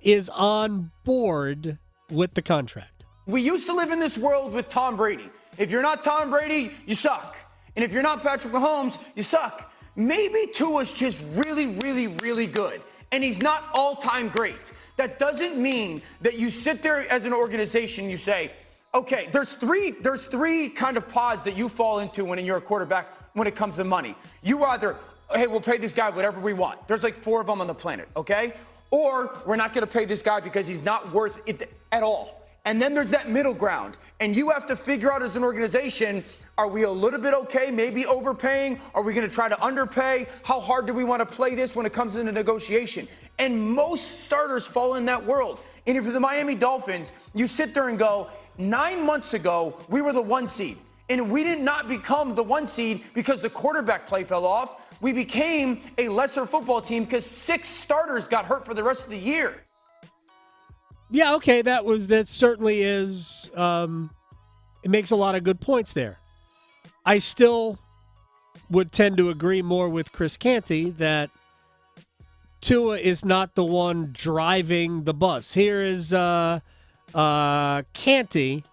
Speaker 14: is on board with the contract.
Speaker 2: We used to live in this world with Tom Brady. If you're not Tom Brady, you suck. And if you're not Patrick Mahomes, you suck. Maybe Tua's just really, really, really good. And he's not all-time great. That doesn't mean that you sit there as an organization, you say, okay, there's three kind of pods that you fall into when you're a quarterback when it comes to money. You either, hey, we'll pay this guy whatever we want. There's like 4 of them on the planet, okay? or we're not going to pay this guy because he's not worth it at all. And then there's that middle ground. And you have to figure out as an organization, are we a little bit okay, maybe overpaying? Are we going to try to underpay? How hard do we want to play this when it comes into negotiation? And most starters fall in that world. And if you're the Miami Dolphins, you sit there and go, 9 months ago, we were the 1 seed. And we did not become the 1 seed because the quarterback play fell off. We became a lesser football team because 6 starters got hurt for the rest of the year.
Speaker 14: Yeah, okay, that certainly is, it makes a lot of good points there. I still would tend to agree more with Chris Canty that Tua is not the one driving the bus. Here is Canty,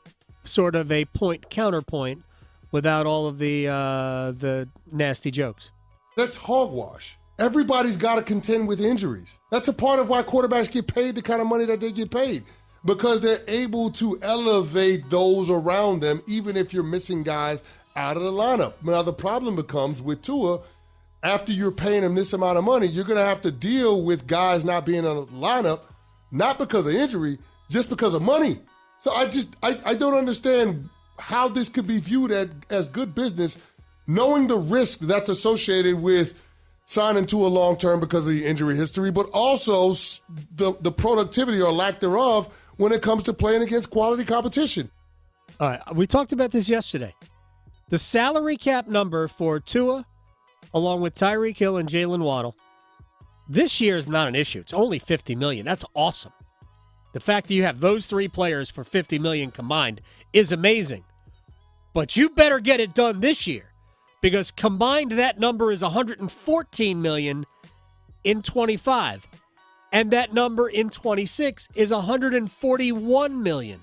Speaker 14: sort of a counterpoint, without all of the nasty jokes.
Speaker 4: That's hogwash. Everybody's got to contend with injuries. That's a part of why quarterbacks get paid the kind of money that they get paid, because they're able to elevate those around them, even if you're missing guys out of the lineup. Now, the problem becomes with Tua, after you're paying him this amount of money, you're going to have to deal with guys not being on the lineup, not because of injury, just because of money. So I don't understand how this could be viewed as good business, knowing the risk that's associated with signing Tua long-term because of the injury history, but also the productivity or lack thereof when it comes to playing against quality competition.
Speaker 14: All right, we talked about this yesterday. The salary cap number for Tua, along with Tyreek Hill and Jalen Waddle, this year is not an issue. It's only $50 million. That's awesome. The fact that you have those 3 players for $50 million combined is amazing. But you better get it done this year, because combined that number is $114 million in 25, and that number in 26 is $141 million.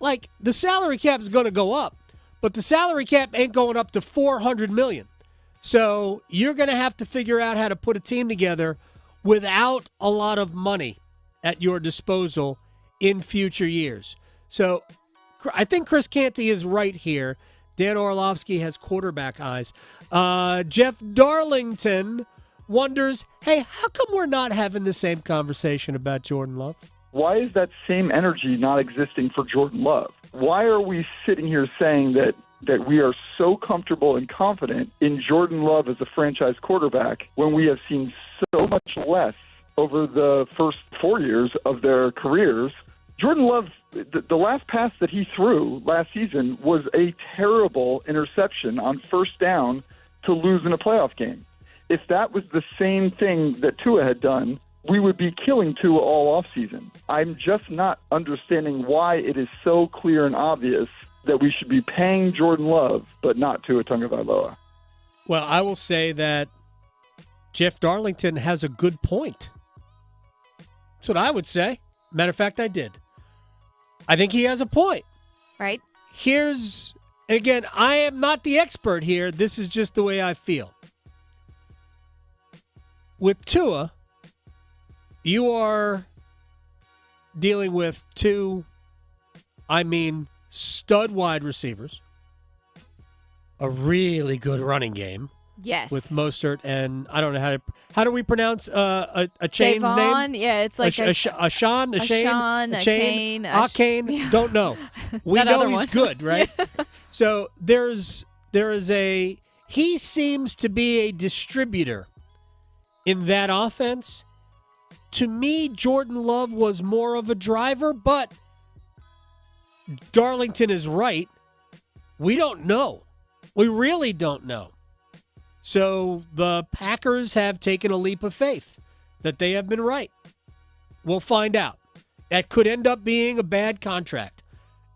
Speaker 14: Like, the salary cap is going to go up, but the salary cap ain't going up to $400 million. So you're going to have to figure out how to put a team together without a lot of money at your disposal in future years. So I think Chris Canty is right here. Dan Orlovsky has quarterback eyes. Jeff Darlington wonders, hey, how come we're not having the same conversation about Jordan Love?
Speaker 17: Why is that same energy not existing for Jordan Love? Why are we sitting here saying that we are so comfortable and confident in Jordan Love as a franchise quarterback when we have seen so much less over the first 4 years of their careers? Jordan Love, the last pass that he threw last season was a terrible interception on first down to lose in a playoff game. If that was the same thing that Tua had done, we would be killing Tua all offseason. I'm just not understanding why it is so clear and obvious that we should be paying Jordan Love, but not Tua Tagovailoa.
Speaker 14: Well, I will say that Jeff Darlington has a good point. That's what I would say. Matter of fact, I did. I think he has a point.
Speaker 15: Right.
Speaker 14: And again, I am not the expert here. This is just the way I feel. With Tua, you are dealing with 2, stud wide receivers, a really good running game.
Speaker 15: Yes.
Speaker 14: With Mostert and I don't know how do we pronounce a chain's
Speaker 15: Javon?
Speaker 14: name?
Speaker 15: Yeah, it's like
Speaker 14: a Sean, a Chain, a Kane. Don't know. We know he's good, right? So there is he seems to be a distributor in that offense. To me, Jordan Love was more of a driver, but Darlington is right. We don't know. We really don't know. So the Packers have taken a leap of faith that they have been right. We'll find out. That could end up being a bad contract.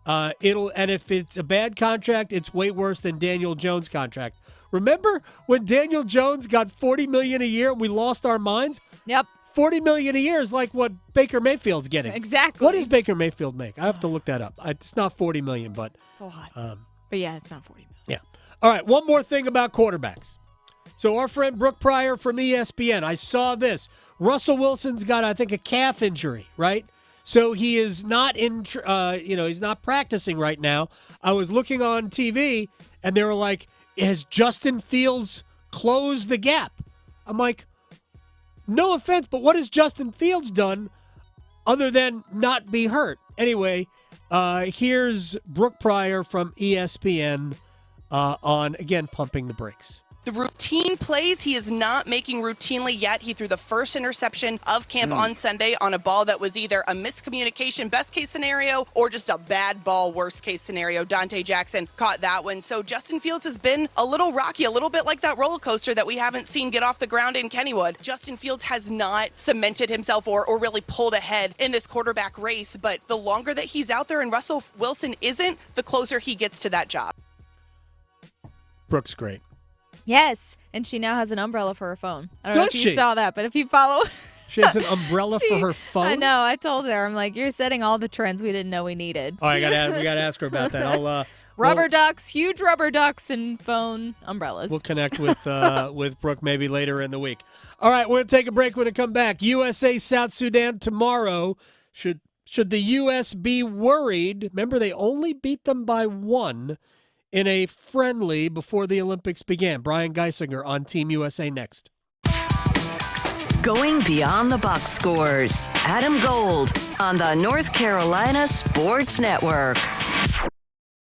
Speaker 14: And if it's a bad contract, it's way worse than Daniel Jones' contract. Remember when Daniel Jones got $40 million a year and we lost our minds?
Speaker 15: Yep.
Speaker 14: $40 million a year is like what Baker Mayfield's getting.
Speaker 15: Exactly.
Speaker 14: What does Baker Mayfield make? I have to look that up. It's not $40 million, but
Speaker 15: it's a lot. But yeah, it's not $40 million.
Speaker 14: Yeah. All right. One more thing about quarterbacks. So our friend Brooke Pryor from ESPN, I saw this. Russell Wilson's got, I think, a calf injury, right? So he is not he's not practicing right now. I was looking on TV, and they were like, has Justin Fields closed the gap? I'm like, No offense, but what has Justin Fields done other than not be hurt? Anyway, here's Brooke Pryor from ESPN on, again, pumping the brakes.
Speaker 18: The routine plays he is not making routinely yet. He threw the first interception of camp on Sunday on a ball that was either a miscommunication, best case scenario, or just a bad ball, worst case scenario. Dante Jackson caught that one. So Justin Fields has been a little rocky, a little bit like that roller coaster that we haven't seen get off the ground in Kennywood. Justin Fields has not cemented himself or really pulled ahead in this quarterback race, but the longer that he's out there and Russell Wilson isn't, the closer he gets to that job.
Speaker 14: Brooke's great.
Speaker 15: Yes, and she now has an umbrella for her phone. I don't know if you
Speaker 14: she?
Speaker 15: saw that, but if you follow...
Speaker 14: She has an umbrella for her phone?
Speaker 15: I know. I told her. I'm like, you're setting all the trends we didn't know we needed.
Speaker 14: All right, we got to ask her about that.
Speaker 15: Rubber ducks, huge rubber ducks, and phone umbrellas.
Speaker 14: We'll connect with Brooke maybe later in the week. All right, we're going to take a break. When we come back, USA South Sudan tomorrow. Should the U.S. be worried? Remember, they only beat them by 1 in a friendly before the Olympics began. Brian Geisinger on Team USA next.
Speaker 11: Going beyond the box scores. Adam Gold on the North Carolina Sports Network.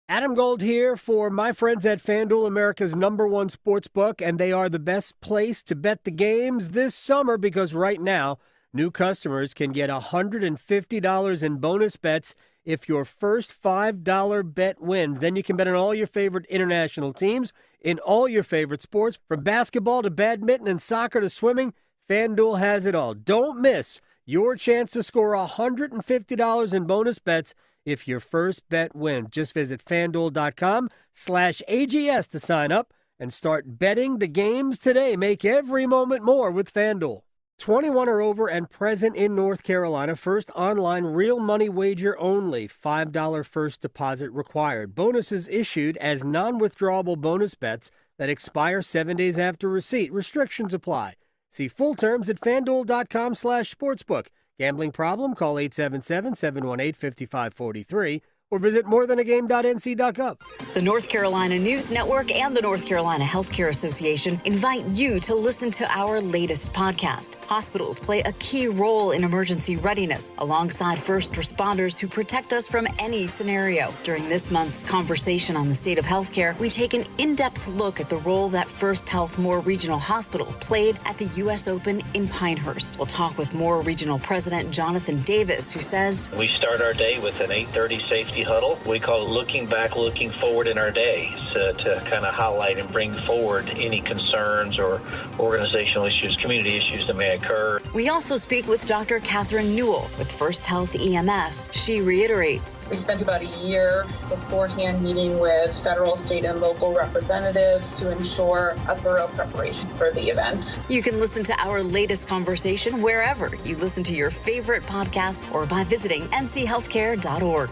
Speaker 14: Adam Gold here for my friends at FanDuel, America's #1 sports book, and they are the best place to bet the games this summer because right now, new customers can get $150 in bonus bets if your first $5 bet wins. Then you can bet on all your favorite international teams in all your favorite sports, from basketball to badminton and soccer to swimming. FanDuel has it all. Don't miss your chance to score $150 in bonus bets if your first bet wins. Just visit FanDuel.com/AGS to sign up and start betting the games today. Make every moment more with FanDuel. 21 or over and present in North Carolina. First online real money wager only. $5 first deposit required. Bonuses issued as non-withdrawable bonus bets that expire 7 days after receipt. Restrictions apply. See full terms at FanDuel.com/sportsbook. Gambling problem? Call 877-718-5543 or visit morethanagame.nc.gov.
Speaker 19: The North Carolina News Network and the North Carolina Healthcare Association invite you to listen to our latest podcast. Hospitals play a key role in emergency readiness alongside first responders who protect us from any scenario. During this month's conversation on the state of healthcare, we take an in-depth look at the role that First Health Moore Regional Hospital played at the U.S. Open in Pinehurst. We'll talk with Moore Regional President Jonathan Davis, who says,
Speaker 20: we start our day with an 8:30 safety huddle. We call it looking back, looking forward in our days to kind of highlight and bring forward any concerns or organizational issues, community issues that may occur.
Speaker 19: We also speak with Dr. Catherine Newell with First Health EMS. She reiterates,
Speaker 21: we spent about a year beforehand meeting with federal, state, and local representatives to ensure a thorough preparation for the event.
Speaker 19: You can listen to our latest conversation wherever you listen to your favorite podcasts or by visiting nchealthcare.org.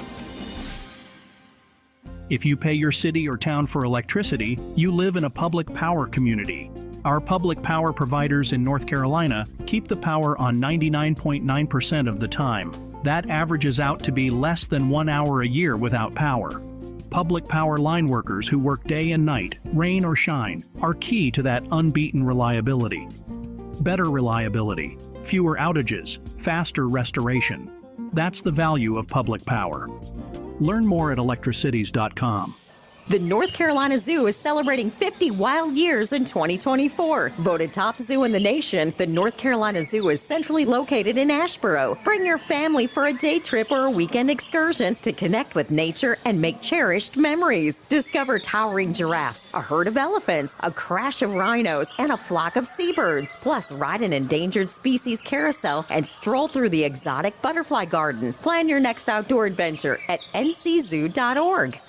Speaker 22: If you pay your city or town for electricity, you live in a public power community. Our public power providers in North Carolina keep the power on 99.9% of the time. That averages out to be less than 1 hour a year without power. Public power line workers who work day and night, rain or shine, are key to that unbeaten reliability. Better reliability, fewer outages, faster restoration. That's the value of public power. Learn more at electricities.com.
Speaker 23: The North Carolina Zoo is celebrating 50 wild years in 2024. Voted top zoo in the nation, the North Carolina Zoo is centrally located in Asheboro. Bring your family for a day trip or a weekend excursion to connect with nature and make cherished memories. Discover towering giraffes, a herd of elephants, a crash of rhinos, and a flock of seabirds. Plus, ride an endangered species carousel and stroll through the exotic butterfly garden. Plan your next outdoor adventure at nczoo.org.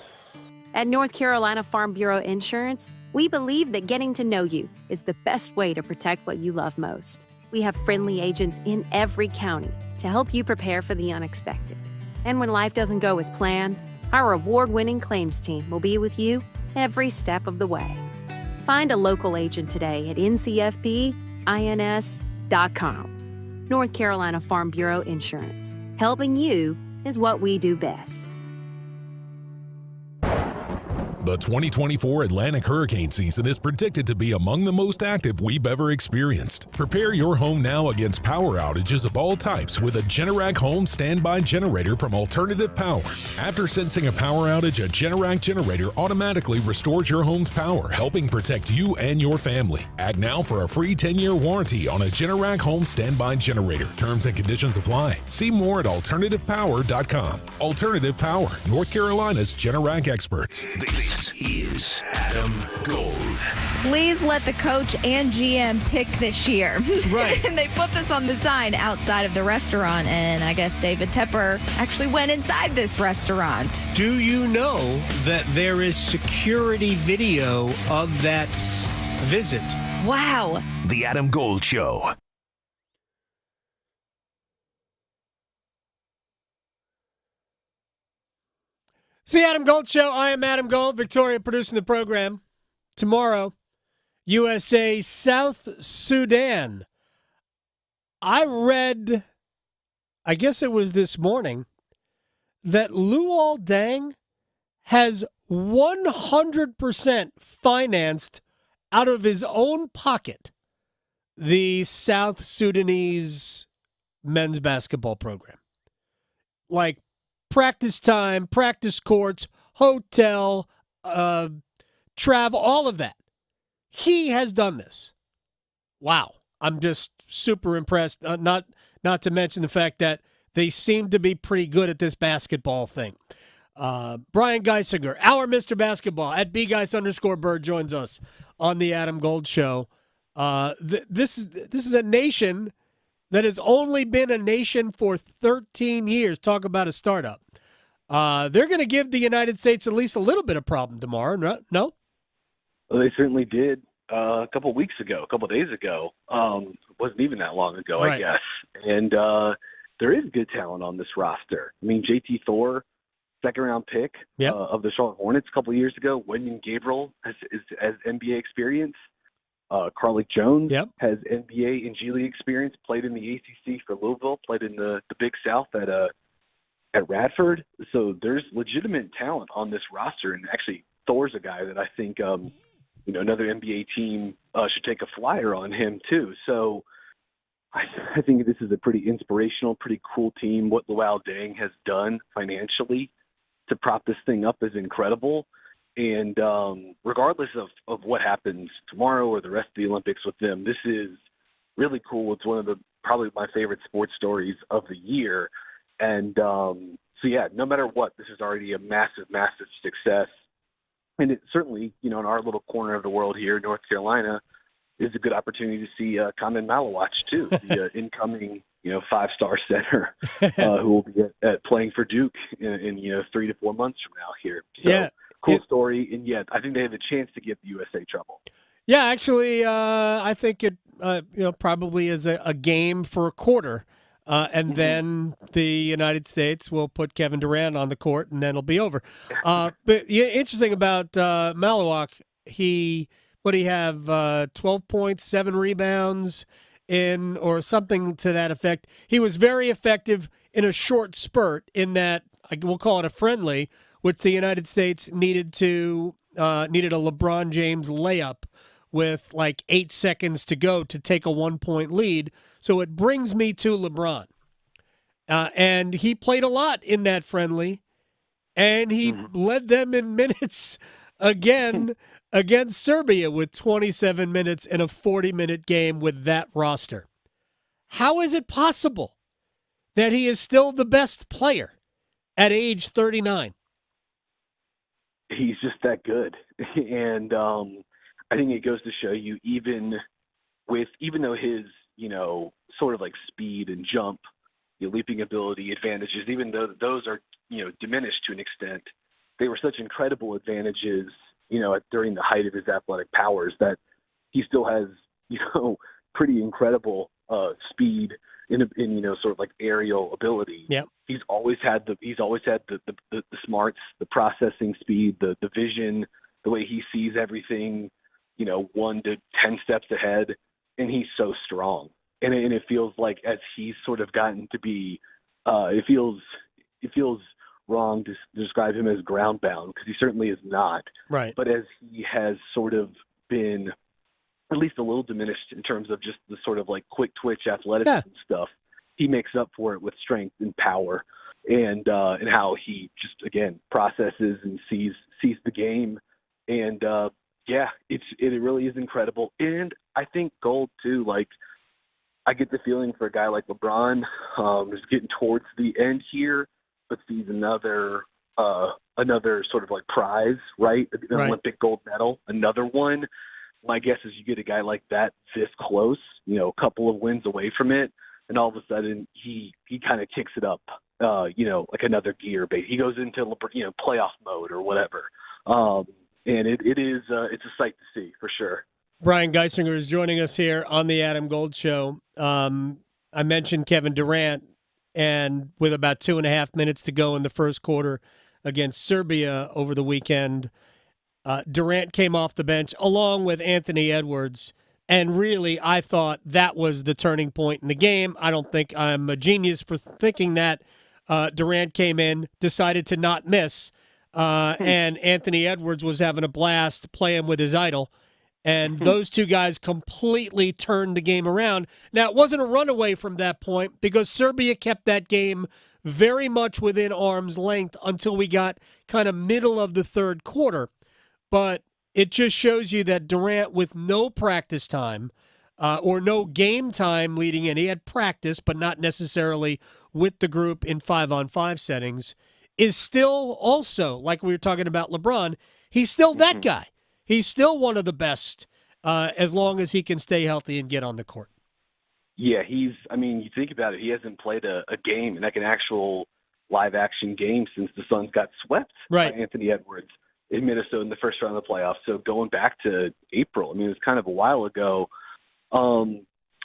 Speaker 22: At North Carolina Farm Bureau Insurance, we believe that getting to know you is the best way to protect what you love most. We have friendly agents in every county to help you prepare for the unexpected. And when life doesn't go as planned, our award-winning claims team will be with you every step of the way. Find a local agent today at ncfbins.com. North Carolina Farm Bureau Insurance. Helping you is what we do best.
Speaker 5: The 2024 Atlantic hurricane season is predicted to be among the most active we've ever experienced. Prepare your home now against power outages of all types with a Generac home standby generator from Alternative Power. After sensing a power outage, a Generac generator automatically restores your home's power, helping protect you and your family. Act now for a free 10-year warranty on a Generac home standby generator. Terms and conditions apply. See more at alternativepower.com. Alternative Power, North Carolina's Generac experts.
Speaker 10: This is Adam Gold.
Speaker 15: Please let the coach and GM pick this year.
Speaker 14: Right.
Speaker 15: And they put this on the sign outside of the restaurant, and I guess David Tepper actually went inside this restaurant.
Speaker 14: Do you know that there is security video of that visit?
Speaker 15: Wow.
Speaker 10: The Adam Gold Show.
Speaker 14: It's the Adam Gold Show. I am Adam Gold, Victoria producing the program. Tomorrow, USA South Sudan. I read, I guess it was this morning, that Luol Deng has 100% financed out of his own pocket the South Sudanese men's basketball program. Like, practice time, practice courts, hotel, travel, all of that. He has done this. Wow. I'm just super impressed, not to mention the fact that they seem to be pretty good at this basketball thing. Brian Geisinger, our Mr. Basketball, at bgeis_bird, joins us on the Adam Gold Show. This is a nation that has only been a nation for 13 years. Talk about a startup. They're going to give the United States at least a little bit of problem tomorrow, no?
Speaker 6: Well, they certainly did a couple days ago. Wasn't even that long ago,
Speaker 14: right.
Speaker 6: I guess. And there is good talent on this roster. I mean, JT Thor, second-round pick of the Charlotte Hornets a couple years ago. Wenyen Gabriel has NBA experience. Carlik Jones has NBA and G League experience, played in the ACC for Louisville, played in the Big South at Radford. So there's legitimate talent on this roster. And actually, Thor's a guy that I think, another NBA team should take a flyer on him too. So I think this is a pretty inspirational, pretty cool team. What Luol Deng has done financially to prop this thing up is incredible. And regardless of what happens tomorrow or the rest of the Olympics with them, this is really cool. It's one of probably my favorite sports stories of the year. And no matter what, this is already a massive, massive success. And it certainly, in our little corner of the world here, North Carolina, is a good opportunity to see Kamen Malawach too, the incoming, 5-star center who will be at playing for Duke in 3 to 4 months from now here. So, cool story, and yet I think they have a chance to get the USA trouble.
Speaker 14: Yeah, actually, I think it probably is a game for a quarter, and then the United States will put Kevin Durant on the court, and then it'll be over. But interesting about Malawach, he have 12 points, 7 rebounds in, or something to that effect. He was very effective in a short spurt in that, we'll call it a friendly, which the United States needed a LeBron James layup with like 8 seconds to go to take a 1-point lead. So it brings me to LeBron. And he played a lot in that friendly, and he led them in minutes again against Serbia with 27 minutes in a 40-minute game with that roster. How is it possible that he is still the best player at age 39?
Speaker 6: He's just that good. And I think it goes to show you, even though his, sort of like speed and jump, leaping ability advantages, even though those are, diminished to an extent, they were such incredible advantages, during the height of his athletic powers, that he still has, pretty incredible speed in sort of like aerial ability.
Speaker 14: Yeah.
Speaker 6: He's always had the smarts, the processing speed, the vision, the way he sees everything, 1 to 10 steps ahead, and he's so strong. And it feels like as he's sort of gotten to be, it feels wrong to describe him as ground bound, because he certainly is not.
Speaker 14: Right.
Speaker 6: But as he has sort of been at least a little diminished in terms of just the sort of like quick twitch athleticism stuff, he makes up for it with strength and power, and how he just, again, processes and sees the game. And it really is incredible. And I think Gold too, like, I get the feeling for a guy like LeBron, who's getting towards the end here, but sees another sort of like prize, right? An Olympic gold medal, another one. My guess is you get a guy like that this close, a couple of wins away from it, and all of a sudden he kind of kicks it up, like another gear. He goes into playoff mode or whatever. And it's a sight to see for sure.
Speaker 14: Brian Geisinger is joining us here on the Adam Gold Show. I mentioned Kevin Durant, and with about 2.5 minutes to go in the first quarter against Serbia over the weekend, Durant came off the bench along with Anthony Edwards, and really I thought that was the turning point in the game. I don't think I'm a genius for thinking that. Durant came in, decided to not miss, and Anthony Edwards was having a blast playing with his idol. And those two guys completely turned the game around. Now, it wasn't a runaway from that point because Serbia kept that game very much within arm's length until we got kind of middle of the third quarter. But it just shows you that Durant, with no practice time or no game time leading in, he had practice, but not necessarily with the group in 5-on-5 settings, is still also, like we were talking about LeBron, he's still that guy. He's still one of the best as long as he can stay healthy and get on the court.
Speaker 6: Yeah, you think about it, he hasn't played a game, like an actual live-action game, since the Suns got swept by Anthony Edwards in Minnesota in the first round of the playoffs. So going back to April, it was kind of a while ago.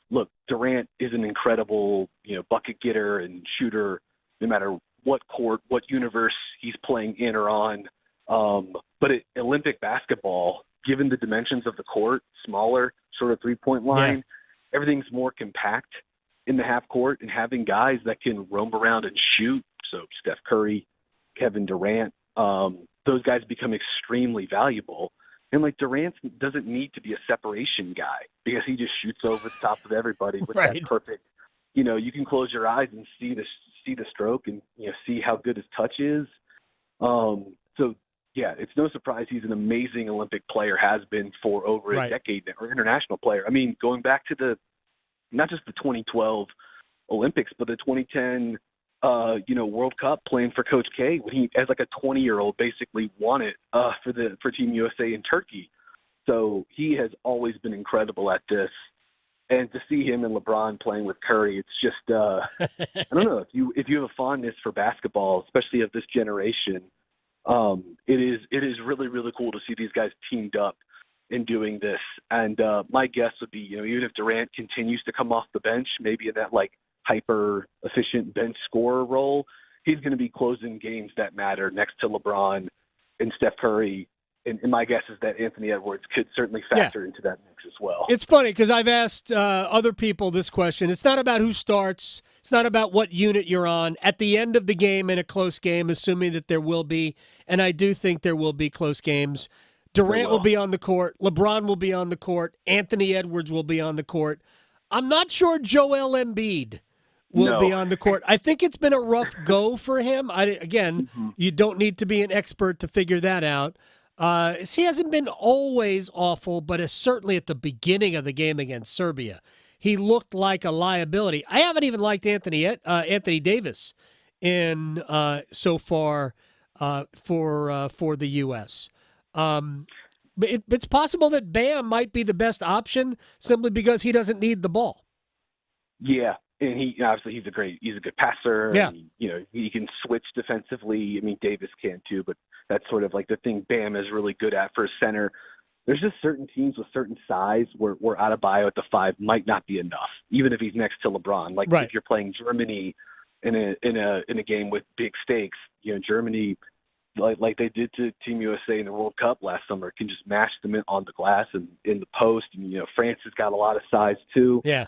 Speaker 6: Look, Durant is an incredible, bucket getter and shooter, no matter what court, what universe he's playing in or on. But Olympic basketball, given the dimensions of the court, smaller, sort of three-point line, everything's more compact in the half court, and having guys that can roam around and shoot, so Steph Curry, Kevin Durant, those guys become extremely valuable. And like Durant doesn't need to be a separation guy because he just shoots over the top of everybody with that perfect, you can close your eyes and see the stroke and see how good his touch is. So yeah, it's no surprise he's an amazing Olympic player, has been for over a decade now, or international player. Going back to not just the 2012 Olympics, but the 2010, World Cup, playing for Coach K, when he, as like a 20-year-old, basically won it for Team USA in Turkey. So he has always been incredible at this. And to see him and LeBron playing with Curry, it's just, I don't know, if you have a fondness for basketball, especially of this generation, it is really, really cool to see these guys teamed up in doing this. And my guess would be, even if Durant continues to come off the bench, maybe in that like hyper efficient bench scorer role, he's going to be closing games that matter next to LeBron and Steph Curry. And my guess is that Anthony Edwards could certainly factor into that mix as well.
Speaker 14: It's funny because I've asked other people this question. It's not about who starts. It's not about what unit you're on. At the end of the game, in a close game, assuming that there will be, and I do think there will be close games, Durant will be on the court. LeBron will be on the court. Anthony Edwards will be on the court. I'm not sure Joel Embiid will be on the court. I think it's been a rough go for him. You don't need to be an expert to figure that out. He hasn't been always awful, but certainly at the beginning of the game against Serbia, he looked like a liability. I haven't even liked Anthony Davis in so far for the U.S. But it's possible that Bam might be the best option simply because he doesn't need the ball.
Speaker 6: Yeah. And he's a good passer.
Speaker 14: Yeah.
Speaker 6: And, he can switch defensively. Davis can too, but that's sort of like the thing Bam is really good at for a center. There's just certain teams with certain size where Adebayo at the 5 might not be enough, even if he's next to LeBron. Like if you're playing Germany in a game with big stakes, Germany, like they did to Team USA in the World Cup last summer, can just mash them on the glass and in the post. And France has got a lot of size too.
Speaker 14: Yeah.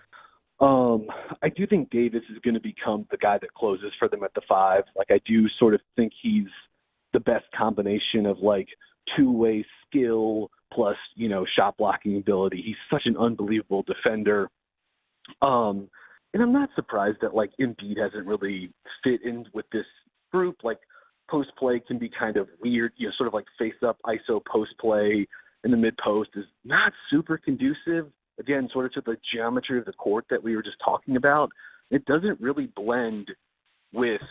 Speaker 6: I do think Davis is going to become the guy that closes for them at the 5. Like, I do sort of think he's the best combination of, like, two-way skill plus, shot blocking ability. He's such an unbelievable defender. And I'm not surprised that, like, Embiid hasn't really fit in with this group. Like, post play can be kind of weird, sort of like face up ISO post play in the mid post is not super conducive. Again, sort of to the geometry of the court that we were just talking about. It doesn't really blend with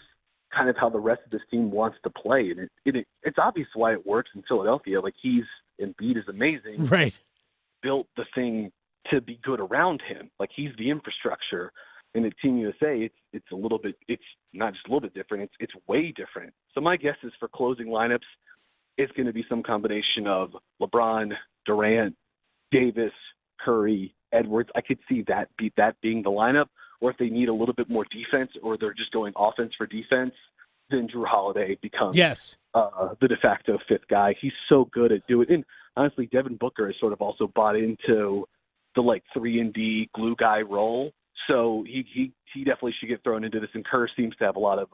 Speaker 6: kind of how the rest of this team wants to play. And it's obvious why it works in Philadelphia. Like, Embiid is amazing.
Speaker 7: Right.
Speaker 6: Built the thing to be good around him. Like, he's the infrastructure. And at Team USA, it's not just a little bit different. It's way different. So my guess is for closing lineups, it's going to be some combination of LeBron, Durant, Davis, Curry, Edwards. I could see that being the lineup. Or if they need a little bit more defense, or they're just going offense for defense, then Drew Holiday becomes the de facto 5th guy. He's so good at doing it. And honestly, Devin Booker has sort of also bought into the 3-and-D glue guy role. So he definitely should get thrown into this. And Kerr seems to have a lot of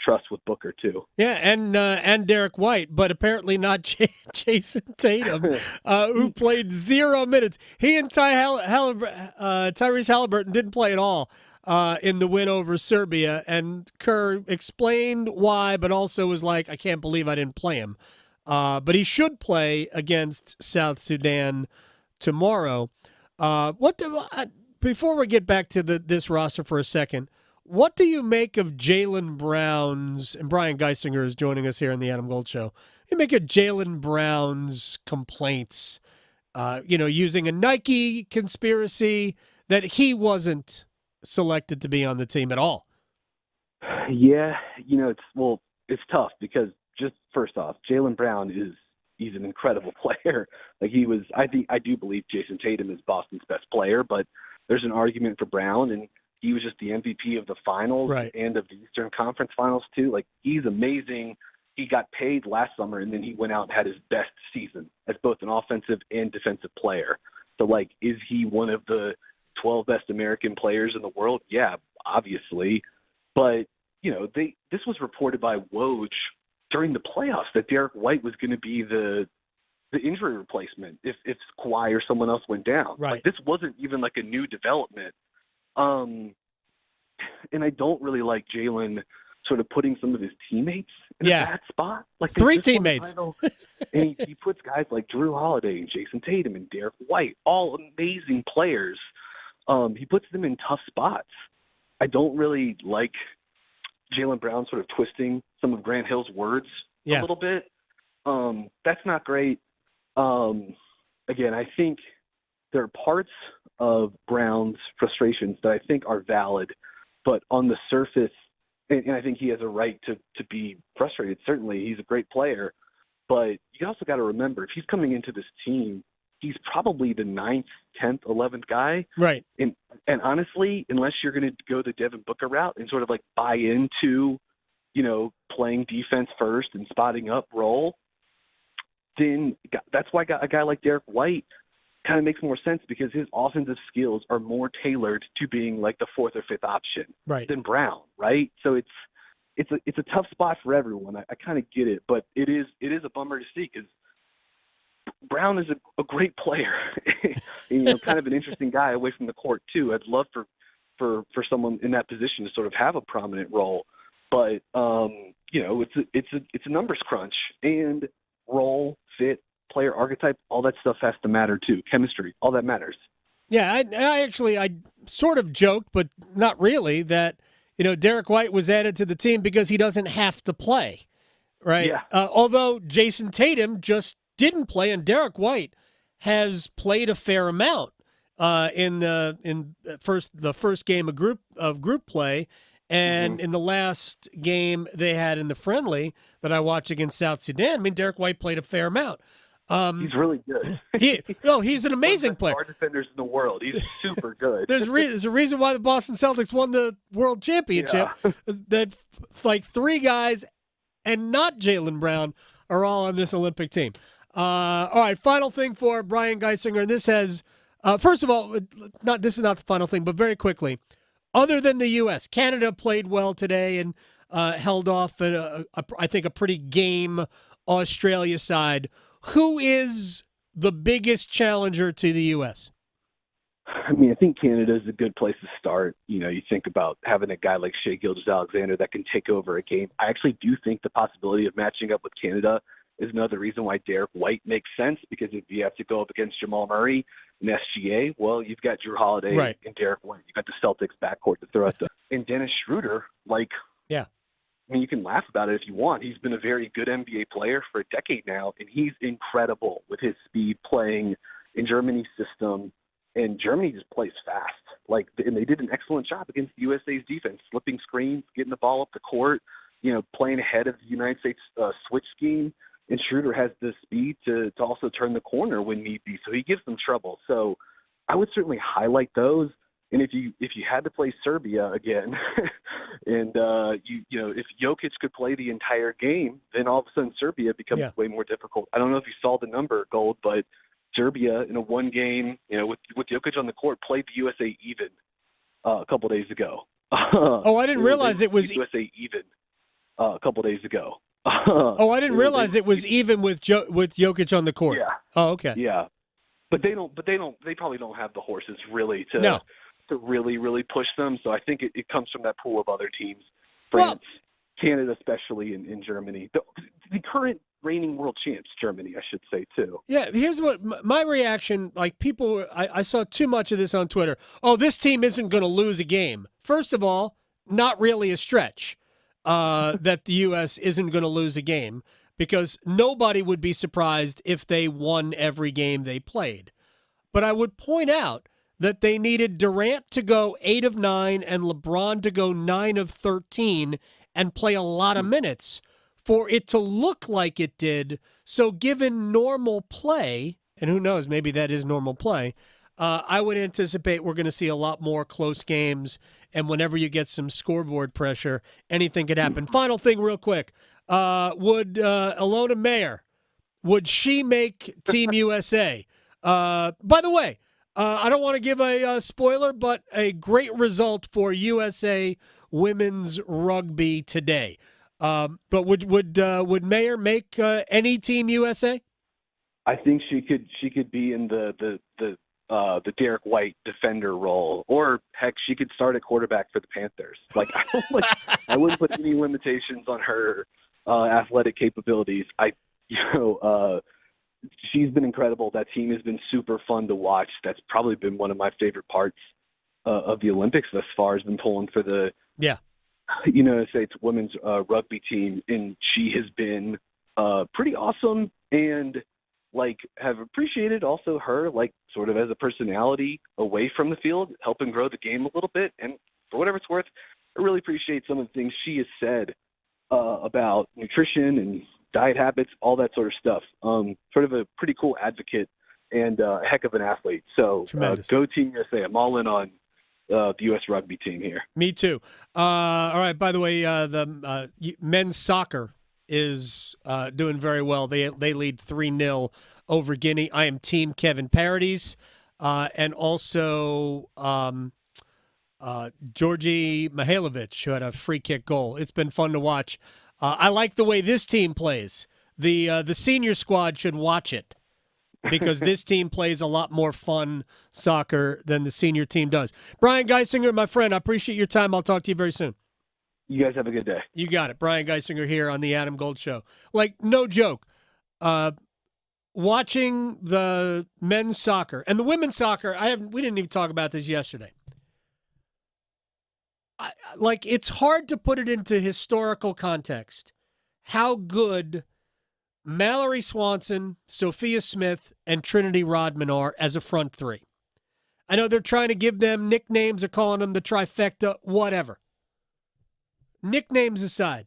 Speaker 6: trust with Booker too.
Speaker 14: Yeah, and Derek White, but apparently not Jason Tatum, who played 0 minutes. He and Tyrese Halliburton didn't play at all in the win over Serbia, and Kerr explained why, but also was like, I can't believe I didn't play him. But he should play against South Sudan tomorrow. Before we get back to this roster for a second, what do you make of Jaylen Brown's, and Brian Geisinger is joining us here on the Adam Gold Show, you make of Jaylen Brown's complaints, using a Nike conspiracy that he wasn't selected to be on the team at all?
Speaker 6: Yeah, it's tough because just first off, Jaylen Brown he's an incredible player. Like, I do believe Jason Tatum is Boston's best player, but there's an argument for Brown, and he was just the MVP of the finals and of the Eastern Conference finals too. Like, he's amazing. He got paid last summer, and then he went out and had his best season as both an offensive and defensive player. So, like, is he one of the 12 best American players in the world? Yeah, obviously. But, this was reported by Woj during the playoffs that Derek White was going to be the injury replacement if Kawhi or someone else went down.
Speaker 14: Right.
Speaker 6: Like, this wasn't even like a new development. And I don't really like Jaylen sort of putting some of his teammates in a bad spot. Like,
Speaker 14: 3 teammates.
Speaker 6: And he puts guys like Drew Holiday and Jason Tatum and Derek White, all amazing players. He puts them in tough spots. I don't really like Jaylen Brown sort of twisting some of Grant Hill's words a little bit. That's not great. Again, I think there are parts of Brown's frustrations that I think are valid, but on the surface, and I think he has a right to be frustrated. Certainly, he's a great player, but you also got to remember, if he's coming into this team, he's probably the 9th, 10th, 11th guy.
Speaker 14: Right.
Speaker 6: And honestly, unless you're going to go the Devin Booker route and sort of like buy into, playing defense first and spotting up role, then that's why a guy like Derek White kind of makes more sense, because his offensive skills are more tailored to being like the 4th or 5th option than Brown, right? So it's a tough spot for everyone. I kind of get it, but it is a bummer to see, because Brown is a great player, kind of an interesting guy away from the court too. I'd love for someone in that position to sort of have a prominent role, but it's a numbers crunch, and role, fit, player archetype, all that stuff has to matter too. Chemistry, all that matters.
Speaker 14: Yeah, I sort of joked, but not really, that Derek White was added to the team because he doesn't have to play, right?
Speaker 6: Yeah.
Speaker 14: Although Jason Tatum just didn't play, and Derek White has played a fair amount in the first game of group play, and in the last game they had in the friendly that I watched against South Sudan. I mean, Derek White played a fair amount.
Speaker 6: He's really good.
Speaker 14: He's an amazing player.
Speaker 6: One of the best guard defenders in the world. He's super good.
Speaker 14: There's a reason why the Boston Celtics won the World Championship. That like 3 guys, and not Jaylen Brown, are all on this Olympic team. All right, final thing for Brian Geisinger, and this has First of all, this is not the final thing, but very quickly, other than the U.S., Canada played well today and held off, I think, a pretty game Australia side. Who is the biggest challenger to the U.S.?
Speaker 6: I mean, I think Canada is a good place to start. You know, you think about having a guy like Shai Gilgeous-Alexander that can take over a game. I actually do think the possibility of matching up with Canada is another reason why Derek White makes sense, because if you have to go up against Jamal Murray and SGA, well, you've got Drew Holiday and Derek White. You've got the Celtics backcourt to throw at them. And Dennis Schroeder, I mean, you can laugh about it if you want. He's been a very good NBA player for a decade now, and he's incredible with his speed playing in Germany's system. And Germany just plays fast. And they did an excellent job against the USA's defense, slipping screens, getting the ball up the court, playing ahead of the United States switch scheme. And Schroeder has the speed to also turn the corner when need be. So he gives them trouble. So I would certainly highlight those. And if you had to play Serbia again, and if Jokic could play the entire game, then all of a sudden Serbia becomes way more difficult. I don't know if you saw the number, Gold, but Serbia in a one game, with Jokic on the court, played the USA even a couple days ago.
Speaker 14: I didn't realize it was
Speaker 6: USA even a couple days ago.
Speaker 14: I didn't realize it was even with Jokic on the court.
Speaker 6: Yeah.
Speaker 14: Oh, okay.
Speaker 6: Yeah, but they probably don't have the horses really to really push them. So I think it comes from that pool of other teams, France, Canada, especially in Germany. The current reigning world champs, Germany, I should say too.
Speaker 14: Yeah, here's what my reaction. I saw too much of this on Twitter. Oh, this team isn't going to lose a game. First of all, not really a stretch. That the U.S. isn't going to lose a game, because nobody would be surprised if they won every game they played. But I would point out that they needed Durant to go 8 of 9 and LeBron to go 9 of 13 and play a lot of minutes for it to look like it did. So given normal play, and who knows, maybe that is normal play, I would anticipate we're going to see a lot more close games, and whenever you get some scoreboard pressure, anything could happen. Final thing real quick. Would Ilona Mayer, would she make Team USA? By the way, I don't want to give a spoiler, but a great result for USA women's rugby today. But would Mayer make any Team USA?
Speaker 6: I think she could be in the Derek White defender role, or heck, she could start at quarterback for the Panthers. I wouldn't put any limitations on her athletic capabilities. She's been incredible. That team has been super fun to watch. That's probably been one of my favorite parts of the Olympics thus far, has been pulling for the United States women's rugby team, and she has been pretty awesome, and have appreciated also her sort of as a personality away from the field, helping grow the game a little bit. And for whatever it's worth, I really appreciate some of the things she has said about nutrition and diet habits, all that sort of stuff. Sort of a pretty cool advocate and a heck of an athlete. So go Team USA. I'm all in on the U.S. rugby team here.
Speaker 14: Me too. All right, by the way, the men's soccer is doing very well. They lead 3-0 over Guinea. I am Team Kevin Paradis, and also Georgi Mihailovic, who had a free kick goal. It's been fun to watch. I like the way this team plays. The senior squad should watch it, because this team plays a lot more fun soccer than the senior team does. Brian Geisinger, my friend, I appreciate your time. I'll talk to you very soon.
Speaker 6: You guys have a good day.
Speaker 14: You got it. Brian Geisinger here on the Adam Gold Show. No joke. Watching the men's soccer and the women's soccer, we didn't even talk about this yesterday. It's hard to put it into historical context how good Mallory Swanson, Sophia Smith, and Trinity Rodman are as a front three. I know they're trying to give them nicknames or calling them the trifecta, whatever. Nicknames aside,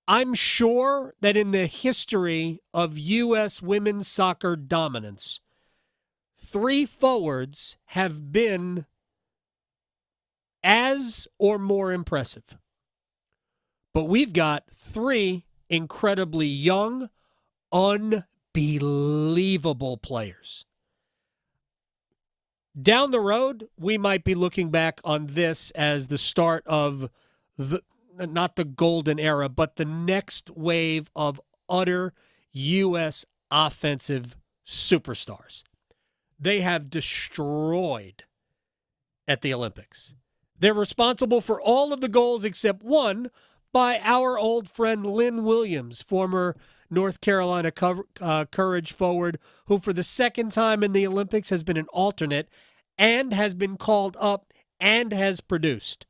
Speaker 14: I'm sure that in the history of U.S. women's soccer dominance, 3 forwards have been as or more impressive. But we've got 3 incredibly young, unbelievable players. Down the road, we might be looking back on this as the start of not the golden era, but the next wave of utter U.S. offensive superstars. They have destroyed at the Olympics. They're responsible for all of the goals except one by our old friend Lynn Williams, former North Carolina courage forward, who for the second time in the Olympics has been an alternate and has been called up and has produced.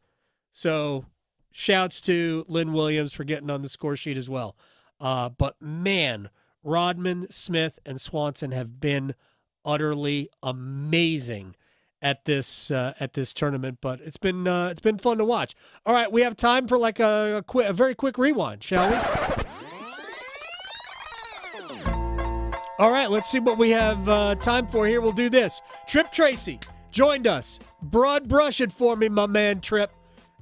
Speaker 14: So shouts to Lynn Williams for getting on the score sheet as well. But man, Rodman, Smith, and Swanson have been utterly amazing at this tournament. But it's been fun to watch. All right, we have time for like a very quick rewind, shall we? All right, let's see what we have time for here. We'll do this. Tripp Tracy joined us. Broad brush it for me, my man Tripp.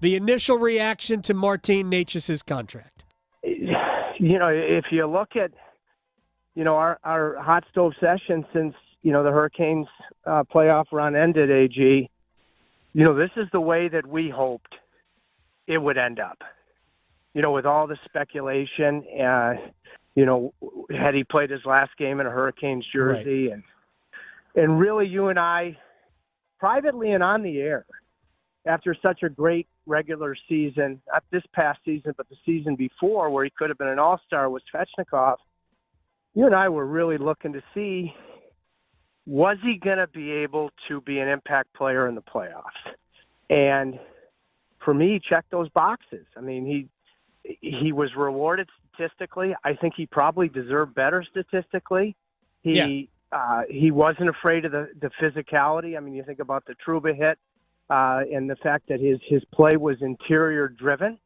Speaker 14: The initial reaction to Martin Necas' contract.
Speaker 7: If you look at, our hot stove session since, the Hurricanes playoff run ended, AG, this is the way that we hoped it would end up. With all the speculation, had he played his last game in a Hurricanes jersey, right. and really you and I, privately and on the air, after such a great regular season, not this past season, but the season before where he could have been an all-star with Svechnikov, you and I were really looking to see, was he going to be able to be an impact player in the playoffs? And for me, he checked those boxes. I mean, he was rewarded statistically. I think he probably deserved better statistically. He wasn't afraid of the physicality. I mean, you think about the Trouba hit and the fact that his play was interior driven,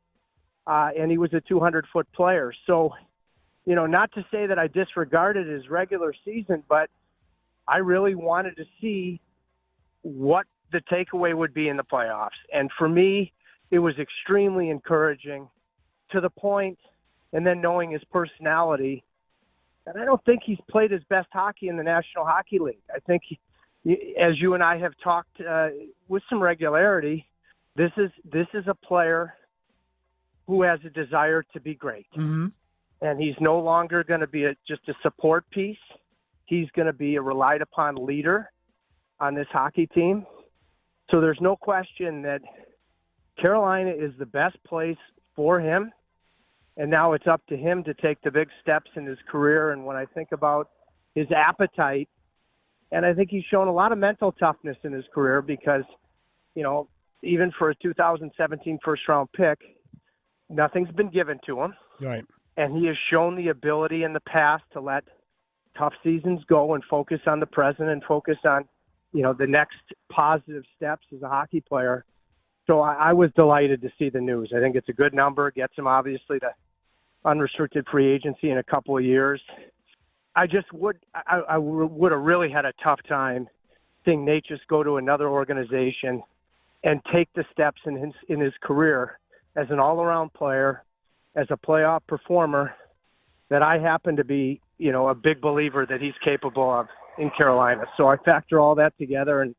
Speaker 7: and he was a 200-foot player. So, not to say that I disregarded his regular season, but I really wanted to see what the takeaway would be in the playoffs. And for me, it was extremely encouraging to the point, and then knowing his personality, and I don't think he's played his best hockey in the National Hockey League. I think, as you and I have talked with some regularity, this is a player who has a desire to be great.
Speaker 14: Mm-hmm.
Speaker 7: And he's no longer going to be just a support piece. He's going to be a relied upon leader on this hockey team. So there's no question that Carolina is the best place for him. And now it's up to him to take the big steps in his career. And when I think about his appetite, and I think he's shown a lot of mental toughness in his career because, even for a 2017 first-round pick, nothing's been given to him.
Speaker 14: Right.
Speaker 7: And he has shown the ability in the past to let tough seasons go and focus on the present and focus on, the next positive steps as a hockey player. So I was delighted to see the news. I think it's a good number. It gets him, obviously, to unrestricted free agency in a couple of years. I would have really had a tough time seeing Necas go to another organization and take the steps in his career as an all-around player, as a playoff performer, that I happen to be, a big believer that he's capable of in Carolina. So I factor all that together, and,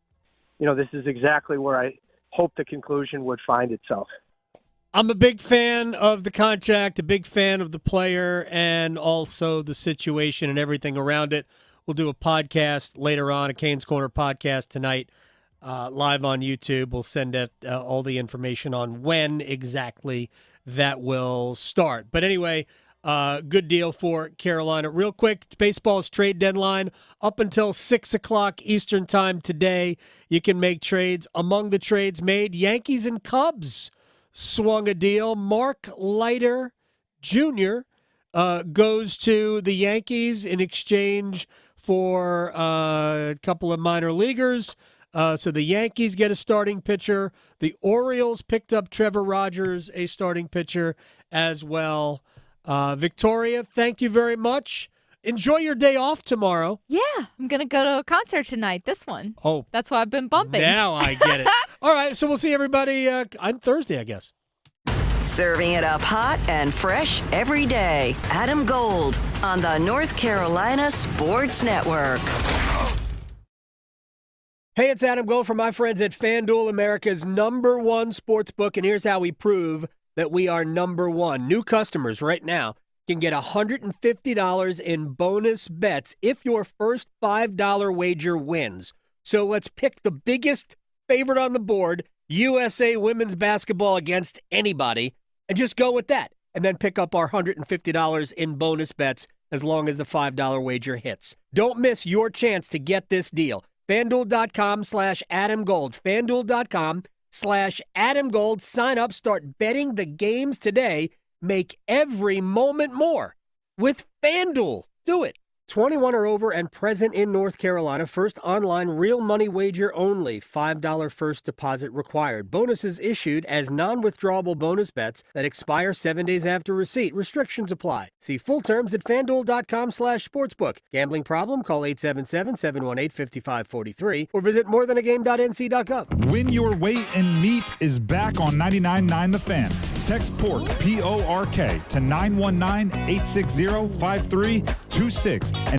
Speaker 7: this is exactly where I hope the conclusion would find itself.
Speaker 14: I'm a big fan of the contract, a big fan of the player, and also the situation and everything around it. We'll do a podcast later on, a Canes Corner podcast tonight, live on YouTube. We'll send out all the information on when exactly that will start. But anyway, good deal for Carolina. Real quick, baseball's trade deadline up until 6 o'clock Eastern time today. You can make trades. Among the trades made, Yankees and Cubs swung a deal. Mark Leiter Jr. Goes to the Yankees in exchange for a couple of minor leaguers. So the Yankees get a starting pitcher. The Orioles picked up Trevor Rogers, a starting pitcher as well. Victoria, thank you very much. Enjoy your day off tomorrow.
Speaker 15: Yeah, I'm going to go to a concert tonight, this one.
Speaker 14: Oh.
Speaker 15: That's why I've been bumping.
Speaker 14: Now I get it. All right, so we'll see everybody on Thursday, I guess.
Speaker 11: Serving it up hot and fresh every day. Adam Gold on the North Carolina Sports Network.
Speaker 14: Hey, it's Adam Gold from my friends at FanDuel, America's #1 sportsbook, and here's how we prove that we are #1. New customers right now can get $150 in bonus bets if your first $5 wager wins. So let's pick the biggest favorite on the board, USA women's basketball against anybody, and just go with that, and then pick up our $150 in bonus bets as long as the $5 wager hits. Don't miss your chance to get this deal. FanDuel.com/AdamGold. FanDuel.com/AdamGold. Sign up, start betting the games today. Make every moment more with FanDuel. Do it. 21 or over and present in North Carolina. First online real money wager only. $5 first deposit required. Bonuses issued as non-withdrawable bonus bets that expire 7 days after receipt. Restrictions apply. See full terms at FanDuel.com/sportsbook. Gambling problem? Call 877-718-5543 or visit morethanagame.nc.gov.
Speaker 3: Win Your Weight and Meat is back on 99.9 The Fan. Text PORK, PORK, to 919-860-5326.